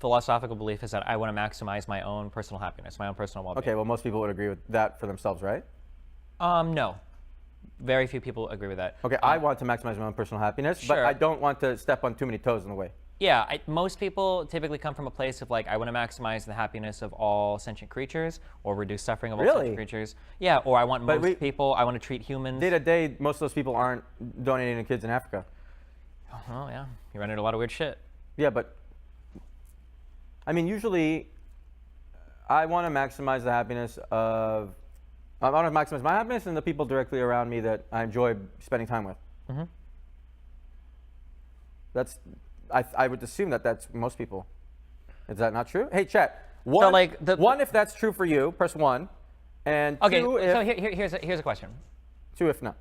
philosophical belief is that I want to maximize my own personal happiness, my own personal well-being. Okay, well, most people would agree with that for themselves, right? No. Very few people agree with that. Okay, I want to maximize my own personal happiness, but Sure. I don't want to step on too many toes in the way. Yeah, most people typically come from a place of like, I want to maximize the happiness of all sentient creatures or reduce suffering of all Really? sentient creatures. Yeah, or I want But most people, I want to treat humans. Day to day, most of those people aren't donating to kids in Africa. Oh, yeah. You run into a lot of weird shit. Yeah, but I mean, usually I want to maximize the happiness of. I want to maximize my happiness and the people directly around me that I enjoy spending time with. Mm-hmm. That's. I would assume that that's most people. Is that not true? Hey, chat. One, one if that's true for you, press 1. And Okay, 2 if, so here's a question. 2 if not.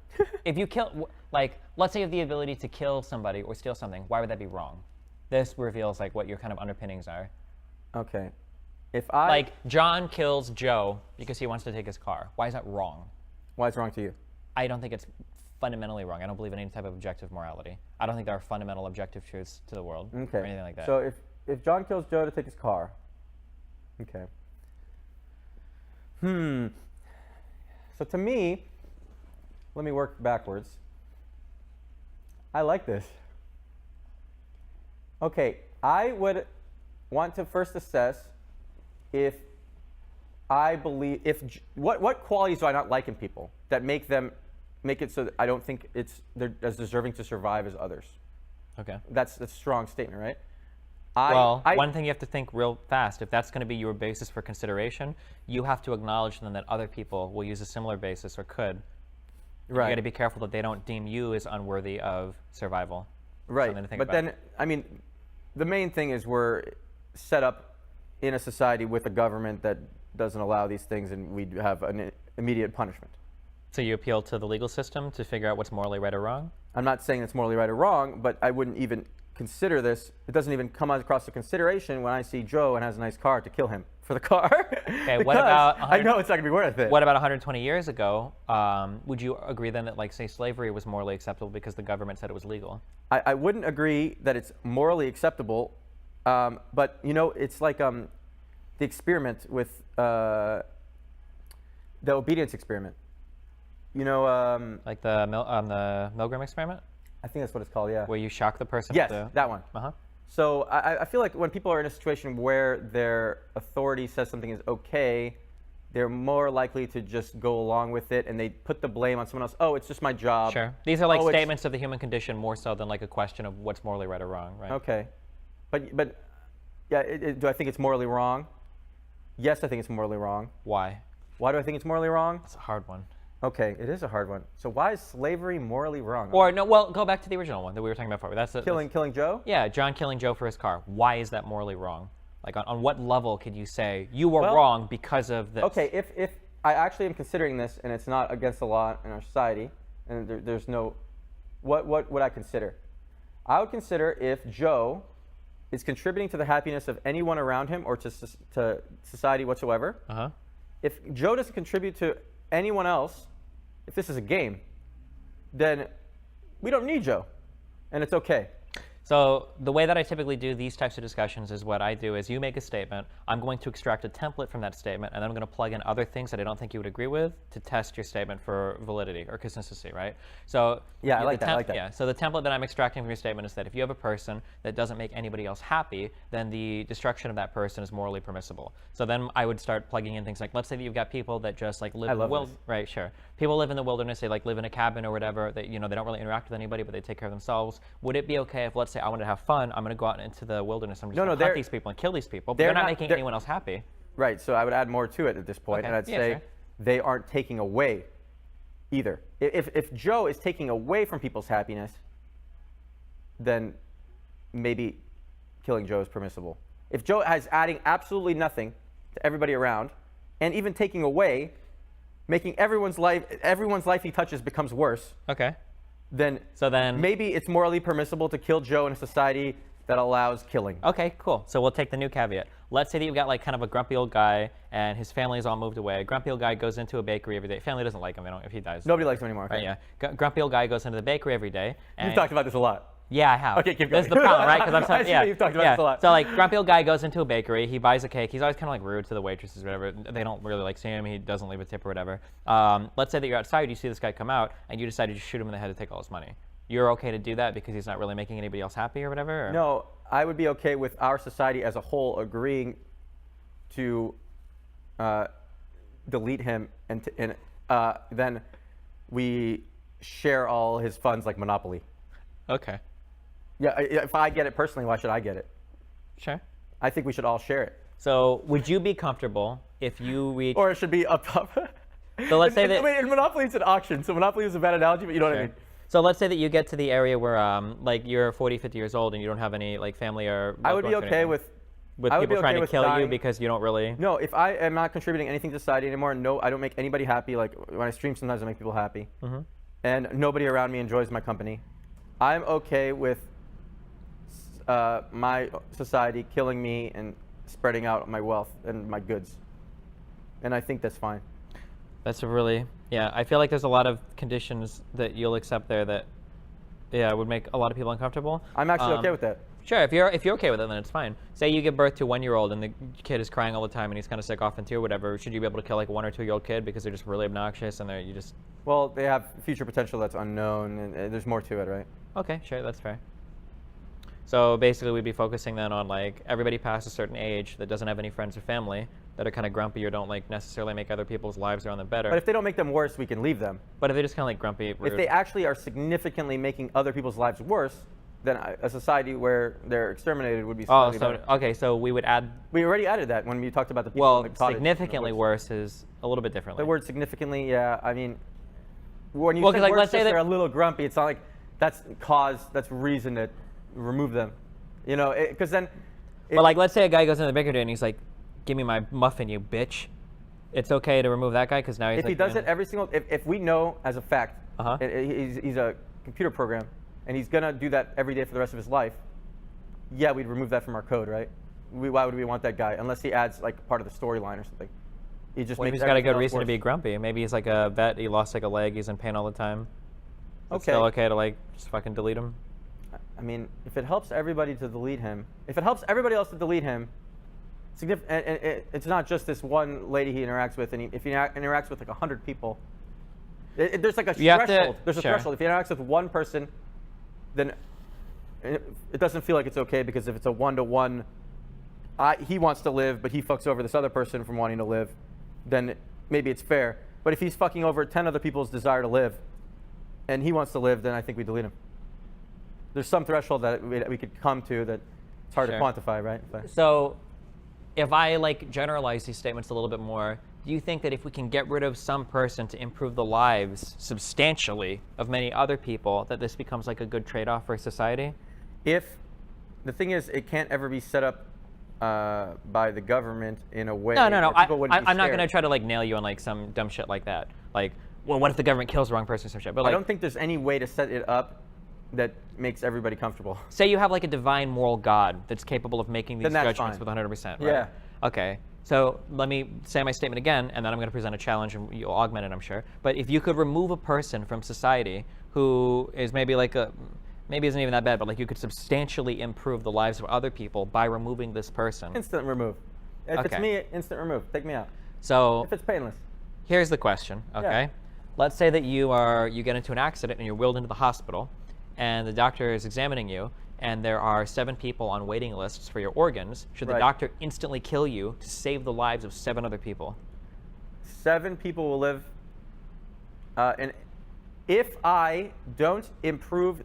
If you kill, let's say you have the ability to kill somebody or steal something, why would that be wrong? This reveals like what your kind of underpinnings are. Okay. If I. Like John kills Joe because he wants to take his car. Why is that wrong? Why is it wrong to you? I don't think it's fundamentally wrong. I don't believe in any type of objective morality. I don't think there are fundamental objective truths to the world Okay. or anything like that. So if John kills Joe to take his car. Okay. So to me, Let me work backwards. I like this. Okay, I would want to first assess if I believe what qualities do I not like in people that make it so that I don't think they're as deserving to survive as others. Okay. That's a strong statement, right? One thing you have to think real fast, if that's going to be your basis for consideration, you have to acknowledge then that other people will use a similar basis or could. Right. You got to be careful that they don't deem you as unworthy of survival. Right. But then, I mean, the main thing is we're set up in a society with a government that doesn't allow these things, and we have an immediate punishment. So you appeal to the legal system to figure out what's morally right or wrong? I'm not saying it's morally right or wrong, but I wouldn't even consider this. It doesn't even come across the consideration when I see Joe and has a nice car to kill him for the car. Okay, what about... I know it's not going to be worth it. What about 120 years ago? Would you agree then that, like, say, slavery was morally acceptable because the government said it was legal? I wouldn't agree that it's morally acceptable, but, you know, it's like the experiment with the obedience experiment. You know... like the Milgram experiment? I think that's what it's called, yeah. Where you shock the person? Yes, that one. Uh-huh. So I feel like when people are in a situation where their authority says something is okay, they're more likely to just go along with it, and they put the blame on someone else. Oh, it's just my job. Sure. These are like statements of the human condition more so than like a question of what's morally right or wrong, right? Okay. But yeah, do I think it's morally wrong? Yes, I think it's morally wrong. Why? Why do I think it's morally wrong? It's a hard one. Okay, it is a hard one. So why is slavery morally wrong? Or no, well, go back to the original one that we were talking about before. That's killing Joe? Yeah, John killing Joe for his car. Why is that morally wrong? Like on what level could you say you were wrong because of this? Okay, if I actually am considering this and it's not against the law in our society, and there's no, what would I consider? I would consider if Joe is contributing to the happiness of anyone around him or to society whatsoever. Uh-huh. If Joe doesn't contribute to anyone else, if this is a game, then we don't need Joe, and it's okay. So the way that I typically do these types of discussions is what I do is you make a statement, I'm going to extract a template from that statement, and then I'm going to plug in other things that I don't think you would agree with to test your statement for validity or consistency, right? So yeah, I like that. Yeah. So the template that I'm extracting from your statement is that if you have a person that doesn't make anybody else happy, then the destruction of that person is morally permissible. So then I would start plugging in things like, let's say that you've got people that just like live in the wilderness. Right, sure. People live in the wilderness, they like live in a cabin or whatever, that they don't really interact with anybody, but they take care of themselves. Would it be okay if, let's say, I wanted to have fun, I'm going to go out into the wilderness, I'm just going to hunt these people and kill these people, but they're not making anyone else happy. Right, so I would add more to it at this point, and I'd say they aren't taking away either. If Joe is taking away from people's happiness, then maybe killing Joe is permissible. If Joe is adding absolutely nothing to everybody around, and even taking away, making everyone's life he touches becomes worse. Okay. Then maybe it's morally permissible to kill Joe in a society that allows killing. Okay, cool. So we'll take the new caveat. Let's say that you've got like kind of a grumpy old guy and his family's all moved away. Grumpy old guy goes into a bakery every day. Family doesn't like him if he dies. Nobody likes him anymore. Right, yeah. Grumpy old guy goes into the bakery every day. You've talked about this a lot. Yeah, I have. Okay, keep going. This is the problem, right? Because I see you've talked about this a lot. So like, grumpy old guy goes into a bakery. He buys a cake. He's always kind of like rude to the waitresses or whatever. They don't really like see him. He doesn't leave a tip or whatever. Let's say that you're outside. You see this guy come out, and you decide to just shoot him in the head to take all his money. You're okay to do that because he's not really making anybody else happy or whatever? Or? No, I would be okay with our society as a whole agreeing to delete him, and then we share all his funds like Monopoly. Okay. Yeah, if I get it personally, why should I get it? Sure. I think we should all share it. So would you be comfortable if you reach... Or it should be up. So let's say that... Wait, in Monopoly it's an auction, so Monopoly is a bad analogy, but you know what I mean. So let's say that you get to the area where like you're 40, 50 years old and you don't have any like family or... I would be okay with people trying to kill you because you don't really... No, if I am not contributing anything to society anymore, no, I don't make anybody happy. Like when I stream, sometimes I make people happy. Mm-hmm. And nobody around me enjoys my company. I'm okay with my society killing me and spreading out my wealth and my goods. And I think that's fine. That's a really... Yeah, I feel like there's a lot of conditions that you'll accept there that, would make a lot of people uncomfortable. I'm actually okay with that. Sure, if you're okay with it, then it's fine. Say you give birth to a 1-year-old and the kid is crying all the time and he's kind of sick off and two or whatever. Should you be able to kill like a 1 or 2-year-old kid because they're just really obnoxious and you just? Well, they have future potential that's unknown, and there's more to it, right? Okay, sure, that's fair. So basically, we'd be focusing then on like everybody past a certain age that doesn't have any friends or family that are kind of grumpy or don't like necessarily make other people's lives around them better. But if they don't make them worse, we can leave them. But if they're just kind of like grumpy, rude. If they actually are significantly making other people's lives worse, then a society where they're exterminated would be slightly better. Okay, so we would add. We already added that when we talked about the people in the cottage. Significantly worse is a little bit differently. The word significantly, yeah. I mean, when you say like, worse, let's say they're a little grumpy. It's not like that's reason to remove them. You know, because then. But like, let's say a guy goes into the bakery and he's like, "Give me my muffin, you bitch." It's okay to remove that guy because now he's. If he does it every single, if we know as a fact, he's a computer program, and he's gonna do that every day for the rest of his life. Yeah, we'd remove that from our code, right? Why would we want that guy unless he adds like part of the storyline or something? He just. Well, he's got a good reason to be grumpy. Maybe he's like a vet. He lost like a leg. He's in pain all the time. It's still okay to like just fucking delete him. I mean, if it helps everybody to delete him, if it helps everybody else to delete him, it's not just this one lady he interacts with, and if he interacts with like 100 people, there's like a threshold. There's a threshold. If he interacts with one person, then it doesn't feel like it's okay, because if it's a 1-to-1, he wants to live, but he fucks over this other person from wanting to live, then maybe it's fair. But if he's fucking over 10 other people's desire to live, and he wants to live, then I think we delete him. There's some threshold that we could come to that it's hard to quantify, right? So if I like generalize these statements a little bit more, do you think that if we can get rid of some person to improve the lives substantially of many other people, that this becomes like a good trade-off for society? If the thing is, it can't ever be set up by the government in a way. No. I'm not going to to try to like nail you on like some dumb shit like that. Like, well, what if the government kills the wrong person or some shit? But like, I don't think there's any way to set it up that makes everybody comfortable. Say you have like a divine moral God that's capable of making these judgments with 100%, right? Yeah. Okay. So let me say my statement again, and then I'm going to present a challenge, and you'll augment it, I'm sure. But if you could remove a person from society who is maybe like maybe isn't even that bad, but like you could substantially improve the lives of other people by removing this person. Instant remove. If it's me, instant remove. Take me out. So if it's painless. Here's the question, okay? Yeah. Let's say that you get into an accident and you're wheeled into the hospital, and the doctor is examining you, and there are 7 people on waiting lists for your organs. Should the doctor instantly kill you to save the lives of 7 other people? 7 people will live. And if I don't improve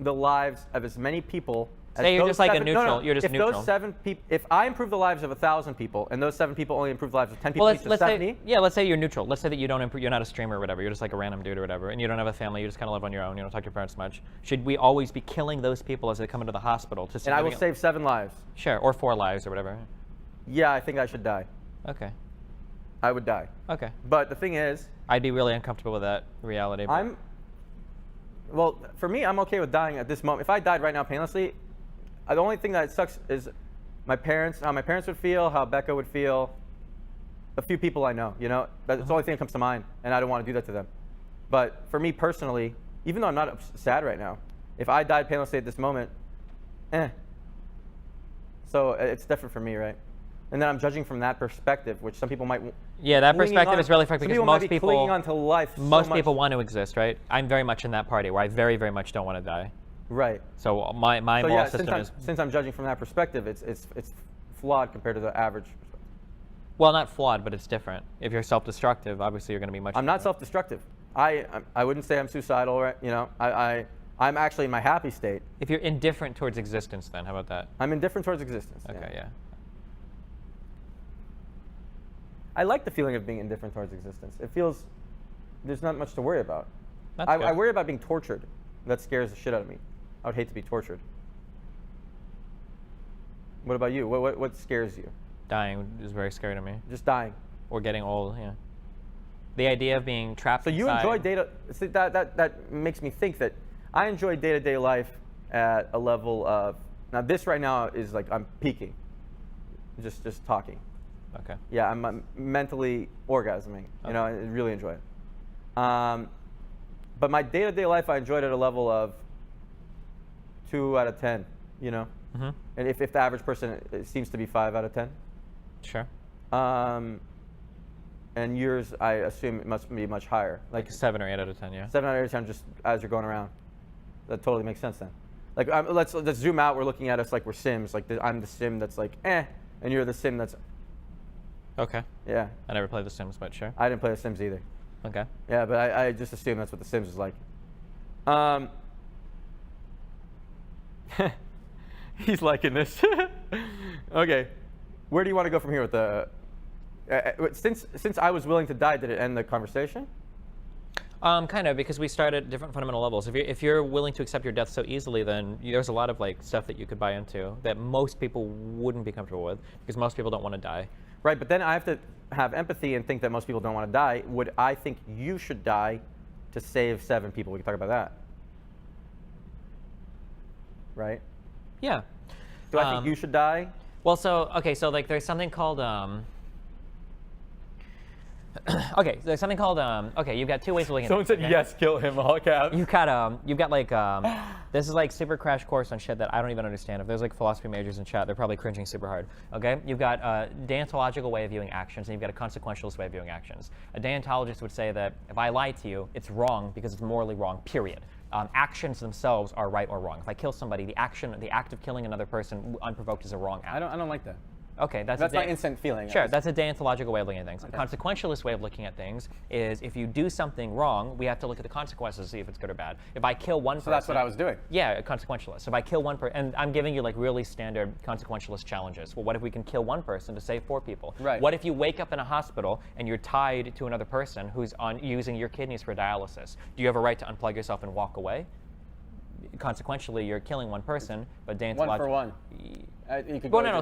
the lives of as many people, say you're just like a neutral. You're just neutral. If those 7 people, if I improve the lives of 1,000 people, and those 7 people only improve the lives of 10 people, let's say, let's say you're neutral. Let's say that you don't improve. You're not a streamer or whatever. You're just like a random dude or whatever, and you don't have a family. You just kind of live on your own. You don't talk to your parents much. Should we always be killing those people as they come into the hospital? And I will save 7 lives. Sure, or 4 lives or whatever. Yeah, I think I should die. Okay. I would die. Okay. But the thing is, I'd be really uncomfortable with that reality. Well, for me, I'm okay with dying at this moment. If I died right now painlessly, the only thing that sucks is how my parents would feel, how Becca would feel, a few people I know, you know? That's the only thing that comes to mind, and I don't want to do that to them. But for me personally, even though I'm not sad right now, if I died painlessly at this moment, So it's different for me, right? And then I'm judging from that perspective, which some people might. Yeah, that perspective is really fucked because most people clinging onto life. Most people want to exist, right? I'm very much in that party where I very, very much don't want to die. Right. So my moral system is. Since I'm judging from that perspective, it's flawed compared to the average. Well, not flawed, but it's different. If you're self-destructive, obviously you're going to be much. I'm not self-destructive. I wouldn't say I'm suicidal, right? You know, I'm actually in my happy state. If you're indifferent towards existence, then how about that? I'm indifferent towards existence. Okay, yeah. I like the feeling of being indifferent towards existence. It feels there's not much to worry about. I worry about being tortured. That scares the shit out of me. I would hate to be tortured. What about you? What scares you? Dying is very scary to me. Just dying. Or getting old, yeah. The idea of being trapped inside. So you enjoy data. See, that makes me think that I enjoy day-to-day life at a level of, now this right now is like I'm peaking. Just talking. Okay. Yeah, I'm mentally orgasming. You know, I really enjoy it. But my day-to-day life, I enjoyed at a level of 2 out of 10. You know, And if the average person, it seems to be 5 out of 10. Sure. And yours, I assume it must be much higher. Like 7 or 8 out of 10, yeah. 7 out of 10 just as you're going around. That totally makes sense then. Like let's zoom out. We're looking at us like we're Sims. Like I'm the Sim that's like and you're the Sim that's. Okay. Yeah. I never played The Sims, but sure. I didn't play The Sims either. Okay. Yeah, but I just assume that's what The Sims is like. He's liking this. Okay. Where do you want to go from here with the? Since I was willing to die, did it end the conversation? Kind of, because we start at different fundamental levels. If you're willing to accept your death so easily, then there's a lot of like stuff that you could buy into that most people wouldn't be comfortable with, because most people don't want to die. Right, but then I have to have empathy and think that most people don't want to die. Would I think you should die to save 7 people? We can talk about that. Right? Yeah. Do I think you should die? Well, so like there's something called okay, there's something called okay, you've got 2 ways of looking at Someone it. said Okay? yes, kill him, all caps. You've got like this is like super crash course on shit that I don't even understand. If there's like philosophy majors in chat, they're probably cringing super hard. Okay, you've got a deontological way of viewing actions, and you've got a consequentialist way of viewing actions. A deontologist would say that if I lie to you, it's wrong because it's morally wrong. Period. Actions themselves are right or wrong. If I kill somebody, the act of killing another person unprovoked is a wrong act. I don't like that. Okay, that's my instant feeling. Sure, that's a deontological way of looking at things. Okay. A consequentialist way of looking at things is if you do something wrong, we have to look at the consequences to see if it's good or bad. If I kill one person... So that's what I was doing. Yeah, a consequentialist. If I kill one person, and I'm giving you like really standard consequentialist challenges. Well, what if we can kill one person to save 4 people? Right. What if you wake up in a hospital and you're tied to another person who's using your kidneys for dialysis? Do you have a right to unplug yourself and walk away? Consequentially, you're killing one person, but deontologically... 1 for 1.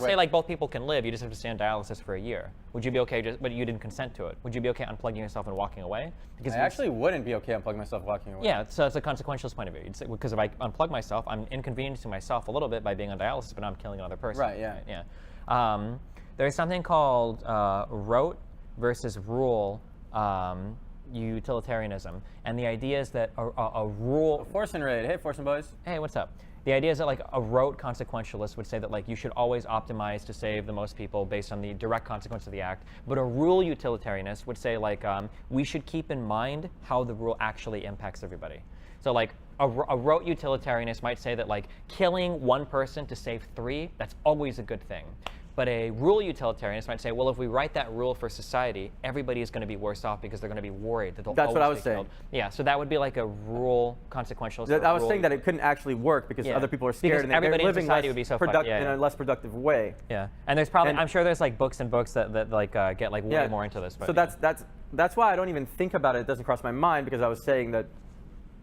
Say like both people can live. You just have to stay on dialysis for a year. Would you be okay? But you didn't consent to it. Would you be okay unplugging yourself and walking away? Because I actually wouldn't be okay unplugging myself walking away. Yeah, so it's a consequentialist point of view. Because if I unplug myself, I'm inconveniencing myself a little bit by being on dialysis, but I'm killing another person. Right. Yeah. Right, yeah. There's something called rote versus rule utilitarianism, and the idea is that a rule. Force and raid. Hey, Force and boys. Hey, what's up? The idea is that like a rote consequentialist would say that like you should always optimize to save the most people based on the direct consequence of the act. But a rule utilitarianist would say like we should keep in mind how the rule actually impacts everybody. So like a rote utilitarianist might say that like killing 1 person to save 3, that's always a good thing. But a rule utilitarianist might say, well, if we write that rule for society, everybody is going to be worse off because they're going to be worried that they'll That's what I always was be saying. killed. Yeah, so that would be like a rule consequentialist. I was saying that it couldn't actually work because other people are scared and everybody they're in living society would be so fucked. in a less productive way. Yeah, and there's probably, I'm sure there's like books and books that like get like way more into this. But, so that's why I don't even think about it. It doesn't cross my mind because I was saying that.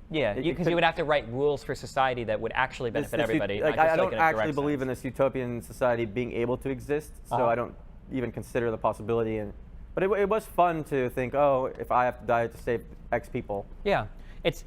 Yeah, because you would have to write rules for society that would actually benefit everybody. Like I don't actually believe in this utopian society being able to exist, so I don't even consider the possibility. But it was fun to think, oh, if I have to die to save X people. Yeah, it's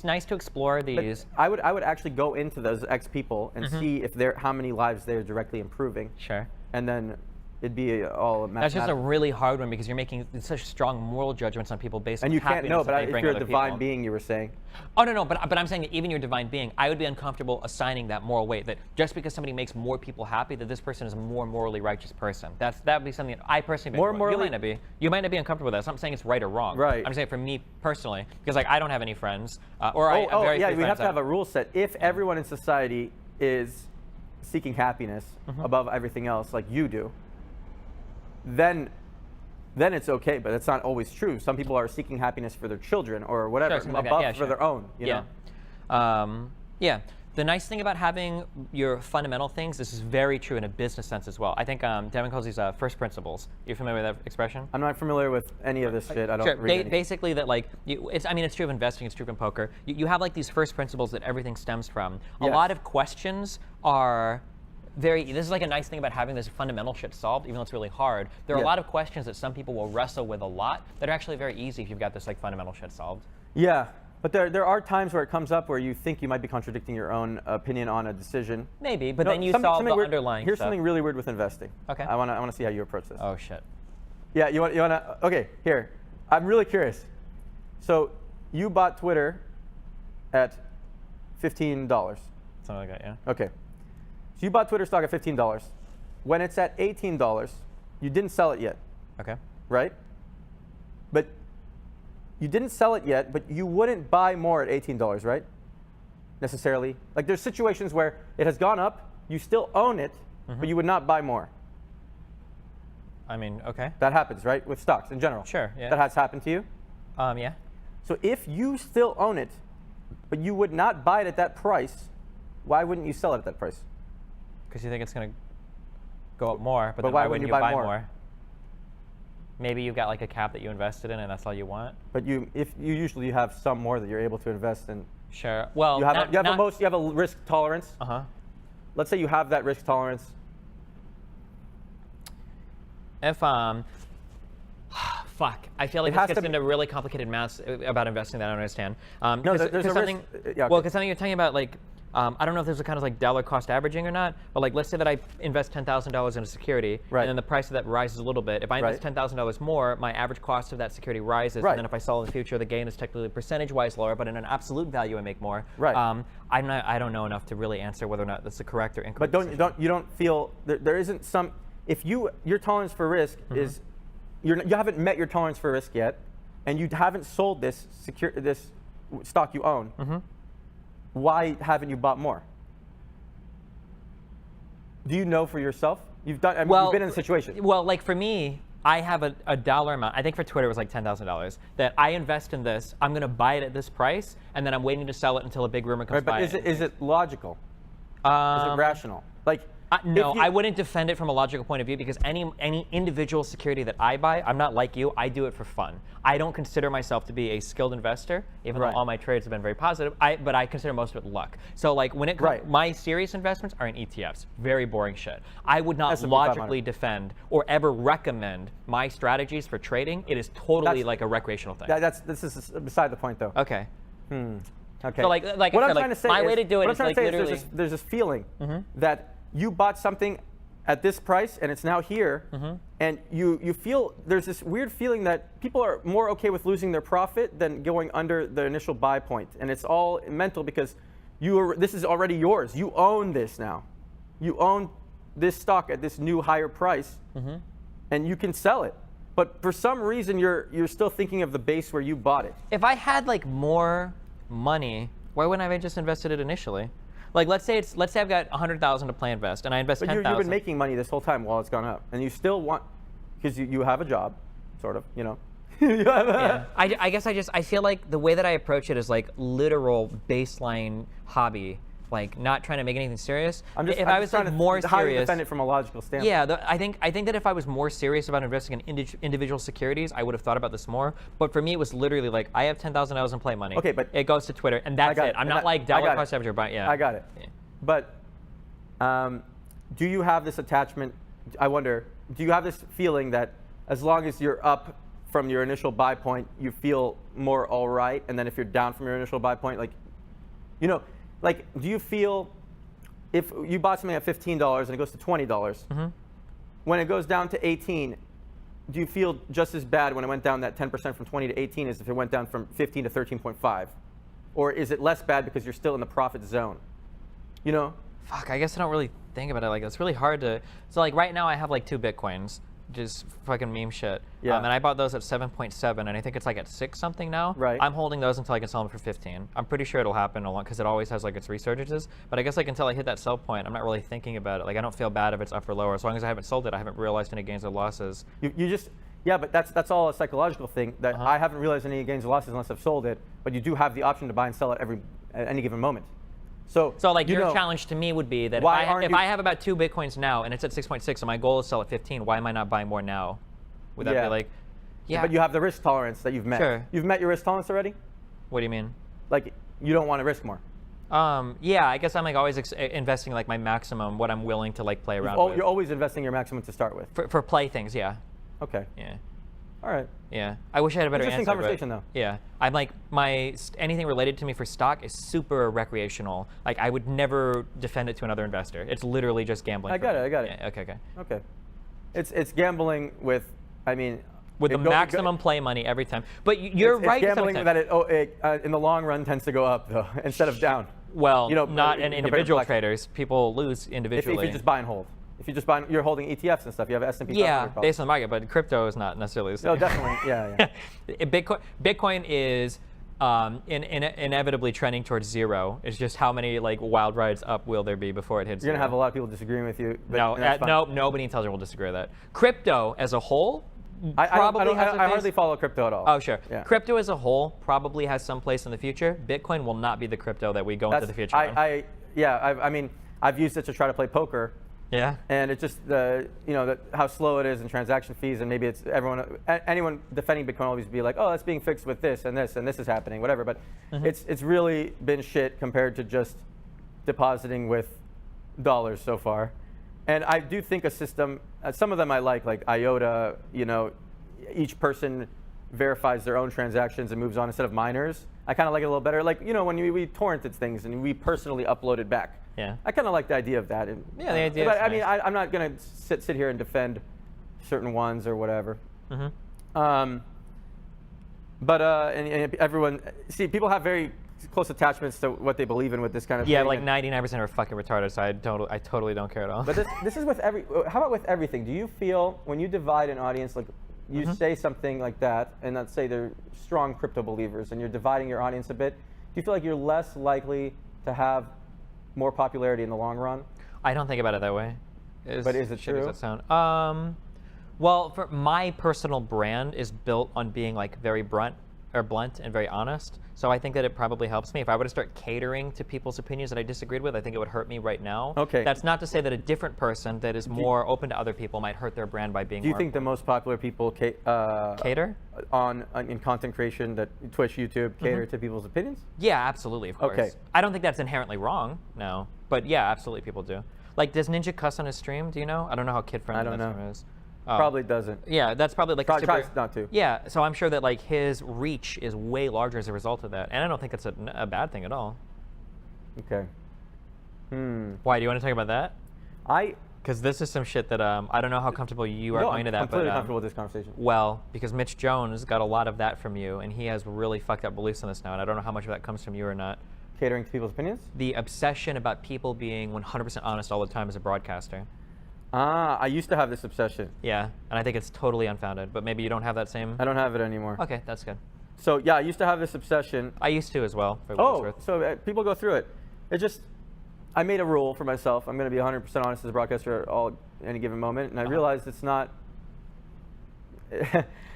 nice to explore these. But I would actually go into those X people and see if how many lives they're directly improving. Sure. And then it'd be all mathematical. That's just a really hard one because you're making such strong moral judgments on people based on and you happiness. Can't know, but if you're a divine being, you were saying. Oh no, but I'm saying that even your divine being, I would be uncomfortable assigning that moral weight. That just because somebody makes more people happy, that this person is a more morally righteous person. That would be something that I personally. You might not be. You might not be uncomfortable with that. So I'm saying it's right or wrong. Right. I'm saying for me personally, because like I don't have any friends, we have to have a rule set. If everyone in society is seeking happiness above everything else, like you do. Then it's okay, but that's not always true. Some people are seeking happiness for their children or whatever, above for their own. You know? Yeah. The nice thing about having your fundamental things, this is very true in a business sense as well. I think Devin calls these first principles. You familiar with that expression? I'm not familiar with any of this shit. I don't read basically that like, it's true of investing, it's true in poker. You have like these first principles that everything stems from. A lot of questions are this is like a nice thing about having this fundamental shit solved, even though it's really hard. There are a lot of questions that some people will wrestle with a lot that are actually very easy if you've got this like fundamental shit solved. Yeah, but there are times where it comes up where you think you might be contradicting your own opinion on a decision. Maybe, but then you solve the underlying Here's stuff. something really weird with investing. Okay. I want to see how you approach this. Oh shit. Yeah, you want to? Okay, here. I'm really curious. So you bought Twitter at $15. Something like that, yeah. Okay. So you bought Twitter stock at $15. When it's at $18, you didn't sell it yet. Okay. Right? But you didn't sell it yet, but you wouldn't buy more at $18, right? Necessarily. Like there's situations where it has gone up, you still own it, but you would not buy more. I mean, okay. That happens, right? With stocks in general. Sure, yeah. That has happened to you? Yeah. So if you still own it, but you would not buy it at that price, why wouldn't you sell it at that price? Because you think it's going to go up more, but then why why wouldn't wouldn't you you buy buy more? more? Maybe you've got like a cap that you invested in and that's all you want? But you usually have some more that you're able to invest in. Sure. Well, You have a risk tolerance. Uh-huh. Let's say you have that risk tolerance. If fuck, I feel like It this has gets to into really complicated maths about investing that I don't understand. No, there's a something, risk. Yeah, okay. Well, because something you're talking about, like, I don't know if there's a kind of like dollar cost averaging or not, but like let's say that I invest $10,000 in a security, Right. and then the price of that rises a little bit. If I invest $10,000 more, my average cost of that security rises, Right. and then if I sell in the future, the gain is technically percentage-wise lower, but in an absolute value, I make more. Right. I don't know enough to really answer whether or not that's the correct or incorrect. But you don't feel there isn't some, if your tolerance for risk is you haven't met your tolerance for risk yet, and you haven't sold this stock you own. Why haven't you bought more? Do you know for yourself? You've been in a situation. Well, like for me, I have a dollar amount. I think for Twitter it was like $10,000 that I invest in this. I'm going to buy it at this price, and then I'm waiting to sell it until a big rumor comes by. But is it logical? Is it rational? Like no, I wouldn't defend it from a logical point of view because any individual security that I buy, I'm not like you. I do it for fun. I don't consider myself to be a skilled investor, even though all my trades have been very positive. But I consider most of it luck. So like when it comes, my serious investments are in ETFs. Very boring shit. I would not logically defend or ever recommend my strategies for trading. It is totally like a recreational thing. This is beside the point, though. Okay. Okay. So like what I I'm said, trying to say my is, way to do it is like literally. There's this feeling that you bought something at this price and it's now here, and you feel there's this weird feeling that people are more okay with losing their profit than going under the initial buy point, and it's all mental because this is already yours. You own this now. You own this stock at this new higher price, and you can sell it. But for some reason, you're still thinking of the base where you bought it. If I had like more money, why wouldn't I have just invested it initially? Like let's say I've got $100,000 to play invest, and I invest $10,000. But you've been making money this whole time while it's gone up, and you still want, because you have a job, sort of, you know. Yeah. I guess I feel like the way that I approach it is like literal baseline hobby, like not trying to make anything serious. If I was like more serious, how do you defend it from a logical standpoint? Yeah, I think that if I was more serious about investing in individual securities, I would have thought about this more. But for me, it was literally like I have $10,000 in play money. Okay, but it goes to Twitter, and that's it. I'm not like dollar cost average, but yeah. I got it. Yeah. But do you have this attachment? I wonder. Do you have this feeling that as long as you're up from your initial buy point, you feel more all right, and then if you're down from your initial buy point, like, you know. Like, do you feel if you bought something at $15 and it goes to $20, when it goes down to 18, do you feel just as bad when it went down that 10% from 20 to 18 as if it went down from 15 to 13.5? Or is it less bad because you're still in the profit zone? You know? Fuck, I guess I don't really think about it like that. It's really hard to. So like right now I have like 2 Bitcoins. Just fucking meme shit. Yeah. And I bought those at 7.7, and I think it's like at 6 something now. Right. I'm holding those until I can sell them for 15. I'm pretty sure it'll happen a lot because it always has like its resurgences. But I guess like until I hit that sell point, I'm not really thinking about it. Like I don't feel bad if it's up or lower. As long as I haven't sold it, I haven't realized any gains or losses. Yeah, but that's all a psychological thing that I haven't realized any gains or losses unless I've sold it. But you do have the option to buy and sell it at any given moment. So like your challenge to me would be that if I have about 2 Bitcoins now and it's at 6.6 and my goal is to sell at 15, why am I not buying more now? Would that be like, yeah. But you have the risk tolerance that you've met. Sure. You've met your risk tolerance already? What do you mean? Like, you don't want to risk more. Yeah, I guess I'm like always investing like my maximum, what I'm willing to like play around with. You're always investing your maximum to start with. For play things, yeah. Okay. Yeah. All right. Yeah, I wish I had a better Interesting answer. Conversation, though. Yeah, I'm like anything related to me for stock is super recreational. Like I would never defend it to another investor. It's literally just gambling. I got it. Yeah, okay. Okay. It's gambling with, I mean. With the maximum play money every time. But you're right. It's gambling that it in the long run tends to go up though instead of down. Well, You know, not in compared to individual black- traders. People lose If individually. you just buy and hold. If you just buy, you're holding ETFs and stuff. You have S&P. yeah, 500 based on the market, but crypto is not necessarily the same. No, definitely. Yeah. Bitcoin is inevitably trending towards zero. It's just how many like wild rides up will there be before it hits You're zero. gonna have a lot of people disagreeing with you. But, No, and that's fine. no, nobody intelligent will disagree with that. Crypto as a whole I probably has a place. hardly follow crypto at all. Oh, sure. Yeah. Crypto as a whole probably has some place in the future. Bitcoin will not be the crypto that we go into the future on. I mean, I've used it to try to play poker. Yeah. And it's just how slow it is in transaction fees, and maybe it's anyone defending Bitcoin always be like, oh, that's being fixed with this and this and this is happening, whatever. But it's really been shit compared to just depositing with dollars so far. And I do think a system, some of them I like IOTA. Each person verifies their own transactions and moves on instead of miners. I kind of like it a little better. Like when we torrented things and we personally uploaded back. Yeah. I kind of like the idea of that. Yeah, the idea But is I mean, nice. I'm not going to sit here and defend certain ones or whatever. And everyone, people have very close attachments to what they believe in with this kind of Yeah, thing. like and- 99% are fucking retarded, so I totally don't care at all. But this is with how about with everything? Do you feel when you divide an audience, like you say something like that, and let's say they're strong crypto believers, and you're dividing your audience a bit, do you feel like you're less likely to have more popularity in the long run? I don't think about it that way. But is it shitty true? as that sound? Well, for my personal brand is built on being like very blunt and very honest. So I think that it probably helps me. If I were to start catering to people's opinions that I disagreed with, I think it would hurt me right now. Okay. That's not to say that a different person that is more open to other people might hurt their brand by being Do you more think the most popular people cater? in content creation, that Twitch, YouTube, cater to people's opinions? Yeah, absolutely, of course. Okay. I don't think that's inherently wrong, no. But yeah, absolutely people do. Like, does Ninja cuss on his stream? Do you know? I don't know how kid-friendly I don't that know. stream is. Probably doesn't. Yeah, that's probably like Tries not to. Yeah, so I'm sure that like his reach is way larger as a result of that, and I don't think it's a bad thing at all. Okay. Why do you want to talk about that? I Because this is some shit that I don't know how comfortable you are going I'm to that, completely but comfortable with this conversation. well, because Mitch Jones got a lot of that from you, and he has really fucked up beliefs on this now, and I don't know how much of that comes from you or not. Catering to people's opinions? The obsession about people being 100% honest all the time as a broadcaster. I used to have this obsession. Yeah, and I think it's totally unfounded, but maybe you don't have that same. I don't have it anymore. Okay, that's good. So yeah, I used to have this obsession. I used to as well. For what it's worth. So people go through it. I made a rule for myself. I'm going to be 100% honest as a broadcaster any given moment, and I realized it's not.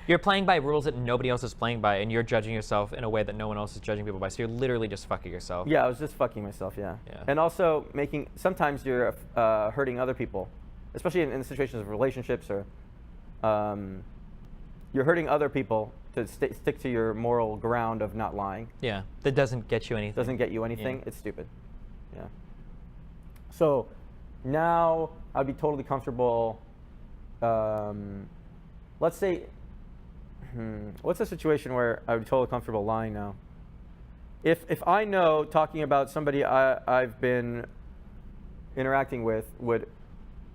You're playing by rules that nobody else is playing by, and you're judging yourself in a way that no one else is judging people by. So you're literally just fucking yourself. Yeah, I was just fucking myself. Yeah. Yeah. And also sometimes you're hurting other people, especially in situations of relationships or. You're hurting other people to stick to your moral ground of not lying. Yeah, that doesn't get you anything. Doesn't get you anything. Yeah. It's stupid. Yeah. So now I'd be totally comfortable. Let's say, what's a situation where I would be totally comfortable lying now? If I know talking about somebody I've been interacting with would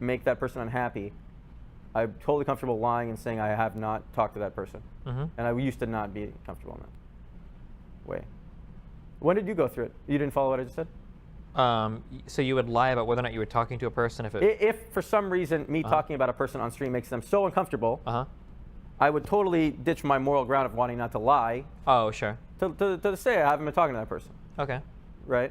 make that person unhappy, I'm totally comfortable lying and saying I have not talked to that person. And I used to not be comfortable in that way. When did you go through it? You didn't follow what I just said? So you would lie about whether or not you were talking to a person if for some reason me talking about a person on stream makes them so uncomfortable, I would totally ditch my moral ground of wanting not to lie Oh, sure. to say I haven't been talking to that person, Okay. right?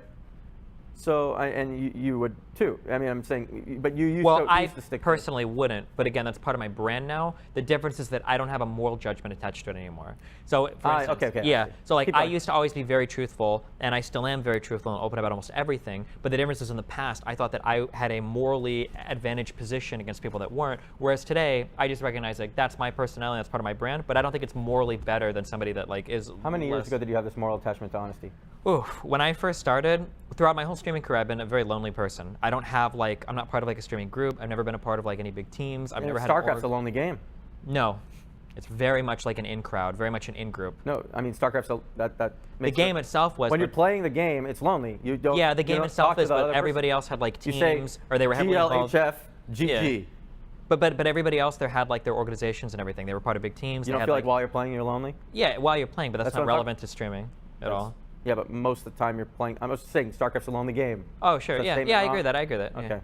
So, and you would too. I mean, I'm saying, but you used Well, to I stick to it. personally wouldn't, but again, that's part of my brand now. The difference is that I don't have a moral judgment attached to it anymore. So, for instance, okay, I yeah. see. So, like, Keep I going. used to always be very truthful, and I still am very truthful and open about almost everything. But the difference is in the past, I thought that I had a morally advantaged position against people that weren't. Whereas today, I just recognize like that's my personality, that's part of my brand. But I don't think it's morally better than somebody that like is. How many years less- ago did you have this moral attachment to honesty? Oof. When I first started, throughout my whole streaming career, I've been a very lonely person. I don't have like, I'm not part of like a streaming group. I've never been a part of like any big teams. I've never had an StarCraft's org. a lonely game. No, it's very much like an in crowd, very much an in group. No, I mean StarCraft's that The makes game it, itself was. when you're but- playing the game, it's lonely. You don't. yeah, the you game don't itself talk to is, the other but person. everybody else had like You teams, say or they were heavily involved. GLHF, GG. Yeah. But everybody else there had like their organizations and everything. They were part of big teams. You They don't had, feel like while you're playing, you're lonely? yeah, while you're playing, but that's That's not what I'm relevant to streaming at all. Yeah, but most of the time you're playing. I'm just saying, StarCraft's a lonely game. Oh, sure. Is that Yeah, statement yeah, I wrong? agree with that. I agree with that. Okay.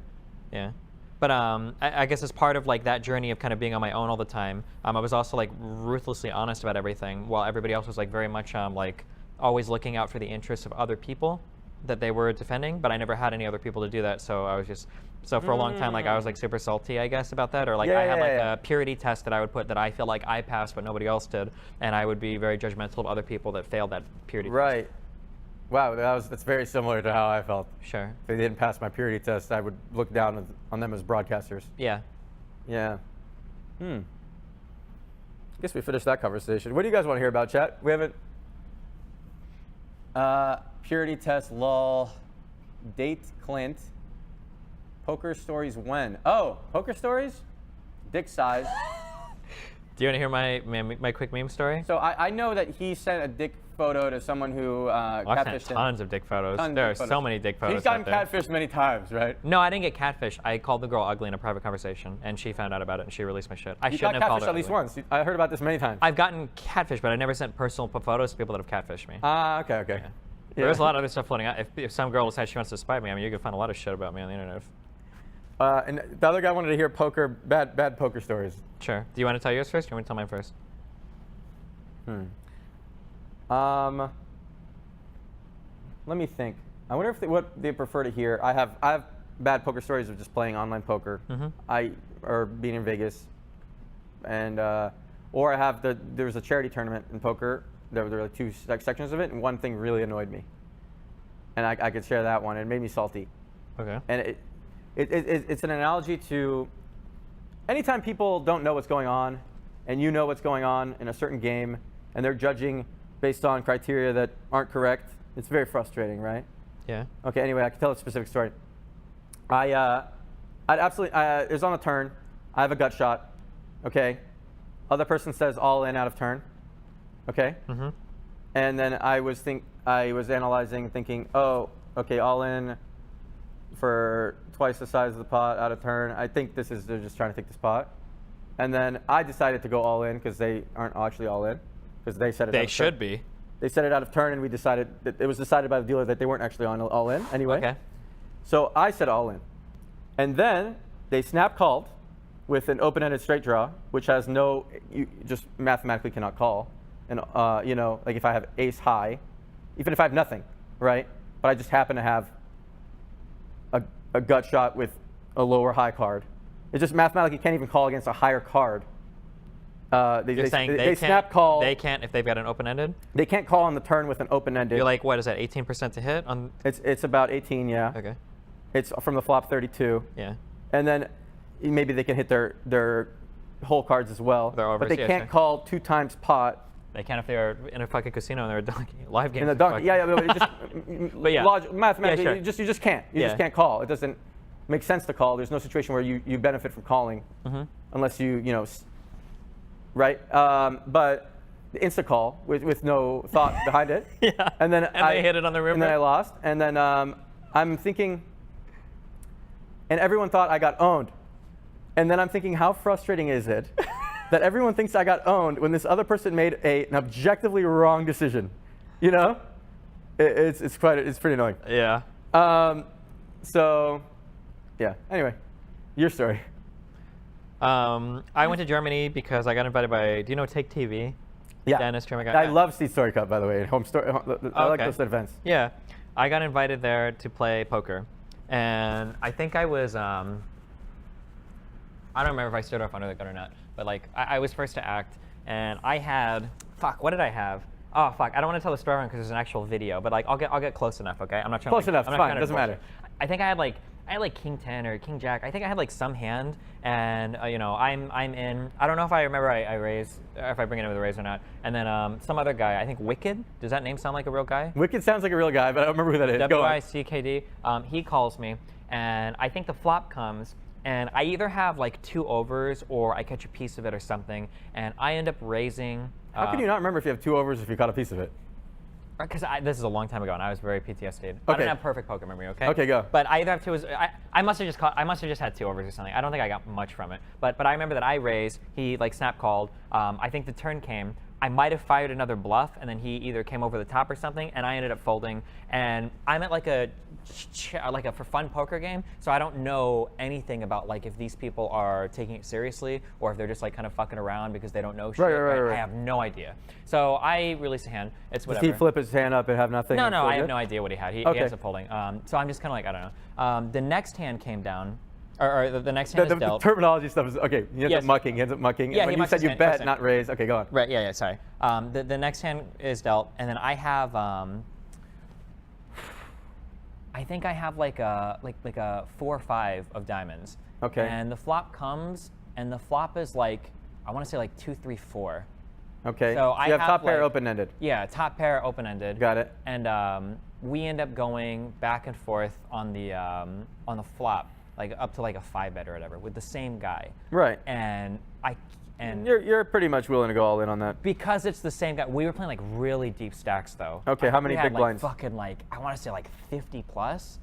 Yeah. But I guess as part of like that journey of kind of being on my own all the time, I was also like ruthlessly honest about everything, while everybody else was like very much like always looking out for the interests of other people that they were defending. But I never had any other people to do that, so I was just for a long time like I was like super salty, I guess, about that, or like I had like a purity test that I would put that I feel like I passed but nobody else did, and I would be very judgmental of other people that failed that purity test. Right. Wow, that's very similar to how I felt. Sure. If they didn't pass my purity test, I would look down on them as broadcasters. Yeah. Yeah. I guess we finished that conversation. What do you guys want to hear about, chat? We haven't. Purity test, lol. Date Clint. Poker stories when? Oh, poker stories? Dick size. Do you want to hear my quick meme story? So I know that he sent a dick photo to someone who I've catfished sent him. tons of dick photos. There are so many dick photos. He's gotten out there. catfished many times, right? No, I didn't get catfished. I called the girl ugly in a private conversation, and she found out about it, and she released my shit. I You shouldn't got have called catfished her at least ugly. once. I heard about this many times. I've gotten catfished, but I never sent personal photos to people that have catfished me. Okay. Yeah. There's a lot of other stuff floating out. If some girl decides she wants to spite me, I mean, you can find a lot of shit about me on the internet. And the other guy wanted to hear bad poker stories. Sure. Do you want to tell yours first, or do you want to tell mine first? Let me think. I wonder what they prefer to hear. I have bad poker stories of just playing online poker. Or being in Vegas, and or I have there was a charity tournament in poker. There were like two sections of it, and one thing really annoyed me, and I could share that one. It made me salty. Okay. And it's an analogy to anytime people don't know what's going on, and you know what's going on in a certain game, and they're judging based on criteria that aren't correct. It's very frustrating, right? Yeah. Okay. Anyway, I can tell a specific story. I'd absolutely. It was on a turn. I have a gut shot. Okay. Other person says all in out of turn. Okay. And then I was analyzing, thinking, oh, okay, all in for twice the size of the pot out of turn. I think they're just trying to take this pot. And then I decided to go all in because they aren't actually all in, because they said it. They should be. They set it out of turn, and we decided that it was decided by the dealer that they weren't actually all in anyway. Okay. So I said all in, and then they snap called with an open-ended straight draw, which has you just mathematically cannot call. And like if I have ace high, even if I have nothing, right? But I just happen to have a gut shot with a lower high card. It just mathematically can't even call against a higher card. You're saying they snap call. They can't if they've got an open-ended? They can't call on the turn with an open-ended. You're like, what is that, 18% to hit? On? It's about 18, yeah. Okay. It's from the flop 32. Yeah. And then maybe they can hit their whole cards as well. Their overs, but they yeah, can't sure. call 2 times pot. They can if they're in a fucking casino and they're a donkey. Live game. In the donkey. Yeah, but it just But yeah. mathematically, Yeah, sure. you just can't. You just can't call. It doesn't make sense to call. There's no situation where you benefit from calling unless right? But the insta call with no thought behind it. Yeah. And then they hit it on the river. And then I lost. And then I'm thinking, and everyone thought I got owned. And then I'm thinking, how frustrating is it that everyone thinks I got owned when this other person made an objectively wrong decision? You know, it's pretty annoying. Yeah. So, yeah. Anyway, your story. I went to Germany because I got invited by. Do you know Take TV? Yeah. Dennis Trim. I love Seed Story Cup, by the way. Home story. I like those events. Yeah, I got invited there to play poker, and I think I was. I don't remember if I started off under the gun or not, but like I was first to act, and I had what did I have? Oh fuck! I don't want to tell the story because there's an actual video, but like I'll get close enough. Okay, I'm not trying. Close enough. I'm not Fine. trying to Doesn't matter. I think I had like King 10 or King Jack. I think I had like some hand, and I'm in. I don't know if I remember I raise, or if I bring it in with a raise or not. And then some other guy. I think Wicked. Does that name sound like a real guy? Wicked sounds like a real guy, but I don't remember who that is. WICKD. He calls me, and I think the flop comes, and I either have like 2 overs or I catch a piece of it or something, and I end up raising. How can you not remember if you have 2 overs if you caught a piece of it? Because this is a long time ago, and I was very PTSD'd. I Okay. don't have perfect poker memory, okay? Okay, go. But I either have 2. I must have just had 2 overs or something. I don't think I got much from it. But I remember that I raised. He like snap called. I think the turn came. I might have fired another bluff, and then he either came over the top or something, and I ended up folding. And I'm at like a for fun poker game, so I don't know anything about like if these people are taking it seriously or if they're just like kind of fucking around because they don't know shit. Right. I have no idea. So I release a hand. It's whatever. Did he flip his hand up and have nothing? No, I have no idea what he had. He Okay. ends up folding. So I'm just kind of like, I don't know. The next hand came down, or the next hand is dealt. The terminology stuff is okay. He ends up mucking. Yeah, and when you said you bet, not raise. Okay, go on. Right. Yeah. Sorry. The next hand is dealt, and then I have. I think I have like a 4 or 5 of diamonds. Okay. And the flop comes, and the flop is like, I want to say like 2, 3, 4. Okay. So you have top pair like, open-ended. Yeah, top pair open-ended. Got it. And we end up going back and forth on the flop, like up to like a 5-bet or whatever, with the same guy. Right. And you're pretty much willing to go all in on that. Because it's the same guy. We were playing like really deep stacks though. Okay, how many big blinds? Fucking like, I want to say like 50 plus.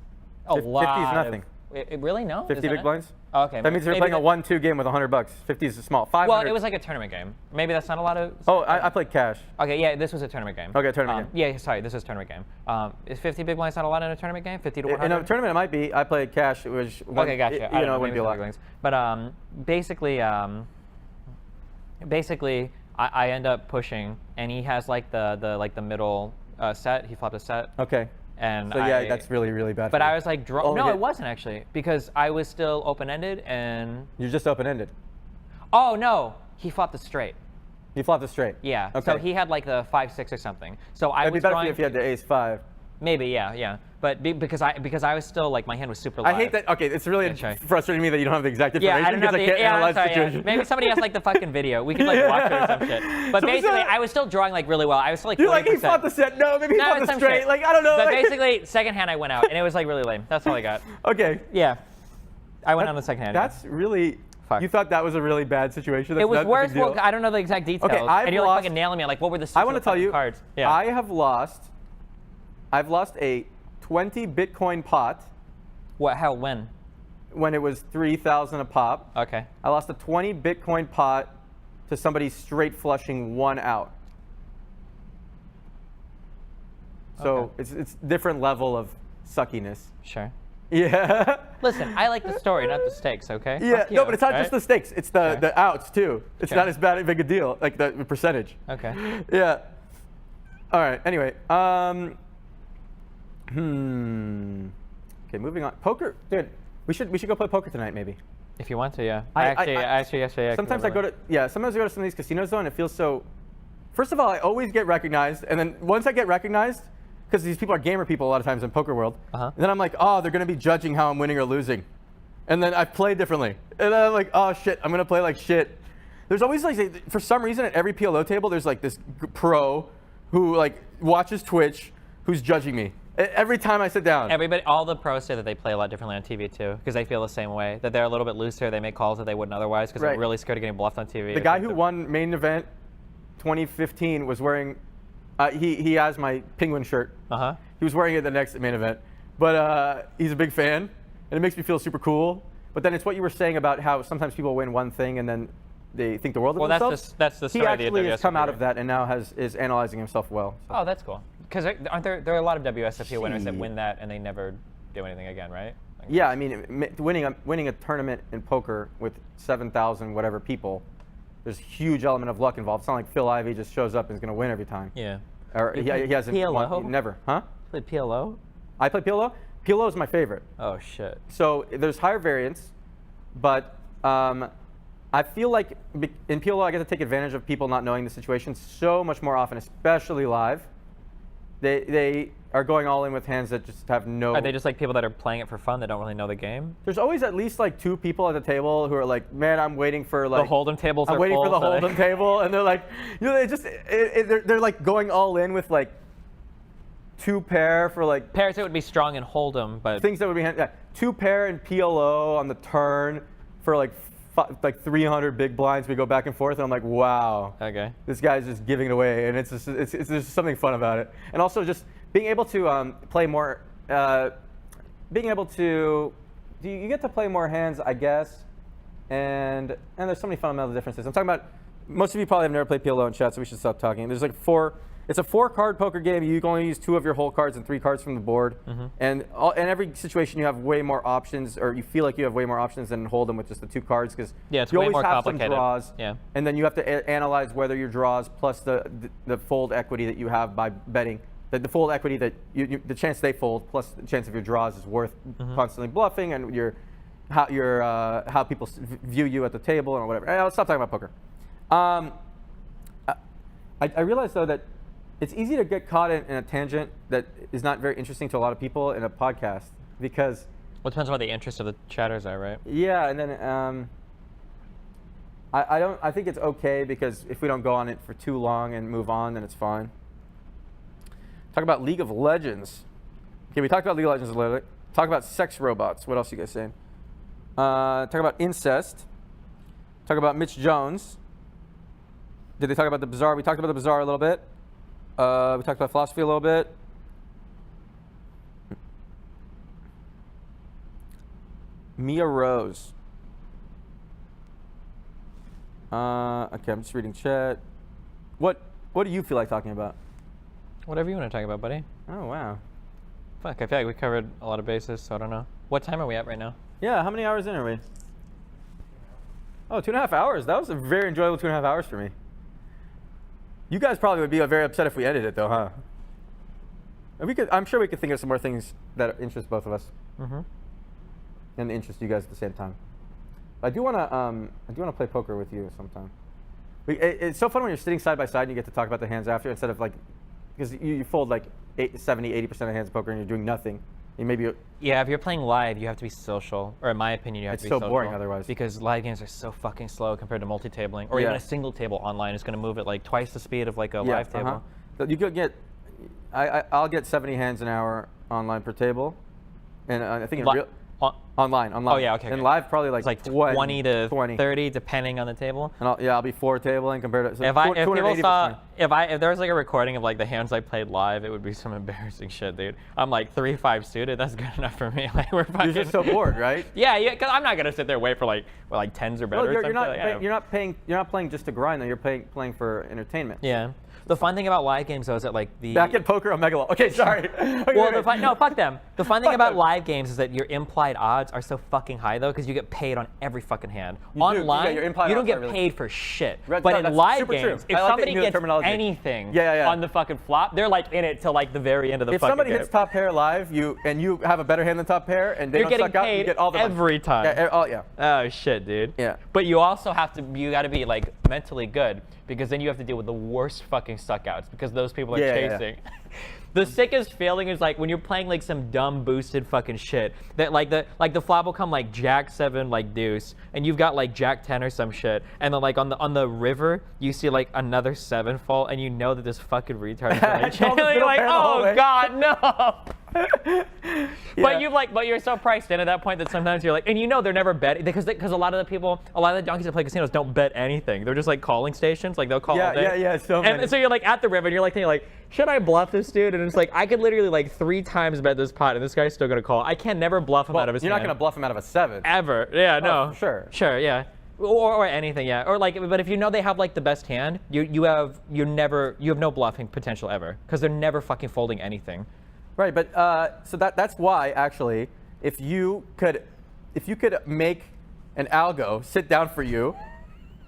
50 is nothing. Really? No? 50 big blinds? Oh, okay. That means you're playing a 1-2 game with $100. 50 is small. 500. Well, it was like a tournament game. Maybe that's not a lot of. Oh, I played cash. Okay, yeah, this was a tournament game. Okay, tournament game. Yeah, sorry, this is a tournament game. Is 50 big blinds not a lot in a tournament game? 50 to 100? In a tournament, it might be. I played cash. It was one, okay, gotcha. You know, it wouldn't be a lot. But basically, I end up pushing, and he has like the middle set. He flopped a set. Okay. And so yeah, that's really, really bad. But I was like, no, yeah. it wasn't actually, because I was still open-ended and. You're just open-ended. Oh no, he flopped a straight. He flopped a straight. Yeah. Okay. So he had like the 5-6 or something. So I It'd was be better drawing. if you had the ace-5. Maybe, yeah. But because I was still like, my hand was super live. I hate that. Okay, it's really frustrating me that you don't have the exact information yeah, I don't because have I can't analyze the situation. Yeah. Maybe somebody has like the fucking video. We could like watch it or some shit. But So basically, I was still drawing like really well. I was still like 40%. You're like, he flopped the set. No, maybe he flopped the straight. Shit. Like, I don't know. But like, basically, second hand I went out, and it was like really lame. That's all I got. Okay. Yeah. I went on the second hand. That's really. Fuck. You thought that was a really bad situation? That's it was not a worse. big deal. Well, I don't know the exact details. Okay, and you're like fucking nailing me. Like, what were the I want to tell you, cards? Yeah. I've lost a 20 Bitcoin pot. What? How? When? When it was 3,000 a pop. Okay. I lost a 20 Bitcoin pot to somebody straight flushing 1 out. So it's different level of suckiness. Sure. Yeah. Listen, I like the story, not the stakes. Okay. Yeah. Fuck No, you, but it's not right? just the stakes. It's the outs too. It's Sure. not as big a deal. Like the percentage. Okay. Yeah. All right. Anyway. Okay, moving on. Poker, dude. We should go play poker tonight, maybe. If you want to, yeah. Actually, Yesterday. Sometimes I go to some of some of these casinos though, and it feels so. First of all, I always get recognized, and then once I get recognized, because these people are gamer people a lot of times in poker world, and then I'm like, oh, they're gonna be judging how I'm winning or losing, and then I play differently, and then I'm like, oh shit, I'm gonna play like shit. There's always like, for some reason, at every PLO table, there's like this pro who like watches Twitch, who's judging me. Every time I sit down. Everybody, all the pros say that they play a lot differently on TV too, because they feel the same way. That they're a little bit looser. They make calls that they wouldn't otherwise, because they're really scared of getting bluffed on TV. The guy who won main event 2015 was wearing. He has my penguin shirt. He was wearing it the next main event, but he's a big fan, and it makes me feel super cool. But then it's what you were saying about how sometimes people win one thing and then they think the world of themselves. That's the story. He actually has come out of that and now is analyzing himself well. So. Oh, that's cool. Because aren't there are a lot of WSOP winners that win that and they never do anything again, right? Like, yeah, I mean, winning a tournament in poker with 7,000 whatever people, there's a huge element of luck involved. It's not like Phil Ivey just shows up and is going to win every time. Yeah. Or he hasn't won, never, huh? Played PLO? I play PLO. PLO is my favorite. Oh shit. So there's higher variance, but I feel like in PLO I get to take advantage of people not knowing the situation so much more often, especially live. They are going all in with hands that just have no. Are they just like people that are playing it for fun that don't really know the game? There's always at least like 2 people at the table who are like, man, I'm waiting for like. The hold'em tables are full. I'm waiting for the hold'em table, and they're like, they're like going all in with like 2 pair for like. Pairs that would be strong in hold'em, but. Things that would be 2 pair and PLO on the turn for like 300 big blinds. We go back and forth, and I'm like, wow. Okay. This guy's just giving it away, and it's there's something fun about it. And also just being able to play more, being able to, you get to play more hands, I guess, and there's so many fundamental differences. I'm talking about most of you probably have never played PLO in chat, so we should stop talking. There's like it's a 4-card poker game. You can only use 2 of your whole cards and 3 cards from the board. And in every situation, you have way more options, or you feel like you have way more options than Hold'em with just the 2 cards, because Yeah, it's you way always more have complicated. some draws. Yeah. And then you have to analyze whether your draws plus the fold equity that you have by betting. The fold equity that the chance they fold plus the chance of your draws is worth constantly bluffing, and how people view you at the table and whatever. Let's stop talking about poker. I realize though that it's easy to get caught in a tangent that is not very interesting to a lot of people in a podcast, because Well, it depends on what the interests of the chatters are, right? yeah, and then I think it's okay, because if we don't go on it for too long and move on, then it's fine. Talk about League of Legends. Okay, we talked about League of Legends a little bit. Talk about sex robots. What else are you guys saying? Talk about incest. Talk about Mitch Jones. Did they talk about the Bazaar? We talked about the Bazaar a little bit. We talked about philosophy a little bit. Mia Rose. Okay, I'm just reading chat. What do you feel like talking about? Whatever you want to talk about, buddy. Oh, wow. Fuck, I feel like we covered a lot of bases, so I don't know. What time are we at right now? Yeah, how many hours in are we? Oh, 2.5 hours. That was a very enjoyable 2.5 hours for me. You guys probably would be very upset if we ended it, though, huh? I'm sure we could think of some more things that interest both of us, and interest you guys at the same time. But I do want to play poker with you sometime. It's so fun when you're sitting side by side and you get to talk about the hands after, instead of like, because you fold like 70-80% of hands of poker and you're doing nothing. Yeah, if you're playing live, you have to be social, or in my opinion, you have to be social. It's so boring otherwise. Because live games are so fucking slow compared to multi-tabling, or even a single table online is going to move at like twice the speed of like a live table. So you could get, I'll get 70 hands an hour online per table, and I think in real. Online. Oh yeah, okay. And live probably like, it's like 20 to 30 depending on the table. And I'll be 4 tabling compared to. So if there was like a recording of like the hands I played live, it would be some embarrassing shit, dude. I'm like 3-5 suited. That's good enough for me. Like we're fucking. You're just so bored, right? yeah, because I'm not gonna sit there and wait for like tens or better. Well, you're not playing just to grind though. You're playing for entertainment. Yeah. The fun thing about live games, though, is that like the back at poker on Megalo. Okay, sorry. Well, no, fuck them. The fun thing about live games is that your implied odds are so fucking high, though, because you get paid on every fucking hand. Online, you don't get paid for shit. But in live games, if somebody gets anything on the fucking flop, they're like in it till like the very end of the fucking game. If somebody hits top pair live, you have a better hand than top pair, and they don't suck out, you get all the money. Every time. Yeah. Oh shit, dude. Yeah. But you also got to be like mentally good, because then you have to deal with the worst fucking suckouts, because those people are chasing. The sickest feeling is like when you're playing like some dumb boosted fucking shit that like the flop will come like Jack 7 like deuce, and you've got like Jack 10 or some shit, and then like on the river you see like another 7 fall, and you know that this fucking retard is like, you're like, oh god, no. But you're so priced in at that point that sometimes you're like, and you know they're never betting, because a lot of the donkeys that play casinos don't bet anything. They're just like calling stations, like they'll call all day. And so you're like at the river and you're like thinking like, should I bluff this dude? And it's like, I could literally like 3 times bet this pot and this guy's still gonna call. I can never bluff him out of his hand. You're not gonna bluff him out of a 7. Ever. Yeah, no. Sure, yeah. Or anything, yeah. Or like, but if you know they have like the best hand, you have no bluffing potential ever, because they're never fucking folding anything. Right, but so that's why actually, if you could make an algo sit down for you,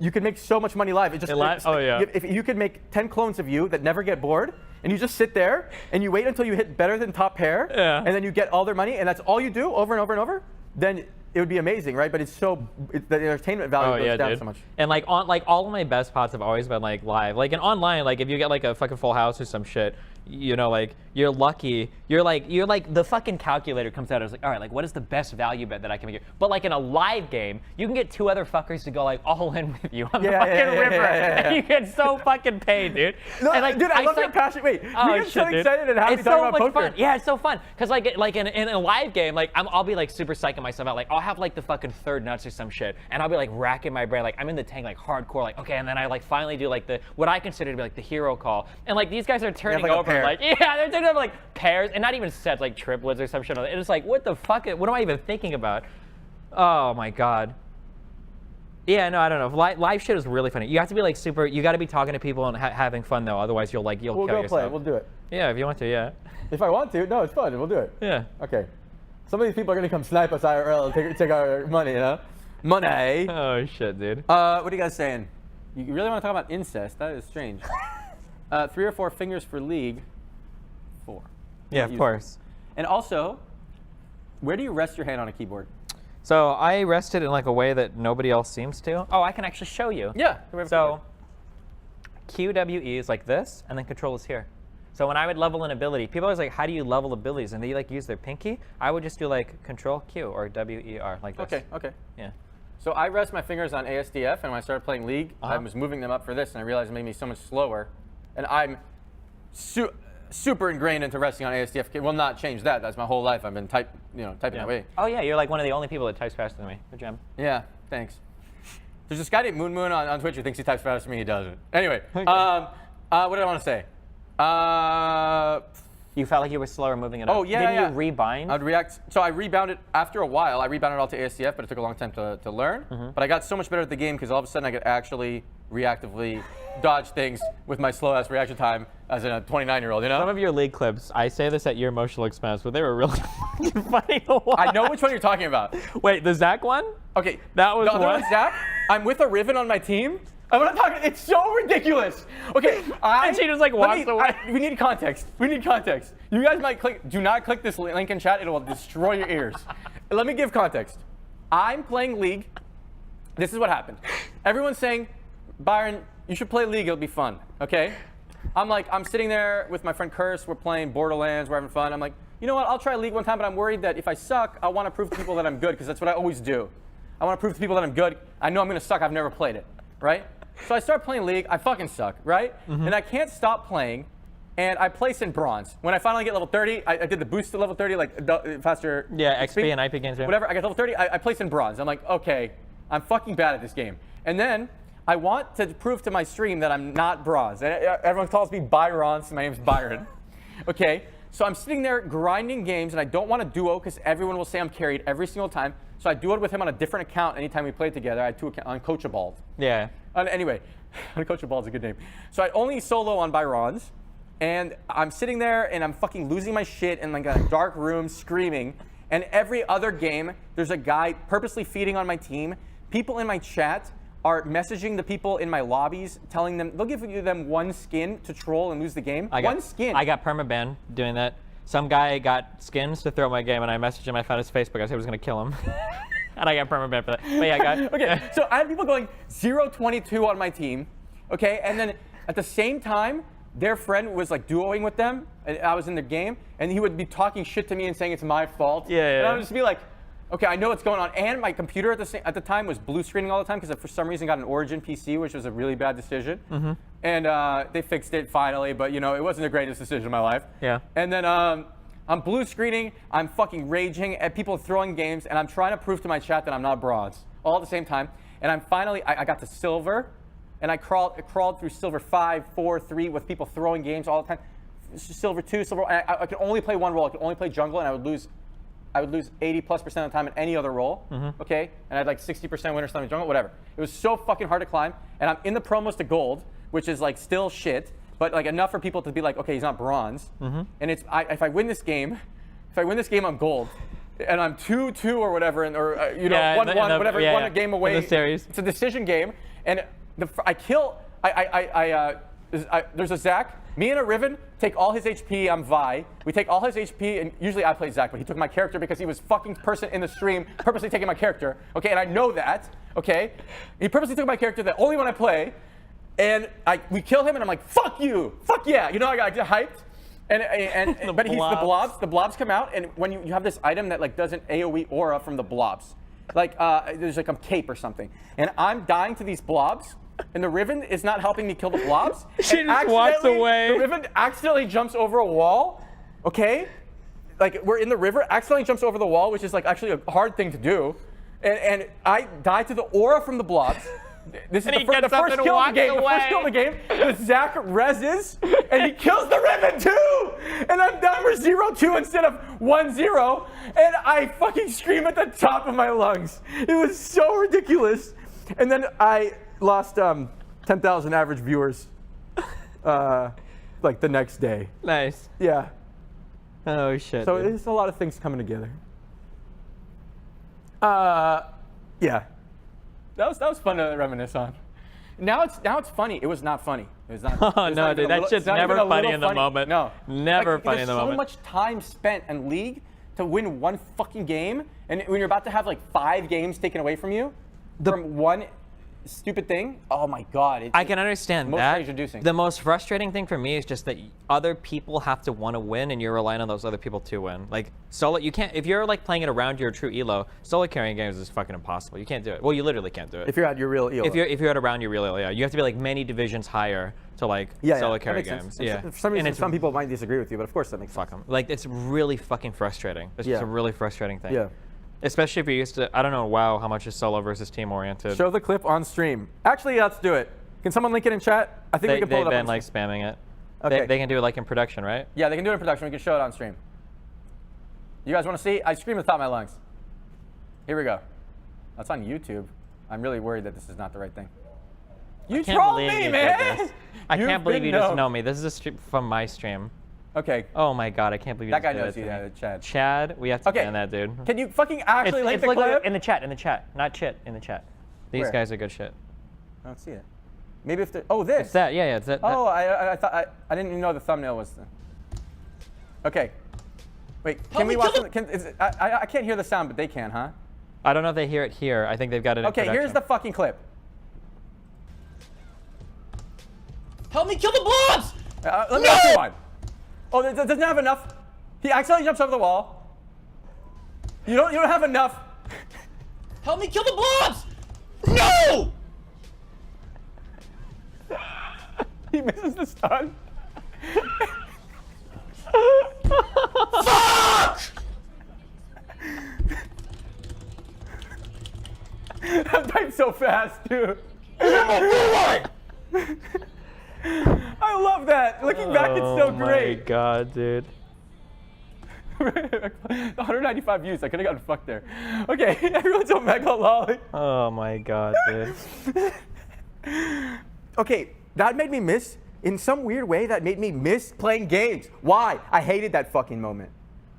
you could make so much money live. If you could make 10 clones of you that never get bored, and you just sit there and you wait until you hit better than top pair, and then you get all their money, and that's all you do over and over and over, then it would be amazing, right? But the entertainment value goes down so much. And like all of my best pots have always been like live. Like in online, like if you get like a fucking full house or some shit, you know, like you're lucky. You're like the fucking calculator comes out. I was like, all right, like what is the best value bet that I can make here? But like in a live game, you can get 2 other fuckers to go like all in with you on the fucking river, and you get so fucking paid, dude. No, and like, dude, I love your passion. Wait, we get so excited and happy talking about poker. Fun. Yeah, it's so fun. Cause like in a live game, like I'll be like super psyching myself out. Like I'll have like the fucking third nuts or some shit, and I'll be like racking my brain. Like I'm in the tank like hardcore. Like okay, and then I like finally do like what I consider to be like the hero call, and like these guys are turning over like they're turning over like pairs, and not even sets, like triplets or some shit. It's like what the fuck? What am I even thinking about? Oh my god. Yeah, no, I don't know. Live shit is really funny. You have to be like super. You got to be talking to people and having fun though. Otherwise, you'll kill yourself. We'll go play. We'll do it. Yeah, if you want to. Yeah. If I want to, no, it's fun. We'll do it. Yeah. Okay. Some of these people are gonna come snipe us IRL and take our money, you know? Money. Oh shit, dude. What are you guys saying? You really want to talk about incest? That is strange. 3 or 4 fingers for League. 4. Yeah, of course. And also, where do you rest your hand on a keyboard? So I rested in like a way that nobody else seems to. Oh, I can actually show you. Yeah. So QWE is like this, and then Control is here. So when I would level an ability, people are always like, how do you level abilities? And they like use their pinky. I would just do like Control Q or WER like this. Okay. Yeah. So I rest my fingers on ASDF, and when I started playing League, I was moving them up for this, and I realized it made me so much slower. And I'm super ingrained into resting on ASDF. It will not change that. That's my whole life. I've been typing that way. Oh yeah, you're like one of the only people that types faster than me. Good job. Yeah, thanks. There's this guy named Moon on Twitch who thinks he types faster than me. He doesn't. Anyway, Okay. What did I want to say? You felt like you were slower moving it up. Oh yeah, Didn't yeah. you rebind? I'd react. So I rebounded after a while. I rebounded all to ASDF, but it took a long time to learn. But I got so much better at the game because all of a sudden I could actually reactively dodge things with my slow ass reaction time as a 29-year-old. You know. Some of your League clips, I say this at your emotional expense, but they were really fucking funny to watch. I know which one you're talking about. Wait, the Zach one? Okay, That was the other what? one's Zach. I'm with a Riven on my team. I'm not talking. It's so ridiculous. Okay, And she just, like, walks away. We need context. We need context. You guys might click. Do not click this link in chat. It will destroy your ears. Let me give context. I'm playing League. This is what happened. Everyone's saying, Byron, you should play League. It'll be fun. Okay. I'm sitting there with my friend Curse. We're playing Borderlands. We're having fun. I'm like, you know what? I'll try League one time, but I'm worried that if I suck, I want to prove to people that I'm good because that's what I always do. I want to prove to people that I'm good. I know I'm going to suck. I've never played it. Right? So I start playing League. I fucking suck, right? And I can't stop playing, and I place in bronze. When I finally get level 30, I did the boost to level 30, like faster. Yeah, XP speed. and IP games. Yeah. Whatever. I get level 30. I place in bronze. I'm like, okay, I'm fucking bad at this game. And then I want to prove to my stream that I'm not bronze. And everyone calls me Byron, so my name's Byron. Okay. So I'm sitting there grinding games, and I don't want to duo because everyone will say I'm carried every single time. So I duoed with him on a different account anytime we played together. I had 2 accounts on Coachable. Yeah. Anyway, Coachable is a good name. So I only solo on Byron's, and I'm sitting there and I'm fucking losing my shit in like a dark room screaming. And every other game, there's a guy purposely feeding on my team. People in my chat are messaging the people in my lobbies, telling them they'll give them 1 skin to troll and lose the game. One skin. I got permaban doing that. Some guy got skins to throw my game, and I messaged him. I found his Facebook. I said I was gonna kill him, and I got permaban for that. But yeah, I got. Okay, so I had people going 0-22 on my team, okay, and then at the same time, their friend was like duoing with them, and I was in the game, and he would be talking shit to me and saying it's my fault. Yeah. And I would just be like, okay, I know what's going on. And my computer at the time was blue screening all the time because I for some reason got an Origin PC, which was a really bad decision. And they fixed it finally, but you know, it wasn't the greatest decision in my life. Yeah. And then I'm blue screening, I'm fucking raging at people throwing games, and I'm trying to prove to my chat that I'm not bronze, all at the same time. And I'm finally, I got to silver, and I crawled through silver 5, 4, 3 with people throwing games all the time. Silver 2, silver, I could only play one role. I could only play jungle, and I would lose 80+% of the time in any other role, okay? And I had like 60% winner stomach jungle, whatever. It was so fucking hard to climb, and I'm in the promos to gold, which is like still shit, but like enough for people to be like, okay, he's not bronze. And it's if I win this game, I'm gold, and I'm 2-2 or whatever, and or 1-1, whatever, one game away. In the series. It's a decision game, and there's a Zach. Me and a Riven take all his HP. I'm Vi. We take all his HP, and usually I play Zach, but he took my character because he was fucking person in the stream purposely taking my character. Okay, and I know that. Okay, he purposely took my character, the only one I play, and we kill him, and I'm like, fuck you, fuck yeah. You know, I get hyped, but he's the blobs. The blobs come out, and when you have this item that like doesn't AOE aura from the blobs, like there's like a cape or something, and I'm dying to these blobs. And the Riven is not helping me kill the blobs. She just walks away. The Riven accidentally jumps over a wall, okay? Like, we're in the river, accidentally jumps over the wall, which is like actually a hard thing to do. And I die to the aura from the blobs. This is the first kill of the game. The first kill of the game. The Zach reses, and he kills the Riven too! And I'm down for 0-2 instead of 1-0. And I fucking scream at the top of my lungs. It was so ridiculous. And then I lost 10,000 average viewers like the next day. Nice. Yeah. Oh shit. So dude. there's a lot of things coming together. Yeah. That was fun to reminisce on. Now it's funny. It was not funny. It was not. Oh it's no, not even dude, a that little- shit's it's not never even a funny little in the funny. moment. No, Never funny in the moment. There's so much time spent in League to win one fucking game, and when you're about to have like 5 games taken away from you from one stupid thing, oh my god! I can understand most that. rage-inducing. The most frustrating thing for me is just that other people have to want to win, and you're relying on those other people to win. Like solo, you can't. If you're like playing it around your true elo, solo carrying games is fucking impossible. You can't do it. Well, you literally can't do it. If you're at your real ELO. If you're at around your real elo, yeah, you have to be like many divisions higher to like solo carry that makes games. sense. Yeah. For some reason, some people might disagree with you, but of course that makes Fuck sense. them. Like it's really fucking frustrating. It's just Yeah. a really frustrating thing. Yeah. Especially if you're used to, I don't know, WoW, how much is solo versus team oriented. Show the clip on stream. Actually, let's do it. Can someone link it in chat? I think we can pull They've it up. been on like stream. spamming it. Okay. They can do it like in production, right? Yeah, they can do it in production. We can show it on stream. You guys want to see? I scream at the top of my lungs. Here we go. That's on YouTube. I'm really worried that this is not the right thing. You Can't trolled believe me, you did man! this. I You've can't believe been you just known. know me. This is a stream from my stream. Okay. Oh my god, I can't believe you That guy just did knows that you, to me. Chad. Chad, we have to Okay. ban that dude. Can you fucking actually link the look, clip? in the chat, not chit, in the chat. These Where? guys are good shit. I don't see it. Maybe if the this. It's that, yeah, it's that. Oh, I thought I didn't even know the thumbnail was. Okay. Wait, can we watch? I can't hear the sound, but they can, huh? I don't know if they hear it here. I think they've got it in Okay, here's the production. fucking clip. Help me kill the blobs! Let me ask you one. Oh, that doesn't have enough. He accidentally jumps over the wall. You don't have enough. Help me kill the blobs! No! He misses the stun. Fuck! That types so fast, too. Oh I love that. Looking back, it's so Oh my great. god, dude. 195 views. I could have gotten fucked there. Okay, everyone's on Mega Lolly. Oh my god, dude. Okay, that made me miss, in some weird way, that made me miss playing games. Why? I hated that fucking moment.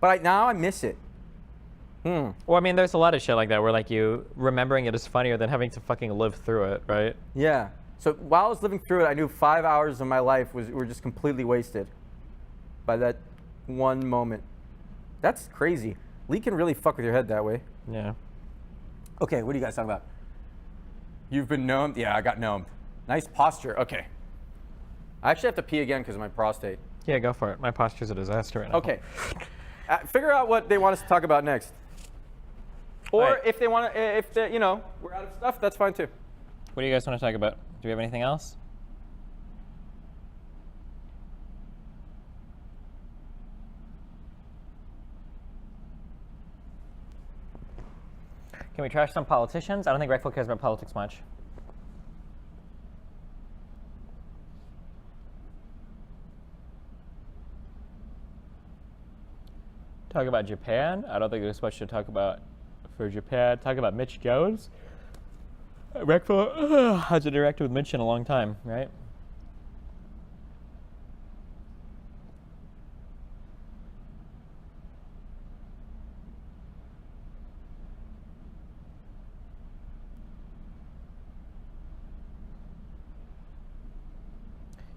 But now I miss it. Well, I mean, there's a lot of shit like that where like you remembering it is funnier than having to fucking live through it, right? Yeah. So while I was living through it, I knew 5 hours of my life were just completely wasted by that one moment. That's crazy. Lee can really fuck with your head that way. Yeah. Okay, what are you guys talking about? You've been gnomed? Yeah, I got gnomed. Nice posture. Okay. I actually have to pee again because of my prostate. Yeah, go for it. My posture's a disaster right now. Okay. Figure out what they want us to talk about next. Or Alright. if they want to, if they, you know, we're out of stuff, that's fine too. What do you guys want to talk about? Do we have anything else? Can we trash some politicians? I don't think Reckful cares about politics much. Talk about Japan? I don't think there's much to talk about for Japan. Talk about Mitch Jones? Reckful hasn't interacted with Mitch in a long time, right?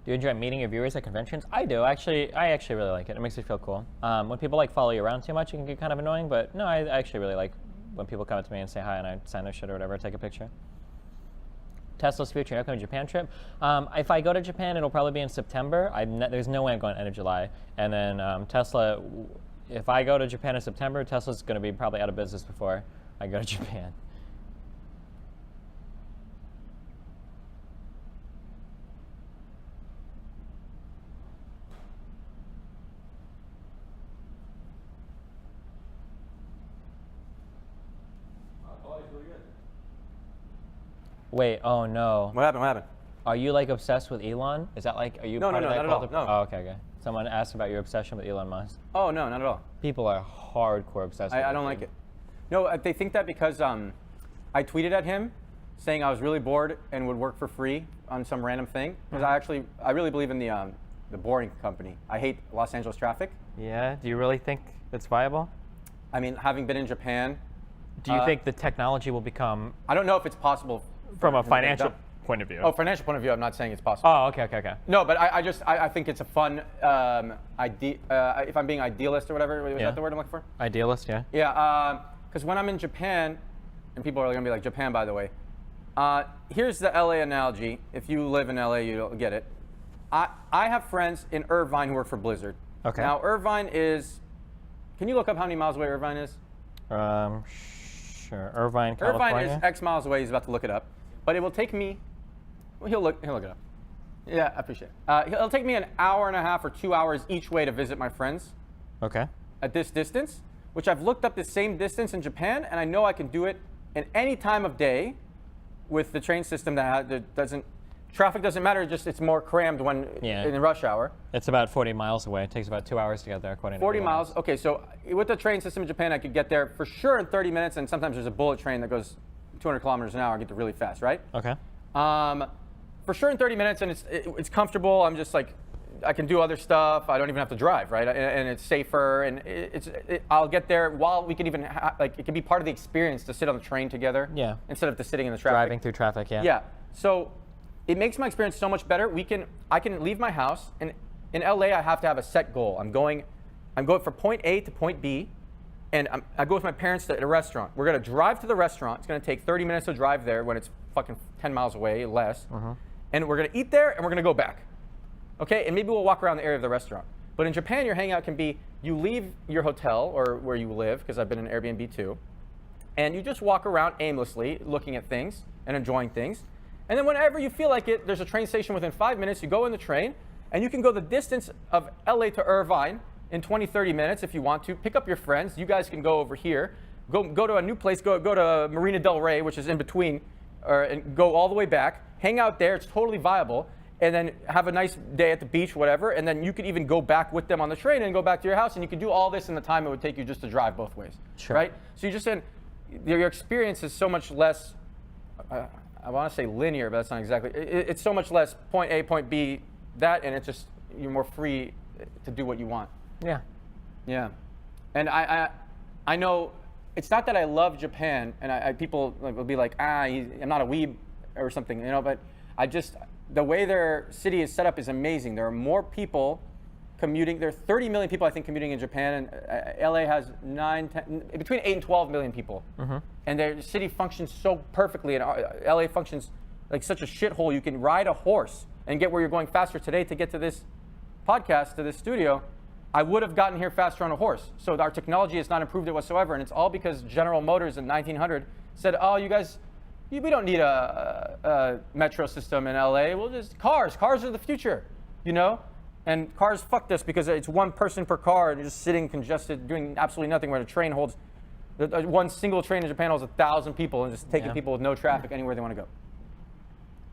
Do you enjoy meeting your viewers at conventions? I do. I actually really like it. It makes me feel cool. When people like follow you around too much, it can get kind of annoying. But no, I actually really like when people come up to me and say hi and I sign their shit or whatever, take a picture. Tesla's future upcoming Japan trip. If I go to Japan, it'll probably be in September. There's no way I'm going end of July. And then Tesla, if I go to Japan in September, Tesla's going to be probably out of business before I go to Japan. Wait, oh no. What happened? What happened? Are you like obsessed with Elon? Is that like, are you No, part no, of no, that not at cult? all, no. Oh, okay, okay. Someone asked about your obsession with Elon Musk. Oh, no, not at all. People are hardcore obsessed with I that don't like dude. it. No, they think that because I tweeted at him saying I was really bored and would work for free on some random thing. Because I really believe in the boring company. I hate Los Angeles traffic. Yeah. Do you really think it's viable? I mean, having been in Japan, Do you think the technology will become, I don't know if it's possible from a for them to get it financial done. point of view? Oh, financial point of view, I'm not saying it's possible. Oh, okay. No, but I think it's a fun idea. If I'm being idealist or whatever, is that the word I'm looking for? Idealist, yeah. Yeah, because when I'm in Japan, and people are gonna be like, Japan, by the way. Here's the LA analogy. If you live in LA, you'll get it. I have friends in Irvine who work for Blizzard. Okay. Now, Irvine is, can you look up how many miles away Irvine is? Sure. Irvine, California. Irvine is X miles away. He's about to look it up. But it will take me, well, he'll look it up. Yeah, I appreciate it. It'll take me an hour and a half or 2 hours each way to visit my friends Okay. at this distance, which I've looked up the same distance in Japan, and I know I can do it in any time of day with the train system that doesn't, traffic doesn't matter, just it's more crammed when in rush hour. It's about 40 miles away. It takes about 2 hours to get there, according to 40 Google miles. Maps. Okay, so with the train system in Japan, I could get there for sure in 30 minutes, and sometimes there's a bullet train that goes 200 kilometers an hour. I get there really fast, right? Okay. For sure in 30 minutes, and it's comfortable. I'm just like, I can do other stuff. I don't even have to drive, right? And it's safer, and I'll get there while we can even it can be part of the experience to sit on the train together. Yeah. Instead of just sitting in the traffic. Driving through traffic, yeah. Yeah. So it makes my experience so much better. I can leave my house, and in LA I have to have a set goal. I'm going from point A to point B, and I go with my parents to a restaurant. We're gonna drive to the restaurant. It's gonna take 30 minutes to drive there when it's fucking 10 miles away, less. And we're gonna eat there, and we're gonna go back. Okay, and maybe we'll walk around the area of the restaurant. But in Japan, your hangout can be, you leave your hotel or where you live, because I've been in Airbnb too, and you just walk around aimlessly, looking at things and enjoying things. And then whenever you feel like it, there's a train station within 5 minutes, you go in the train, and you can go the distance of LA to Irvine in 20, 30 minutes if you want to. Pick up your friends. You guys can go over here. Go to a new place. Go to Marina Del Rey, which is in between, and go all the way back. Hang out there. It's totally viable. And then have a nice day at the beach, whatever. And then you could even go back with them on the train and go back to your house. And you could do all this in the time it would take you just to drive both ways. Sure. Right? So you just said your experience is so much less, I want to say linear, but that's not exactly. It's so much less point A, point B, that, and it's just, you're more free to do what you want. Yeah. Yeah. And I know, it's not that I love Japan, and people will be like, I'm not a weeb or something, but the way their city is set up is amazing. There are more people commuting. There are 30 million people, I think, commuting in Japan, and LA has between 8 and 12 million people. And their city functions so perfectly, and LA functions like such a shithole. You can ride a horse and get where you're going faster today to get to this podcast, to this studio. I would have gotten here faster on a horse. So our technology has not improved it whatsoever, and it's all because General Motors in 1900 said, oh, you guys, we don't need a metro system in LA. We'll just, cars are the future, And cars fucked us because it's one person per car and you're just sitting congested, doing absolutely nothing, where the train holds, one single train in Japan holds 1,000 people and just taking people with no traffic anywhere they want to go.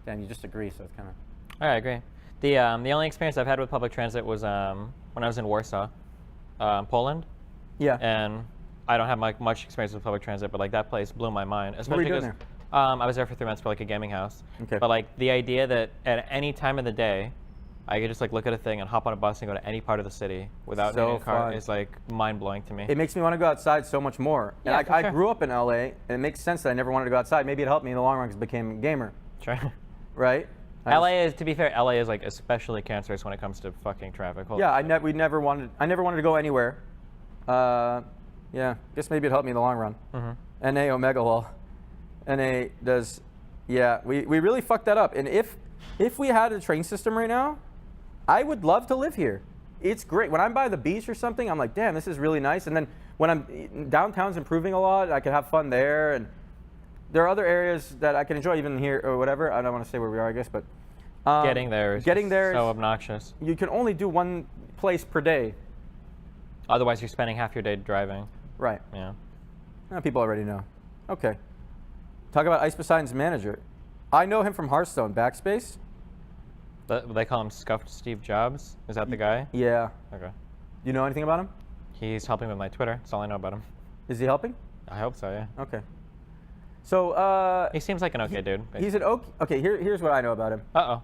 Dan, you just agree, so it's kind of. I agree. The only experience I've had with public transit was when I was in Warsaw, Poland. Yeah. And I don't have much experience with public transit, but that place blew my mind. What were you doing because, there? I was there for 3 months for a gaming house. Okay. But the idea that at any time of the day, I could just look at a thing and hop on a bus and go to any part of the city without needing a car is mind blowing to me. It makes me want to go outside so much more. Yeah, and I grew up in LA, and it makes sense that I never wanted to go outside. Maybe it helped me in the long run because I became a gamer. Sure. Right? To be fair, LA is especially cancerous when it comes to fucking traffic. Yeah, I never wanted to go anywhere. Yeah, guess maybe it helped me in the long run. NA Omega Lol. NA does, yeah, we really fucked that up. And if we had a train system right now, I would love to live here. It's great. When I'm by the beach or something, I'm like, damn, this is really nice. And then when downtown's improving a lot, I can have fun there. And there are other areas that I can enjoy even here or whatever. I don't want to say where we are, I guess, but getting there is so obnoxious. You can only do one place per day. Otherwise, you're spending half your day driving. Right. Yeah. People already know. Okay. Talk about Ice Poseidon's manager. I know him from Hearthstone, Backspace. They call him Scuffed Steve Jobs. Is that the guy? Yeah. Okay. You know anything about him? He's helping with my Twitter. That's all I know about him. Is he helping? I hope so, yeah. Okay. So He seems like an okay dude. he's an okay. Here's what I know about him. Uh-oh.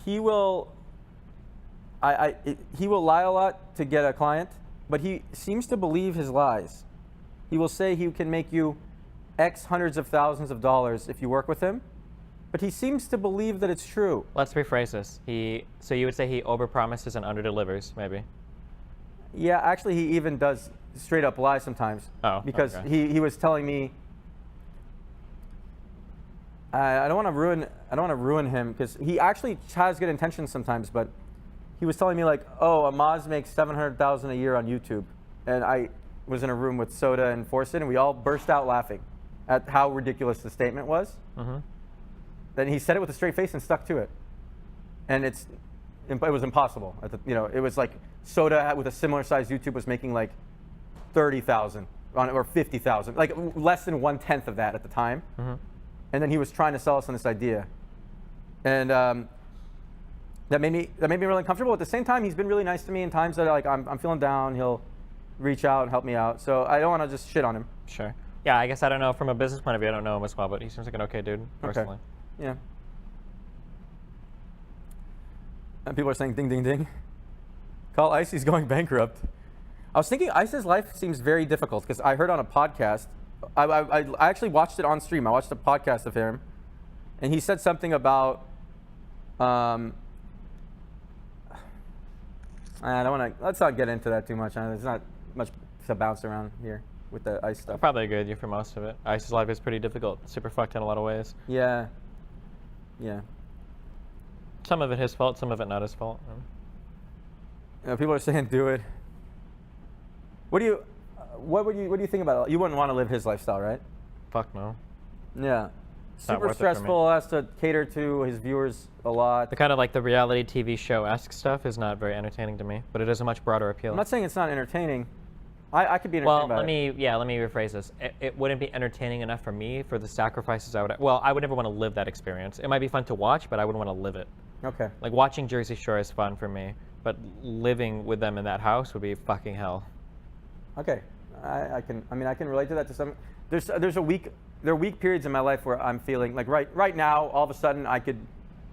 He will. He will lie a lot to get a client, but he seems to believe his lies. He will say he can make you X hundreds of thousands of dollars if you work with him, but he seems to believe that it's true. Let's rephrase this. So you would say he overpromises and underdelivers, maybe? Yeah, actually, he even does straight up lie sometimes. Oh, because okay. he was telling me. I don't want to ruin him because he actually has good intentions sometimes, but he was telling me like, oh, Amaz makes $700,000 a year on YouTube, and I was in a room with Soda and Forsen, and we all burst out laughing at how ridiculous the statement was. Mm-hmm. Then he said it with a straight face and stuck to it, and it was impossible. It was like Soda with a similar size YouTube was making like 30,000 or 50,000, like less than 1/10 of that at the time. Mm-hmm. And then he was trying to sell us on this idea, and that made me really uncomfortable. At the same time, he's been really nice to me in times that like I'm feeling down. He'll reach out and help me out. So I don't want to just shit on him. Sure. Yeah, I guess I don't know from a business point of view. I don't know him as well, but he seems like an okay dude personally. Okay. Yeah. And people are saying ding ding ding. Call Ice, he's going bankrupt. I was thinking Ice's life seems very difficult because I heard on a podcast. I actually watched it on stream. I watched a podcast of him, and he said something about. I don't want to. Let's not get into that too much. There's not much to bounce around here with the Ice stuff. I probably agree with you for most of it. Ice's life is pretty difficult, super fucked in a lot of ways. Yeah. Yeah. Some of it his fault, some of it not his fault. People are saying do it. What do you think about it? You wouldn't want to live his lifestyle, right? Fuck no. Yeah. not Super worth it for me. stressful, has to cater to his viewers a lot. The kind of like the reality TV show-esque stuff is not very entertaining to me, but it is a much broader appeal. I'm not saying it's not entertaining. I could be entertained Well, by it. let me rephrase this. It wouldn't be entertaining enough for me for the sacrifices I would never want to live that experience. It might be fun to watch, but I wouldn't want to live it. Okay. Like watching Jersey Shore is fun for me, but living with them in that house would be fucking hell. Okay. I can relate to that to some. There are weak periods in my life where I'm feeling like right now, all of a sudden I could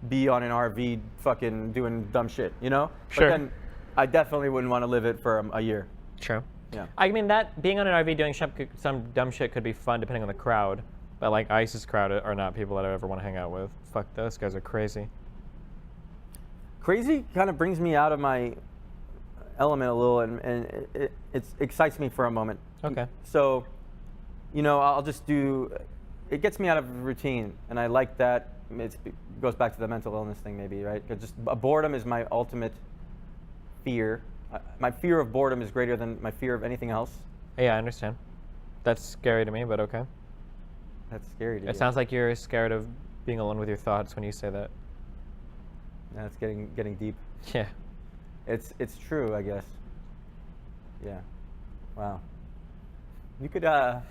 be on an RV fucking doing dumb shit, you know? Sure. But then I definitely wouldn't want to live it for a year. True. Yeah. I mean, that being on an RV doing some dumb shit could be fun depending on the crowd, but like Ice's crowd are not people that I ever want to hang out with. Fuck, those guys are crazy. Crazy kind of brings me out of my element a little, and it excites me for a moment. Okay. So, I'll just do. It gets me out of routine, and I like that. It goes back to the mental illness thing, maybe, right? Because just boredom is my ultimate fear. My fear of boredom is greater than my fear of anything else. Yeah, I understand. That's scary to me, but okay. That's scary to you. It sounds like you're scared of being alone with your thoughts when you say that. Yeah, it's getting deep. Yeah. It's true, I guess. Yeah. Wow. You could. I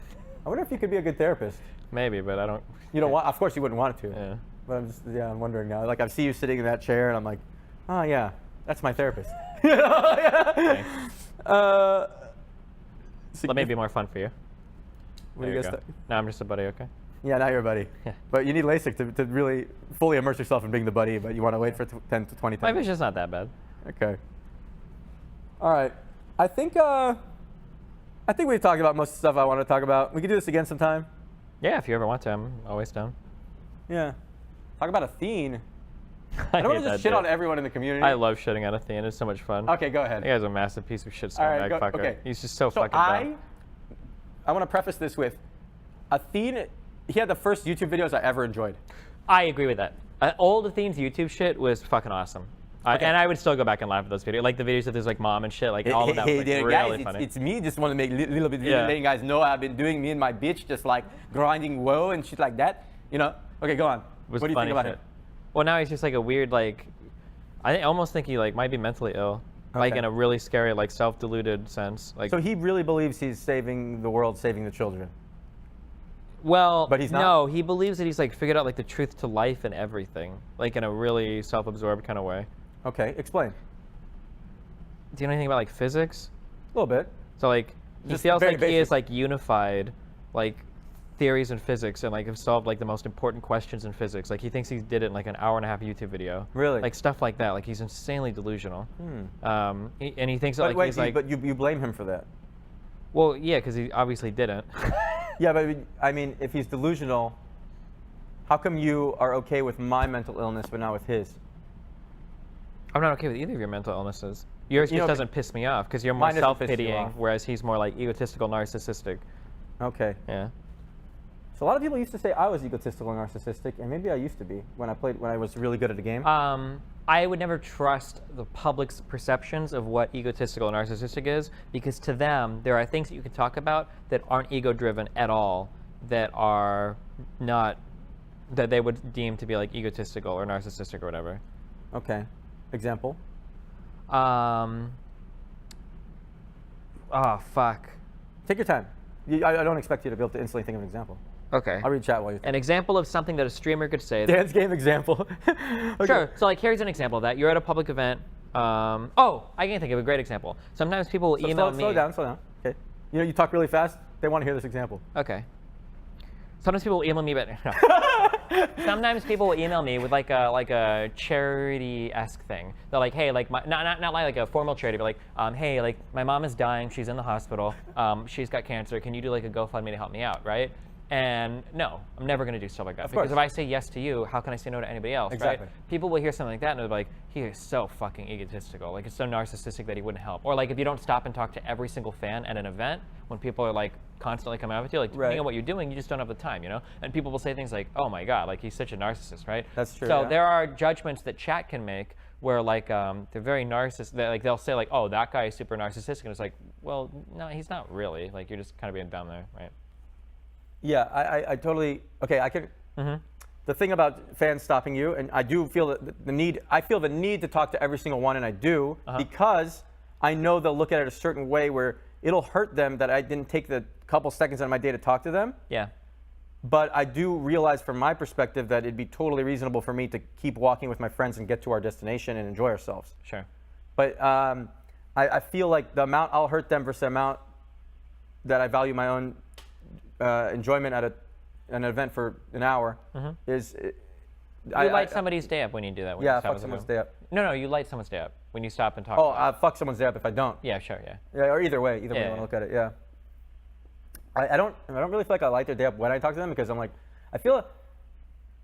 wonder if you could be a good therapist. Maybe, but I don't. You don't want. Of course, you wouldn't want to. Yeah. But I'm wondering now. Like I see you sitting in that chair, and I'm like, oh yeah, that's my therapist. Okay. So Let me be more fun for you. what There do you you go. guys Now I'm just a buddy, okay? Yeah, now you're a buddy. Yeah. But you need LASIK to really fully immerse yourself in being the buddy, but you want to wait for 10 to 20 My times. vision's not that bad. Okay. All right. I think we've talked about most of the stuff I want to talk about. We could do this again sometime. Yeah, if you ever want to, I'm always down. Yeah. Talk about Athene. I I don't want hate to that just shit dude. on everyone in the community. I love shitting on Athene. It's so much fun. Okay, go ahead. That guy's a massive piece of shit All right, scumbag fucker. okay. He's just so So fucking dumb. I want to preface this with Athene. He had the first YouTube videos I ever enjoyed. I agree with that. Old Athene's YouTube shit was fucking awesome. Okay. And I would still go back and laugh at those videos. Like the videos of his like mom and shit, like all of that was like, there, really guys, funny. it's me. Just want to make little bit, Yeah. letting you guys know I've been doing me and my bitch just like grinding woe and shit like that. Okay, go on. was What do you funny think about shit. him? Well, now he's just like a weird like. I almost think he like might be mentally ill, like Okay. in a really scary like self-deluded sense. Like, So he really believes he's saving the world, saving the children. well, But he's not? No, he believes that he's like figured out like the truth to life and everything, like in a really self-absorbed kind of way. Okay, explain. Do you know anything about like physics? A little bit. So like he Just feels very like he is basic. like unified, like theories in physics and like have solved like the most important questions in physics. Like he thinks he did it in like an hour-and-a-half YouTube video. Really? Like stuff like that. Like he's insanely delusional. And he thinks that But like wait, he's like, but you blame him for that. well, yeah, because he obviously didn't. Yeah, but I mean, if he's delusional, how come you are okay with my mental illness but not with his? I'm not okay with either of your mental illnesses. Yours just doesn't piss me off because you're more Mine doesn't piss you self-pitying, off. whereas he's more like egotistical, narcissistic. Okay. Yeah. So a lot of people used to say I was egotistical and narcissistic, and maybe I used to be when I was really good at a game. I would never trust the public's perceptions of what egotistical and narcissistic is, because to them, there are things that you can talk about that aren't ego-driven at all, that are not, that they would deem to be like egotistical or narcissistic or whatever. Okay. Example? Oh, fuck. Take your time. I don't expect you to be able to instantly think of an example. Okay. I'll read chat while you think. An example of something that a streamer could say. Dance game example. Okay. Sure. So like here's an example of that. You're at a public event. Oh, I can think of a great example. Sometimes people will email me. Slow down. Okay. You know, you talk really fast. They want to hear this example. Okay. Sometimes people will email me, but no. Sometimes people will email me with like a charity-esque thing. They're like, hey, like not like a formal charity, but like, hey, like my mom is dying. She's in the hospital. She's got cancer. Can you do like a GoFundMe to help me out, right? And no, I'm never going to do stuff like that. Of course. Because if I say yes to you, how can I say no to anybody else, Exactly. right? People will hear something like that and they'll be like, he is so fucking egotistical. Like, it's so narcissistic that he wouldn't help. Or like, if you don't stop and talk to every single fan at an event, when people are like constantly coming out with you, like depending on what you're doing, you just don't have the time, you know? And people will say things like, oh my God, like he's such a narcissist, right? That's true, So yeah. there are judgments that chat can make where like they're very narcissistic. Like they'll say like, oh, that guy is super narcissistic. And it's like, well, no, he's not really. Like you're just kind of being dumb there, right? Yeah, I totally. Okay, I can. The thing about fans stopping you, and I do feel the need. I feel the need to talk to every single one, and I do because I know they'll look at it a certain way where it'll hurt them that I didn't take the couple seconds out of my day to talk to them. Yeah. But I do realize from my perspective that it'd be totally reasonable for me to keep walking with my friends and get to our destination and enjoy ourselves. Sure. But I feel like the amount I'll hurt them versus the amount that I value my own enjoyment at an event for an hour is. You light somebody's day up when you do that. When you Yeah, stop fuck at someone's the- day up. No, you light someone's day up when you stop and talk. Oh, about it. fuck someone's day up if I don't. Yeah, sure, yeah. Yeah, or either way you Yeah, want to look at it. Yeah. I don't really feel like I light their day up when I talk to them because I'm like, I feel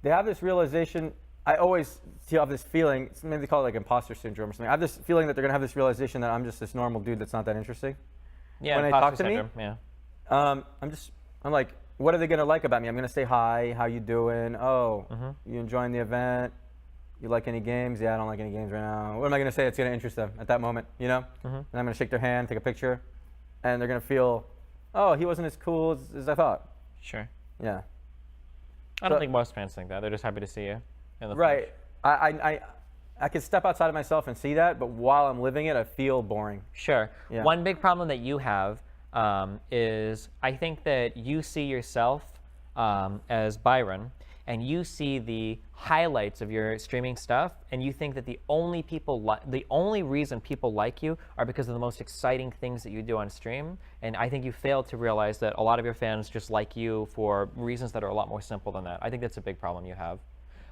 they have this realization. I always have this feeling. Maybe they call it like imposter syndrome or something. I have this feeling that they're gonna have this realization that I'm just this normal dude that's not that interesting. Yeah, when they imposter talk to me, syndrome, yeah. I'm like, what are they gonna like about me? I'm gonna say hi, how you doing? Oh, you enjoying the event? You like any games? Yeah, I don't like any games right now. What am I gonna say that's gonna interest them at that moment? You know? And I'm gonna shake their hand, take a picture, and they're gonna feel, oh, he wasn't as cool as I thought. Sure. Yeah. I don't think most fans think that. They're just happy to see you. In the Right. I can step outside of myself and see that, but while I'm living it, I feel boring. Sure. Yeah. One big problem that you have is I think that you see yourself as Byron, and you see the highlights of your streaming stuff, and you think that the only reason people like you are because of the most exciting things that you do on stream. And I think you fail to realize that a lot of your fans just like you for reasons that are a lot more simple than that. I think that's a big problem you have.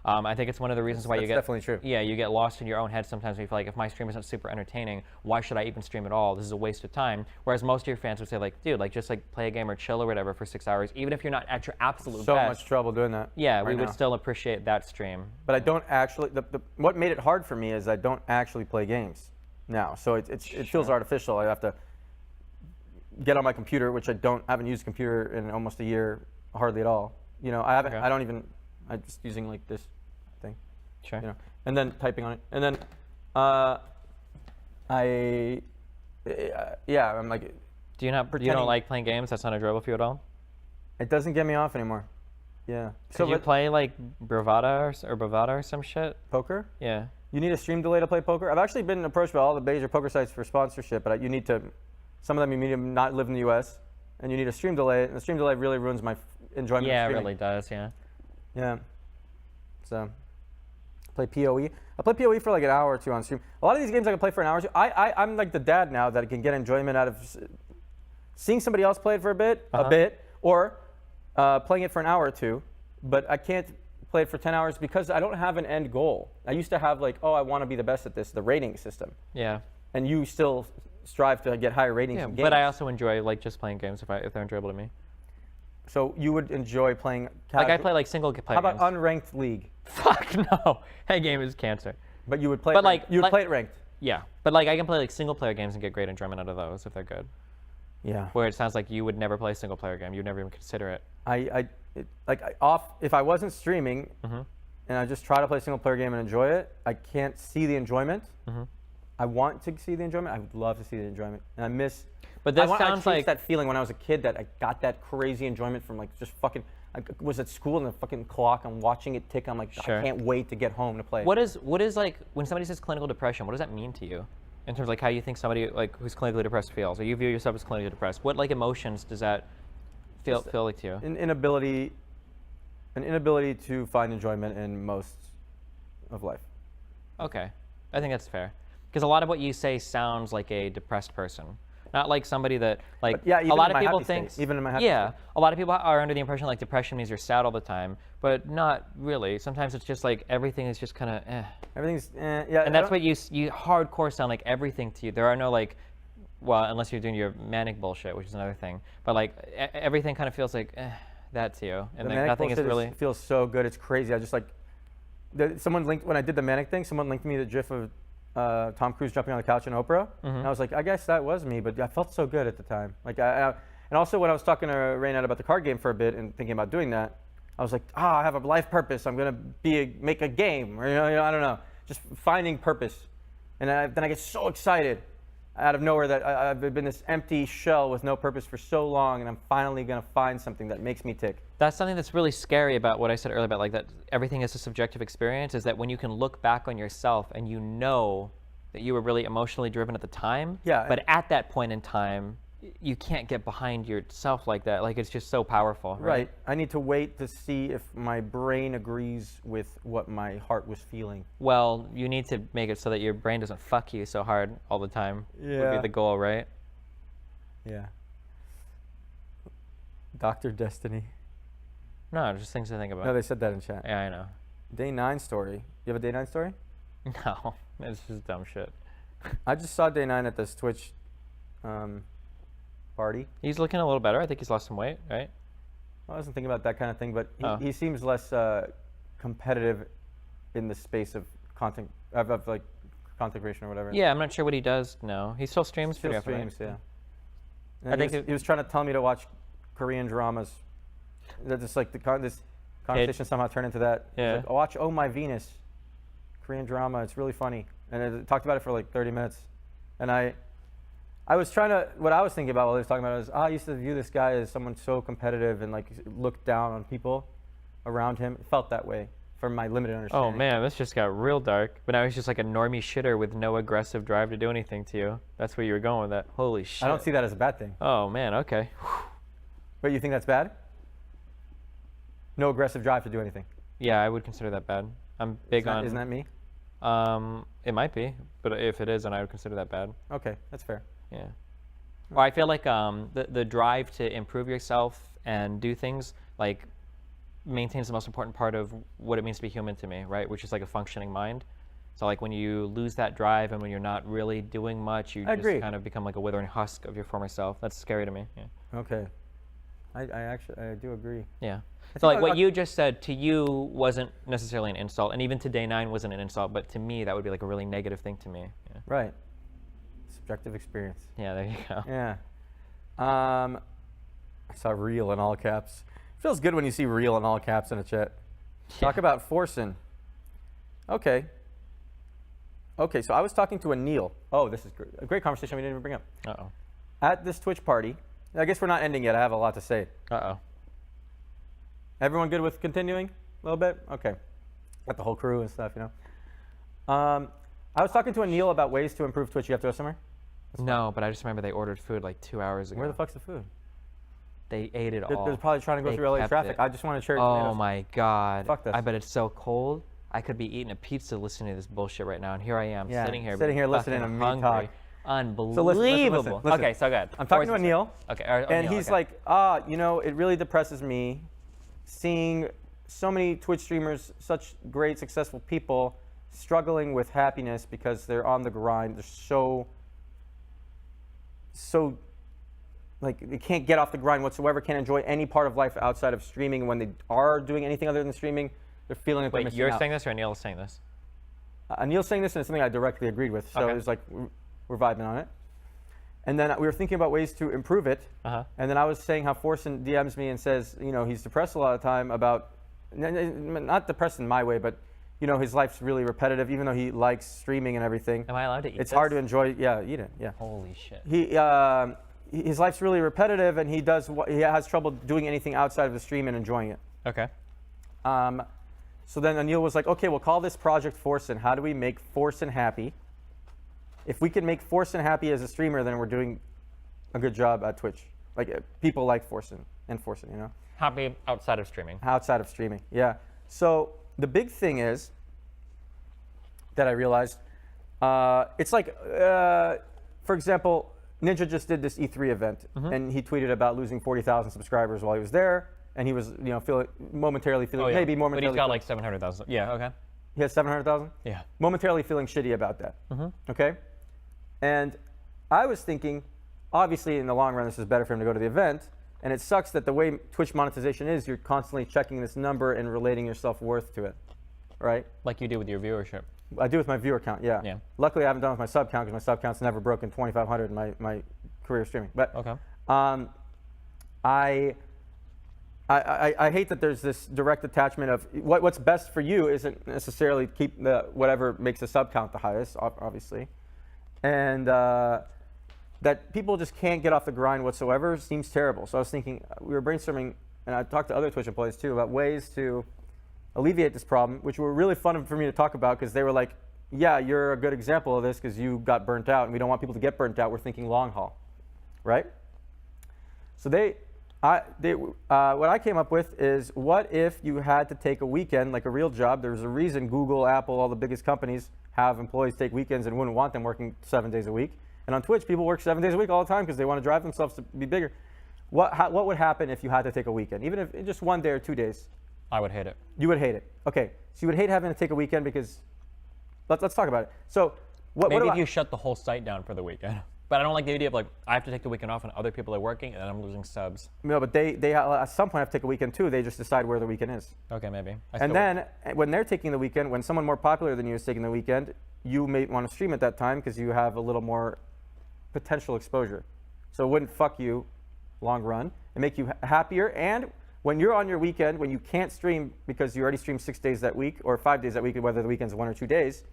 I think it's one of the reasons why you get definitely true. Yeah, you get lost in your own head sometimes. When you feel like, if my stream isn't super entertaining, why should I even stream at all? This is a waste of time. Whereas most of your fans would say, like, dude, like just like play a game or chill or whatever for 6 hours, even if you're not at your absolute So best. much trouble doing that. Yeah, right we would now. still appreciate that stream. But I don't actually. What made it hard for me is I don't actually play games now, so it feels artificial. I have to get on my computer, which I haven't used a computer in almost a year, hardly at all. You know, I haven't. Okay. I don't even. I'm just using like this thing. Sure. You know, and then typing on it, and then I'm like, Do you not? You Pretending- don't like playing games? That's not enjoyable for you at all. it doesn't get me off anymore. Yeah. Could you play like Bravada or some shit? poker? Yeah. You need a stream delay to play poker? I've actually been approached by all the major poker sites for sponsorship, but you need to. Some of them you need to not live in the U.S. and you need a stream delay, and the stream delay really ruins my enjoyment. Yeah, of it streaming. really does. Yeah. Yeah. So, play PoE. I play PoE for like an hour or two on stream. A lot of these games I can play for an hour or two. I'm like the dad now that can get enjoyment out of seeing somebody else play it for a bit, or playing it for an hour or two, but I can't play it for 10 hours because I don't have an end goal. I used to have like, I want to be the best at this, the rating system. Yeah. And you still strive to get higher ratings in games. But I also enjoy like just playing games if they're enjoyable to me. So you would enjoy playing Like I play like single player games. How about unranked league? Fuck no. That game is cancer. But you would play But, it like- ranked. You would like- play it ranked. Yeah. But like I can play like single player games and get great enjoyment out of those if they're good. Yeah. Where it sounds like you would never play a single player game. You'd never even consider it. If I wasn't streaming and I just try to play a single player game and enjoy it, I can't see the enjoyment. I want to see the enjoyment. I would love to see the enjoyment. And I miss. But this I sounds chased like that feeling when I was a kid that I got that crazy enjoyment from like just fucking. I was at school and the fucking clock. I'm watching it tick. I'm like, Sure. I can't wait to get home to play. What is like when somebody says clinical depression, what does that mean to you? In terms of like how you think somebody like who's clinically depressed feels, or you view yourself as clinically depressed. What like emotions does that feel like to you? An inability to find enjoyment in most of life. Okay, I think that's fair. Because a lot of what you say sounds like a depressed person, not like somebody that like. But yeah, a even lot in of my people happy think. state, even in my happy Yeah, state. a lot of people are under the impression like depression means you're sad all the time, but not really. Sometimes it's just like everything is just kind of eh. Everything's yeah. And that's what you hardcore sound like everything to you. There are no like, well, unless you're doing your manic bullshit, which is another thing. But like everything kind of feels like that to you, and The like manic nothing is bullshit really. feels so good. It's crazy. I just like someone linked when I did the manic thing. Someone linked me the GIF of Tom Cruise jumping on the couch in Oprah, and I was like, I guess that was me. But I felt so good at the time. Like and also when I was talking to Raynette about the card game for a bit and thinking about doing that, I was like, I have a life purpose. I'm gonna make a game, or I don't know, just finding purpose. And then I get so excited out of nowhere that I've been this empty shell with no purpose for so long, and I'm finally gonna find something that makes me tick. That's something that's really scary about what I said earlier about like that everything is a subjective experience. Is that when you can look back on yourself and you know that you were really emotionally driven at the time, Yeah. but at that point in time, you can't get behind yourself like that. Like it's just so powerful. Right. I need to wait to see if my brain agrees with what my heart was feeling. Well, you need to make it so that your brain doesn't fuck you so hard all the time. Would Yeah. be the goal, right? Yeah. Dr. Destiny. No, just things to think about. No, they said that in chat. Yeah, I know. Day 9 story. You have a Day 9 story? No, it's just dumb shit. I just saw Day 9 at this Twitch party. He's looking a little better. I think he's lost some weight, right? I wasn't thinking about that kind of thing, but Oh. he seems less competitive in the space of content, of like content creation or whatever. Yeah, I'm not sure what he does now. He still streams Still pretty often, right? streams, yeah. I And think he was trying to tell me to watch Korean dramas. That just like this conversation somehow turned into that. He's Yeah. like, watch Oh My Venus, Korean drama. It's really funny. And it talked about it for like 30 minutes. And I was trying to, what I was thinking about while he was talking about it was, I used to view this guy as someone so competitive and like look down on people around him. It felt that way from my limited Oh understanding. man, this just got real dark. But now he's just like a normie shitter with no aggressive drive to do anything to you. That's where you were going with that. Holy shit. I don't see that as a bad thing. Oh man, okay. But you think that's bad? No aggressive drive to do anything. Yeah, I would consider that bad. I'm big on. Isn't that me? It might be, but if it is, then I would consider that bad. Okay, that's fair. Yeah. Well, I feel like the drive to improve yourself and do things like maintains the most important part of what it means to be human to me, right? Which is like a functioning mind. So like when you lose that drive and when you're not really doing much, you I just agree. kind of become like a withering husk of your former self. That's scary to me. Yeah. Okay. I actually do agree. Yeah. think So like I- what you just said to you wasn't necessarily an insult, and even to Day 9 wasn't an insult, but to me that would be like a really negative thing to me. Yeah. Right. Subjective experience. Yeah, there you go. Yeah. I saw real in all caps. Feels good when you see real in all caps in a chat. Talk about forcing. Okay. Okay, so I was talking to a Neil. Oh, this is a great conversation we didn't even bring up. Uh-oh. At this Twitch party. I guess we're not ending yet. I have a lot to say. Uh-oh. Everyone good with continuing a little bit? Okay. Got the whole crew and stuff, you know. I was talking to a Neil about ways to improve Twitch. You have to go somewhere? No, but I just remember they ordered food like 2 hours ago. Where the fuck's the food? They ate it all. They're probably trying to go They through LA kept traffic. it. I just want to cherry Oh tomatoes. my god. Fuck this. I bet it's so cold. I could be eating a pizza listening to this bullshit right now, and here I am Yeah, sitting here listening to fucking me talk. Unbelievable. listen. Okay, so good. I'm talking to Anil. Okay. And he's like, it really depresses me seeing so many Twitch streamers, such great, successful people, struggling with happiness because they're on the grind. They're so like they can't get off the grind whatsoever, can't enjoy any part of life outside of streaming. And when they are doing anything other than streaming, they're feeling like they're Wait, missing you're out. saying this or Neil's saying this? Neil's saying this, and it's something I directly agreed with. So Okay. it was like, we're vibing on it. And then we were thinking about ways to improve it. And then I was saying how Forsen DMs me and says, he's depressed a lot of the time about, not depressed in my way, but his life's really repetitive, even though he likes streaming and everything. Am I allowed to eat It's this? hard to enjoy. Yeah, eat it. Yeah. Holy shit. His life's really repetitive, and he has trouble doing anything outside of the stream and enjoying it. Okay. So then Anil was like, okay, we'll call this Project Forsen. How do we make Forsen happy? If we can make Forsen happy as a streamer, then we're doing a good job at Twitch. Like people like Forsen and Forsen, Happy outside of streaming. Outside of streaming, yeah. So the big thing is that I realized, it's like, for example, Ninja just did this E3 event, and he tweeted about losing 40,000 subscribers while he was there, and he was, momentarily feeling, maybe momentarily. But he's got like 700,000. Yeah, okay. He has 700,000? Yeah. Momentarily feeling shitty about that. Okay? And I was thinking, obviously in the long run, this is better for him to go to the event. And it sucks that the way Twitch monetization is, you're constantly checking this number and relating your self-worth to it, right? Like you do with your viewership. I do with my viewer count, yeah. Yeah. Luckily, I haven't done it with my sub count because my sub count's never broken 2,500 in my career streaming. But Okay. I hate that there's this direct attachment of what's best for you isn't necessarily keep whatever makes the sub count the highest, obviously. And that people just can't get off the grind whatsoever seems terrible. So I was thinking, we were brainstorming, and I talked to other Twitch employees too, about ways to alleviate this problem, which were really fun for me to talk about because they were like, yeah, you're a good example of this because you got burnt out, and we don't want people to get burnt out. We're thinking long haul, right? So what I came up with is, what if you had to take a weekend, like a real job? There's a reason Google, Apple, all the biggest companies have employees take weekends and wouldn't want them working 7 days a week. And on Twitch, people work 7 days a week all the time because they want to drive themselves to be bigger. What would happen if you had to take a weekend, even if just 1 day or 2 days? I would hate it. You would hate it. Okay, so you would hate having to take a weekend because, let's talk about it. So maybe if you shut the whole site down for the weekend. But I don't like the idea of like, I have to take the weekend off and other people are working and I'm losing subs. No, but they at some point have to take a weekend too. They just decide where the weekend is. Okay, maybe. And then when they're taking the weekend, when someone more popular than you is taking the weekend, you may want to stream at that time because you have a little more potential exposure. So it wouldn't fuck you long run and make you happier. And when you're on your weekend, when you can't stream because you already streamed 6 days that week or 5 days that week, whether the weekend's 1 or 2 days,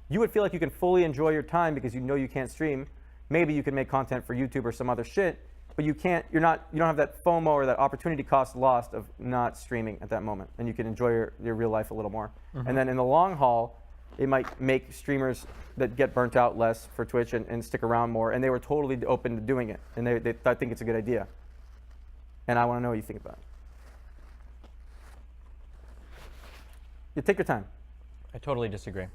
you would feel like you can fully enjoy your time because you know you can't stream. Maybe you can make content for YouTube or some other shit, but you don't have that FOMO or that opportunity cost lost of not streaming at that moment, and you can enjoy your real life a little more. And then in the long haul, it might make streamers that get burnt out less for Twitch and stick around more, and they were totally open to doing it, and they think it's a good idea. And I want to know what you think about it. You take your time. I totally disagree.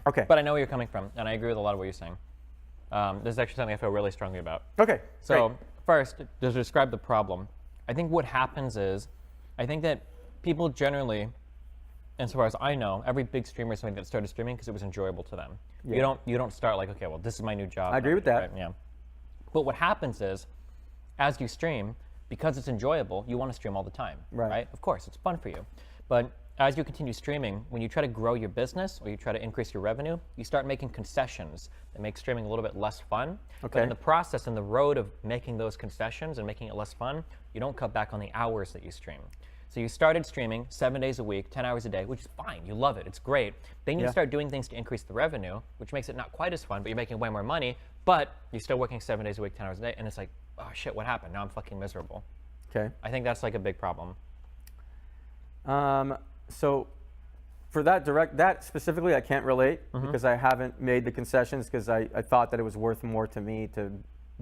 Okay. But I know where you're coming from, and I agree with a lot of what you're saying. This is actually something I feel really strongly about. Okay. So great. first, to describe the problem, I think what happens is, I think that people generally, as far as I know, every big streamer is something that started streaming because it was enjoyable to them. Yeah. You don't start like, okay, well, this is my new job. I agree with that. Right? Yeah. But what happens is, as you stream, because it's enjoyable, you want to stream all the time. Right. Of course, it's fun for you. But as you continue streaming, when you try to grow your business or you try to increase your revenue, you start making concessions that make streaming a little bit less fun. Okay. But in the process, in the road of making those concessions and making it less fun, you don't cut back on the hours that you stream. So you started streaming 7 days a week, 10 hours a day, which is fine. You love it. It's great. Then you start doing things to increase the revenue, which makes it not quite as fun, but you're making way more money, but you're still working 7 days a week, 10 hours a day, and it's like, oh shit, what happened? Now I'm fucking miserable. Okay. I think that's like a big problem. So for that specifically, I can't relate because I haven't made the concessions because I thought that it was worth more to me to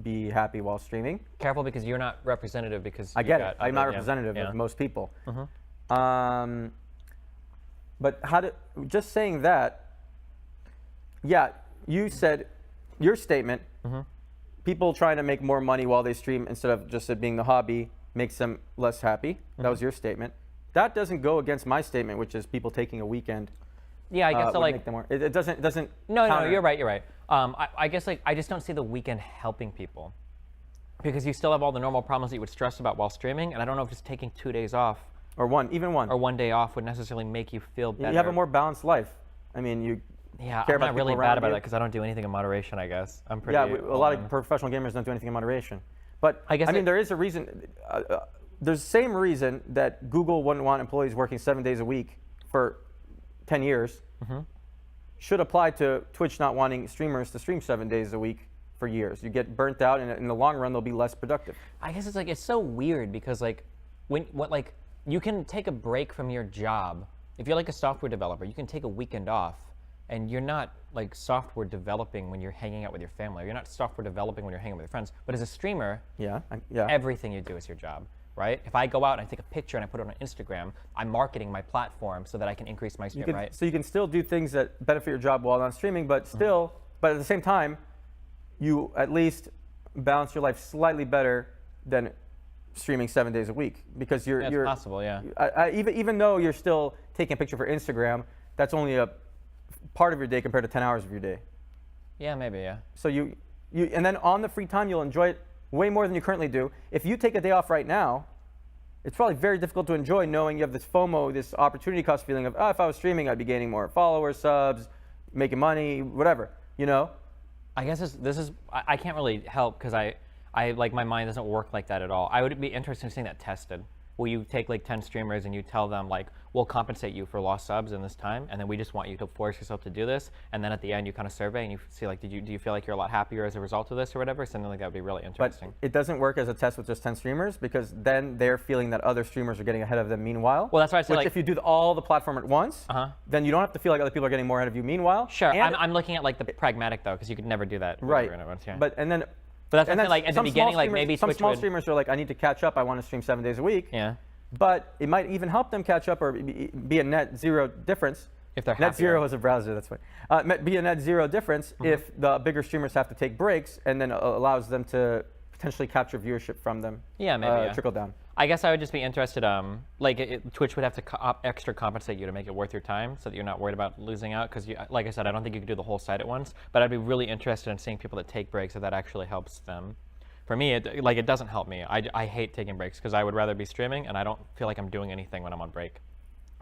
be happy while streaming. Careful because you're not representative because I get it. I'm not representative of most people. But just saying that, yeah, you said your statement, people trying to make more money while they stream instead of just it being the hobby makes them less happy. That was your statement. That doesn't go against my statement, which is people taking a weekend. Yeah, I guess so, would like make them more, it doesn't. no, counter. you're right. I guess like I just don't see the weekend helping people because you still have all the normal problems that you would stress about while streaming, and I don't know if just taking 2 days off Or one day off would necessarily make you feel better. You have a more balanced life. I mean, you. Yeah, care I'm about not really people bad around about you. that because I don't do anything in moderation. I guess I'm pretty. Yeah, a lot of professional gamers don't do anything in moderation. But I guess mean, there is a reason. There's the same reason that Google wouldn't want employees working 7 days a week for 10 years. Should apply to Twitch not wanting streamers to stream 7 days a week for years. You get burnt out, and in the long run, they'll be less productive. I guess it's like it's so weird because like like you can take a break from your job if you're like a software developer. You can take a weekend off, and you're not like software developing when you're hanging out with your family. Or you're not software developing when you're hanging with your friends. But as a streamer, everything you do is your job. Right? If I go out and I take a picture and I put it on Instagram, I'm marketing my platform so that I can increase my stream, right? So you can still do things that benefit your job while not streaming, but still, but at the same time, you at least balance your life slightly better than streaming 7 days a week because you're. It's possible, yeah. Even though you're still taking a picture for Instagram, that's only a part of your day compared to 10 hours of your day. Yeah, maybe, yeah. So you and then on the free time, you'll enjoy it way more than you currently do. If you take a day off right now, it's probably very difficult to enjoy knowing you have this FOMO, this opportunity cost feeling of, if I was streaming, I'd be gaining more followers, subs, making money, whatever, you know? I guess I can't really help because I like my mind doesn't work like that at all. I would be interested in seeing that tested. Will you take like 10 streamers and you tell them like, we'll compensate you for lost subs in this time, and then we just want you to force yourself to do this, and then at the end you kind of survey and you see like, do you feel like you're a lot happier as a result of this or whatever? Something like that would be really interesting. But it doesn't work as a test with just 10 streamers because then they're feeling that other streamers are getting ahead of them meanwhile. Well, that's why I said which like, if you do all the platform at once, then you don't have to feel like other people are getting more ahead of you meanwhile. Sure, I'm looking at like the pragmatic though, because you could never do that. Right. Yeah. But that's what I'm saying, like at the beginning, like maybe some Twitch small would, streamers are like, I need to catch up. I want to stream 7 days a week. Yeah. But it might even help them catch up or be a net zero difference. If they're net zero is a browser, that's fine. Be a net zero difference if the bigger streamers have to take breaks and then allows them to potentially capture viewership from them. Yeah, maybe. Trickle down. I guess I would just be interested. Twitch would have to extra compensate you to make it worth your time, so that you're not worried about losing out. Because, like I said, I don't think you could do the whole site at once. But I'd be really interested in seeing people that take breaks if that actually helps them. For me, it doesn't help me. I hate taking breaks because I would rather be streaming, and I don't feel like I'm doing anything when I'm on break.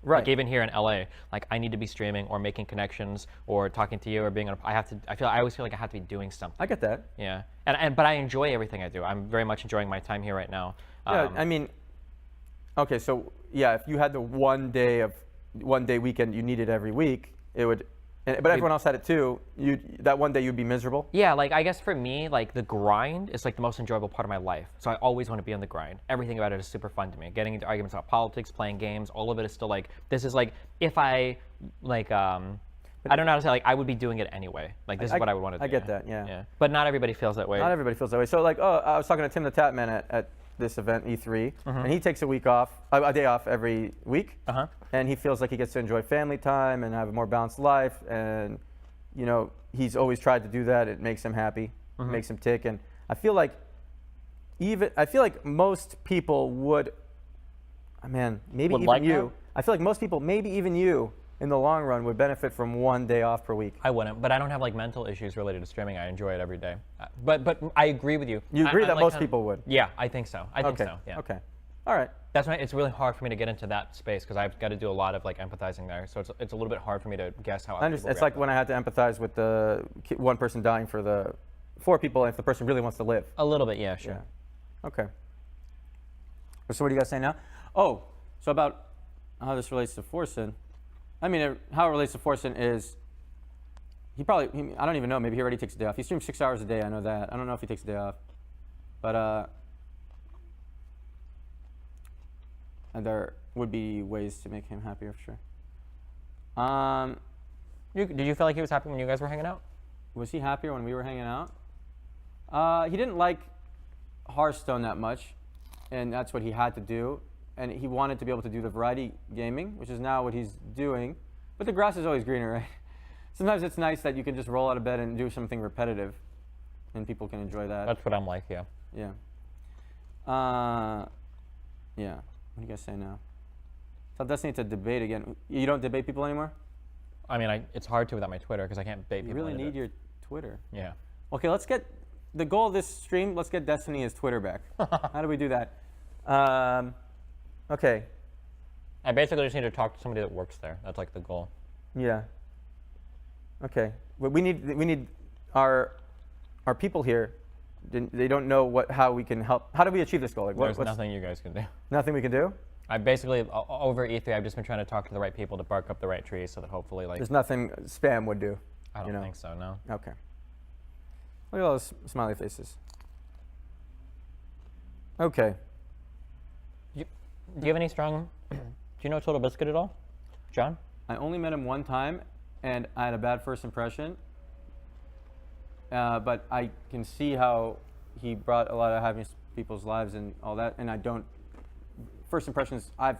Right. Like even here in LA, like I need to be streaming or making connections or talking to you or being on. I always feel like I have to be doing something. I get that. Yeah, but I enjoy everything I do. I'm very much enjoying my time here right now. Yeah, I mean, okay, so yeah, if you had the 1 day weekend you needed every week, it would. But everyone else had it too. That 1 day you'd be miserable. Yeah, like I guess for me, like the grind is like the most enjoyable part of my life. So I always want to be on the grind. Everything about it is super fun to me. Getting into arguments about politics, playing games, all of it is still like, this is like, if I like, I don't know how to say, like I would be doing it anyway. Like this is what I would want to do. I get that, yeah. Yeah. But not everybody feels that way. Not everybody feels that way. So like, I was talking to Tim the Tapman at this event, E3, and he takes a day off every week, and he feels like he gets to enjoy family time and have a more balanced life, and you know, he's always tried to do that. It makes him happy, makes him tick, and I feel like most people would, maybe Would even like you. that? I feel like most people, maybe even you, in the long run, would benefit from 1 day off per week. I wouldn't, but I don't have like mental issues related to streaming. I enjoy it every day. But I agree with you. You agree I'm that like most people would? Yeah, I think so. I think so. Yeah. Okay. All right. That's why it's really hard for me to get into that space because I've got to do a lot of like empathizing there. So it's a little bit hard for me to guess how. I understand. It's like when I had to empathize with the one person dying for the 4 people if the person really wants to live. A little bit, yeah, sure. Yeah. Okay. So what do you guys say now? Oh, so about how this relates to Forsen. I mean, how it relates to Forsen is I don't even know, maybe he already takes a day off. He streams 6 hours a day, I know that. I don't know if he takes a day off. But and there would be ways to make him happier for sure. Did you feel like he was happy when you guys were hanging out? Was he happier when we were hanging out? He didn't like Hearthstone that much, and that's what he had to do. And he wanted to be able to do the variety gaming, which is now what he's doing. But the grass is always greener, right? Sometimes it's nice that you can just roll out of bed and do something repetitive. and people can enjoy that. That's what I'm like, yeah. Yeah. Yeah. What do you guys say now? Tell Destiny to debate again. You don't debate people anymore? I mean, it's hard to without my Twitter because I can't bait You people really into need it. your Twitter. Yeah. Okay, let's get the goal of this stream. Let's get Destiny his Twitter back. How do we do that? Okay. I basically just need to talk to somebody that works there. That's like the goal. Yeah. Okay. But we need our people here. They don't know how we can help. How do we achieve this goal? Like, There's nothing you guys can do. Nothing we can do. I basically over E3, I've just been trying to talk to the right people to bark up the right trees, so that hopefully, like, There's nothing spam would do. I don't you know? think so. No. Okay. Look at all those smiley faces. Okay. Do you have any strong? Do you know Total Biscuit at all, John? I only met him one time, and I had a bad first impression. But I can see how he brought a lot of happiness to people's lives and all that. And I don't. First impressions, I've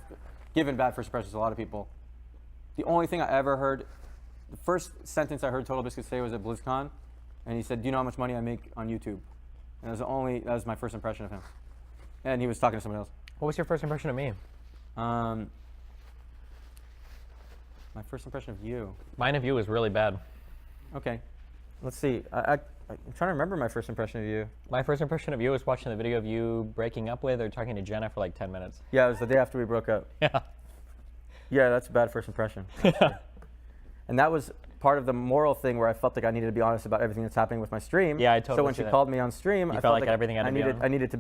given bad first impressions to a lot of people. The only thing I ever heard, the first sentence I heard Total Biscuit say was at BlizzCon, and he said, "Do you know how much money I make on YouTube?" And that was my first impression of him. And he was talking to someone else. What was your first impression of me? My first impression of you. Mine of you was really bad. Okay, let's see. I'm trying to remember my first impression of you. My first impression of you was watching the video of you breaking up with or talking to Jenna for like 10 minutes. Yeah, it was the day after we broke up. Yeah. Yeah, that's a bad first impression. And that was part of the moral thing where I felt like I needed to be honest about everything that's happening with my stream. Yeah, I totally So when see she that. called me on stream, I felt like everything had to be on? I needed to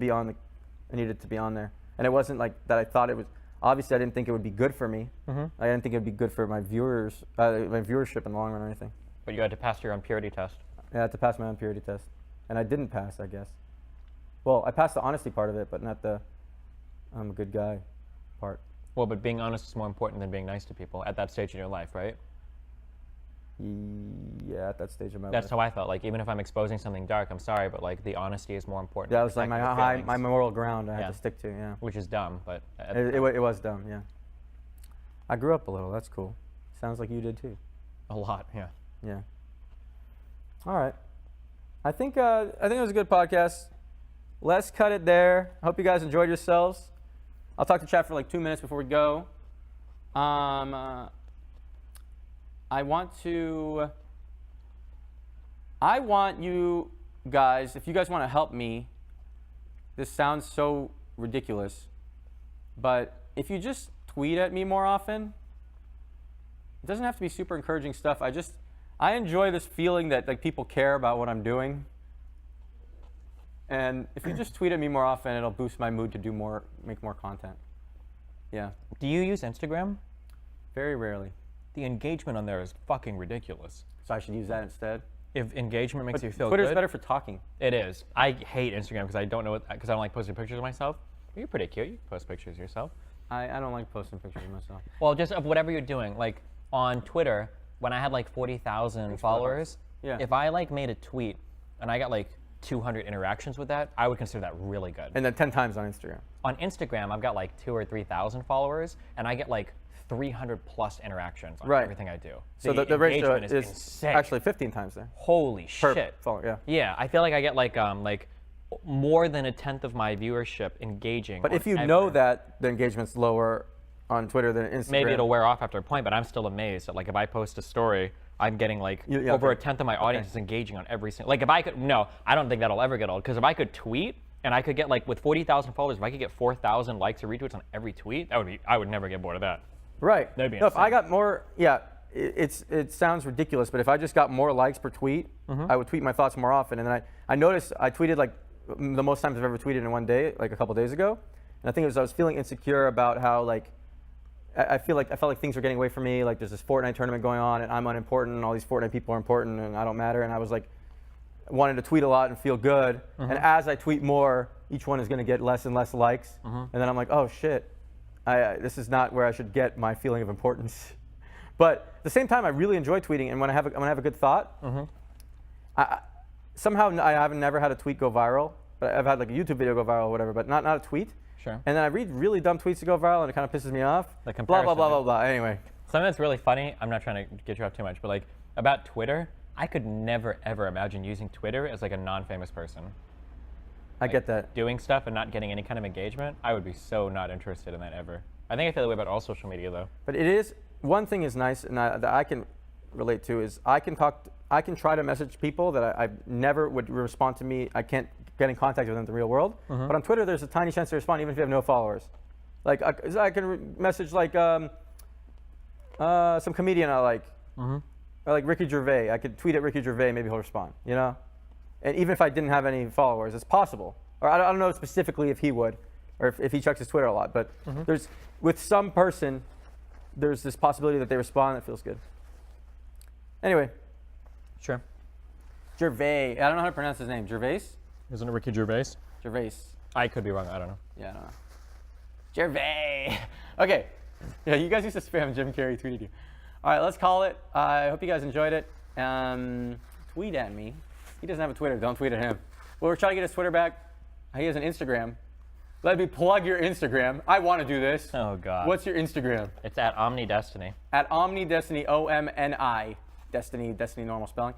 be on there. And it wasn't like that I thought it was. Obviously, I didn't think it would be good for me. Mm-hmm. I didn't think it would be good for my viewers, my viewership in the long run or anything. But you had to pass your own purity test. I had to pass my own purity test. And I didn't pass, I guess. Well, I passed the honesty part of it, but not the I'm a good guy part. Well, but being honest is more important than being nice to people at that stage in your life, right? Yeah, at that stage of my That's life. how I felt. Like, even if I'm exposing something dark, I'm sorry, but like the honesty is more important. That was like Protecting my your my feelings, moral ground I had Yeah. to stick to, yeah. which is dumb, but It was dumb, yeah. I grew up a little, that's cool. Sounds like you did too. a lot, yeah. Yeah. All right. I think it was a good podcast. Let's cut it there. I hope you guys enjoyed yourselves. I'll talk to chat for like 2 minutes before we go. I want you guys, if you guys want to help me, this sounds so ridiculous, but if you just tweet at me more often, it doesn't have to be super encouraging stuff. I enjoy this feeling that like people care about what I'm doing. And if you just tweet at me more often, it'll boost my mood to make more content. Yeah, Do you use Instagram? very rarely. The engagement on there is fucking ridiculous. So I should use that instead. If engagement makes you feel Twitter's good, better for talking. it is. I hate Instagram because I don't like posting pictures of myself. You're pretty cute. You post pictures of yourself. I don't like posting pictures of myself. Well, just of whatever you're doing. Like on Twitter, when I had like 40,000 followers, Yeah. if I like made a tweet and I got like 200 interactions with that, I would consider that really good. And then 10 times on Instagram. On Instagram, I've got like 2,000 or 3,000 followers, and I get like 300 plus interactions on Right. everything I do. So the ratio engagement is insane. actually 15 times there. Holy Per shit. follower, yeah. Yeah, I feel like I get like more than a tenth of my viewership engaging. But on if you every- know that the engagement's lower on Twitter than Instagram. maybe it'll wear off after a point, but I'm still amazed that like if I post a story, I'm getting like Yeah, over okay. a tenth of my audience is engaging on every single. Like if I could, no, I don't think that'll ever get old. Because if I could tweet and I could get like with 40,000 followers, if I could get 4,000 likes or retweets on every tweet, I would never get bored of that. Right. That'd be No, if I insane. got more, yeah, it sounds ridiculous, but if I just got more likes per tweet, Mm-hmm. I would tweet my thoughts more often. And then I noticed I tweeted like the most times I've ever tweeted in one day, like a couple days ago. And I think I was feeling insecure about how like I felt like things were getting away from me. Like there's this Fortnite tournament going on, and I'm unimportant, and all these Fortnite people are important, and I don't matter. And I was like, wanted to tweet a lot and feel good. Mm-hmm. And as I tweet more, each one is going to get less and less likes. Mm-hmm. And then I'm like, oh shit, this is not where I should get my feeling of importance. But at the same time, I really enjoy tweeting, and when I have a good thought, somehow I haven't never had a tweet go viral. But I've had like a YouTube video go viral or whatever, but not a tweet. Sure. And then I read really dumb tweets that go viral, and it kind of pisses me off. The Blah, blah, comparison, blah, yeah. blah, blah. Anyway. Something that's really funny, I'm not trying to get you off too much, but like about Twitter, I could never ever imagine using Twitter as like a non-famous person. I get that. Doing stuff and not getting any kind of engagement. I would be so not interested in that ever. I think I feel that way about all social media though. But it is, one thing is nice and that I can relate to is I can try to message people that I never would respond to me. I can't get in contact with them in the real world. But on Twitter, there's a tiny chance to respond even if you have no followers. Like I can message like some comedian I like, or like Ricky Gervais. I could tweet at Ricky Gervais, maybe he'll respond, you know? And even if I didn't have any followers, it's possible. Or I don't know specifically if he would, or if he checks his Twitter a lot, but there's, with some person, there's this possibility that they respond that feels good. Anyway. Sure. Gervais. I don't know how to pronounce his name. Gervais? Isn't it Ricky Gervais? Gervais. I could be wrong. I don't know. Yeah, I don't know. Gervais. Okay. Yeah, you guys used to spam Jim Carrey tweeted you. All right, let's call it. I hope you guys enjoyed it. Tweet at me. He doesn't have a Twitter. Don't tweet at him. Well, we're trying to get his Twitter back. He has an Instagram. Let me plug your Instagram. I want to do this. Oh, God. What's your Instagram? It's at OmniDestiny. At OmniDestiny, O-M-N-I. Destiny normal spelling.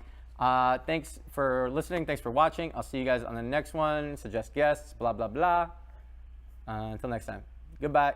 Thanks for listening. Thanks for watching. I'll see you guys on the next one. Suggest guests, blah, blah, blah. Until next time. Goodbye.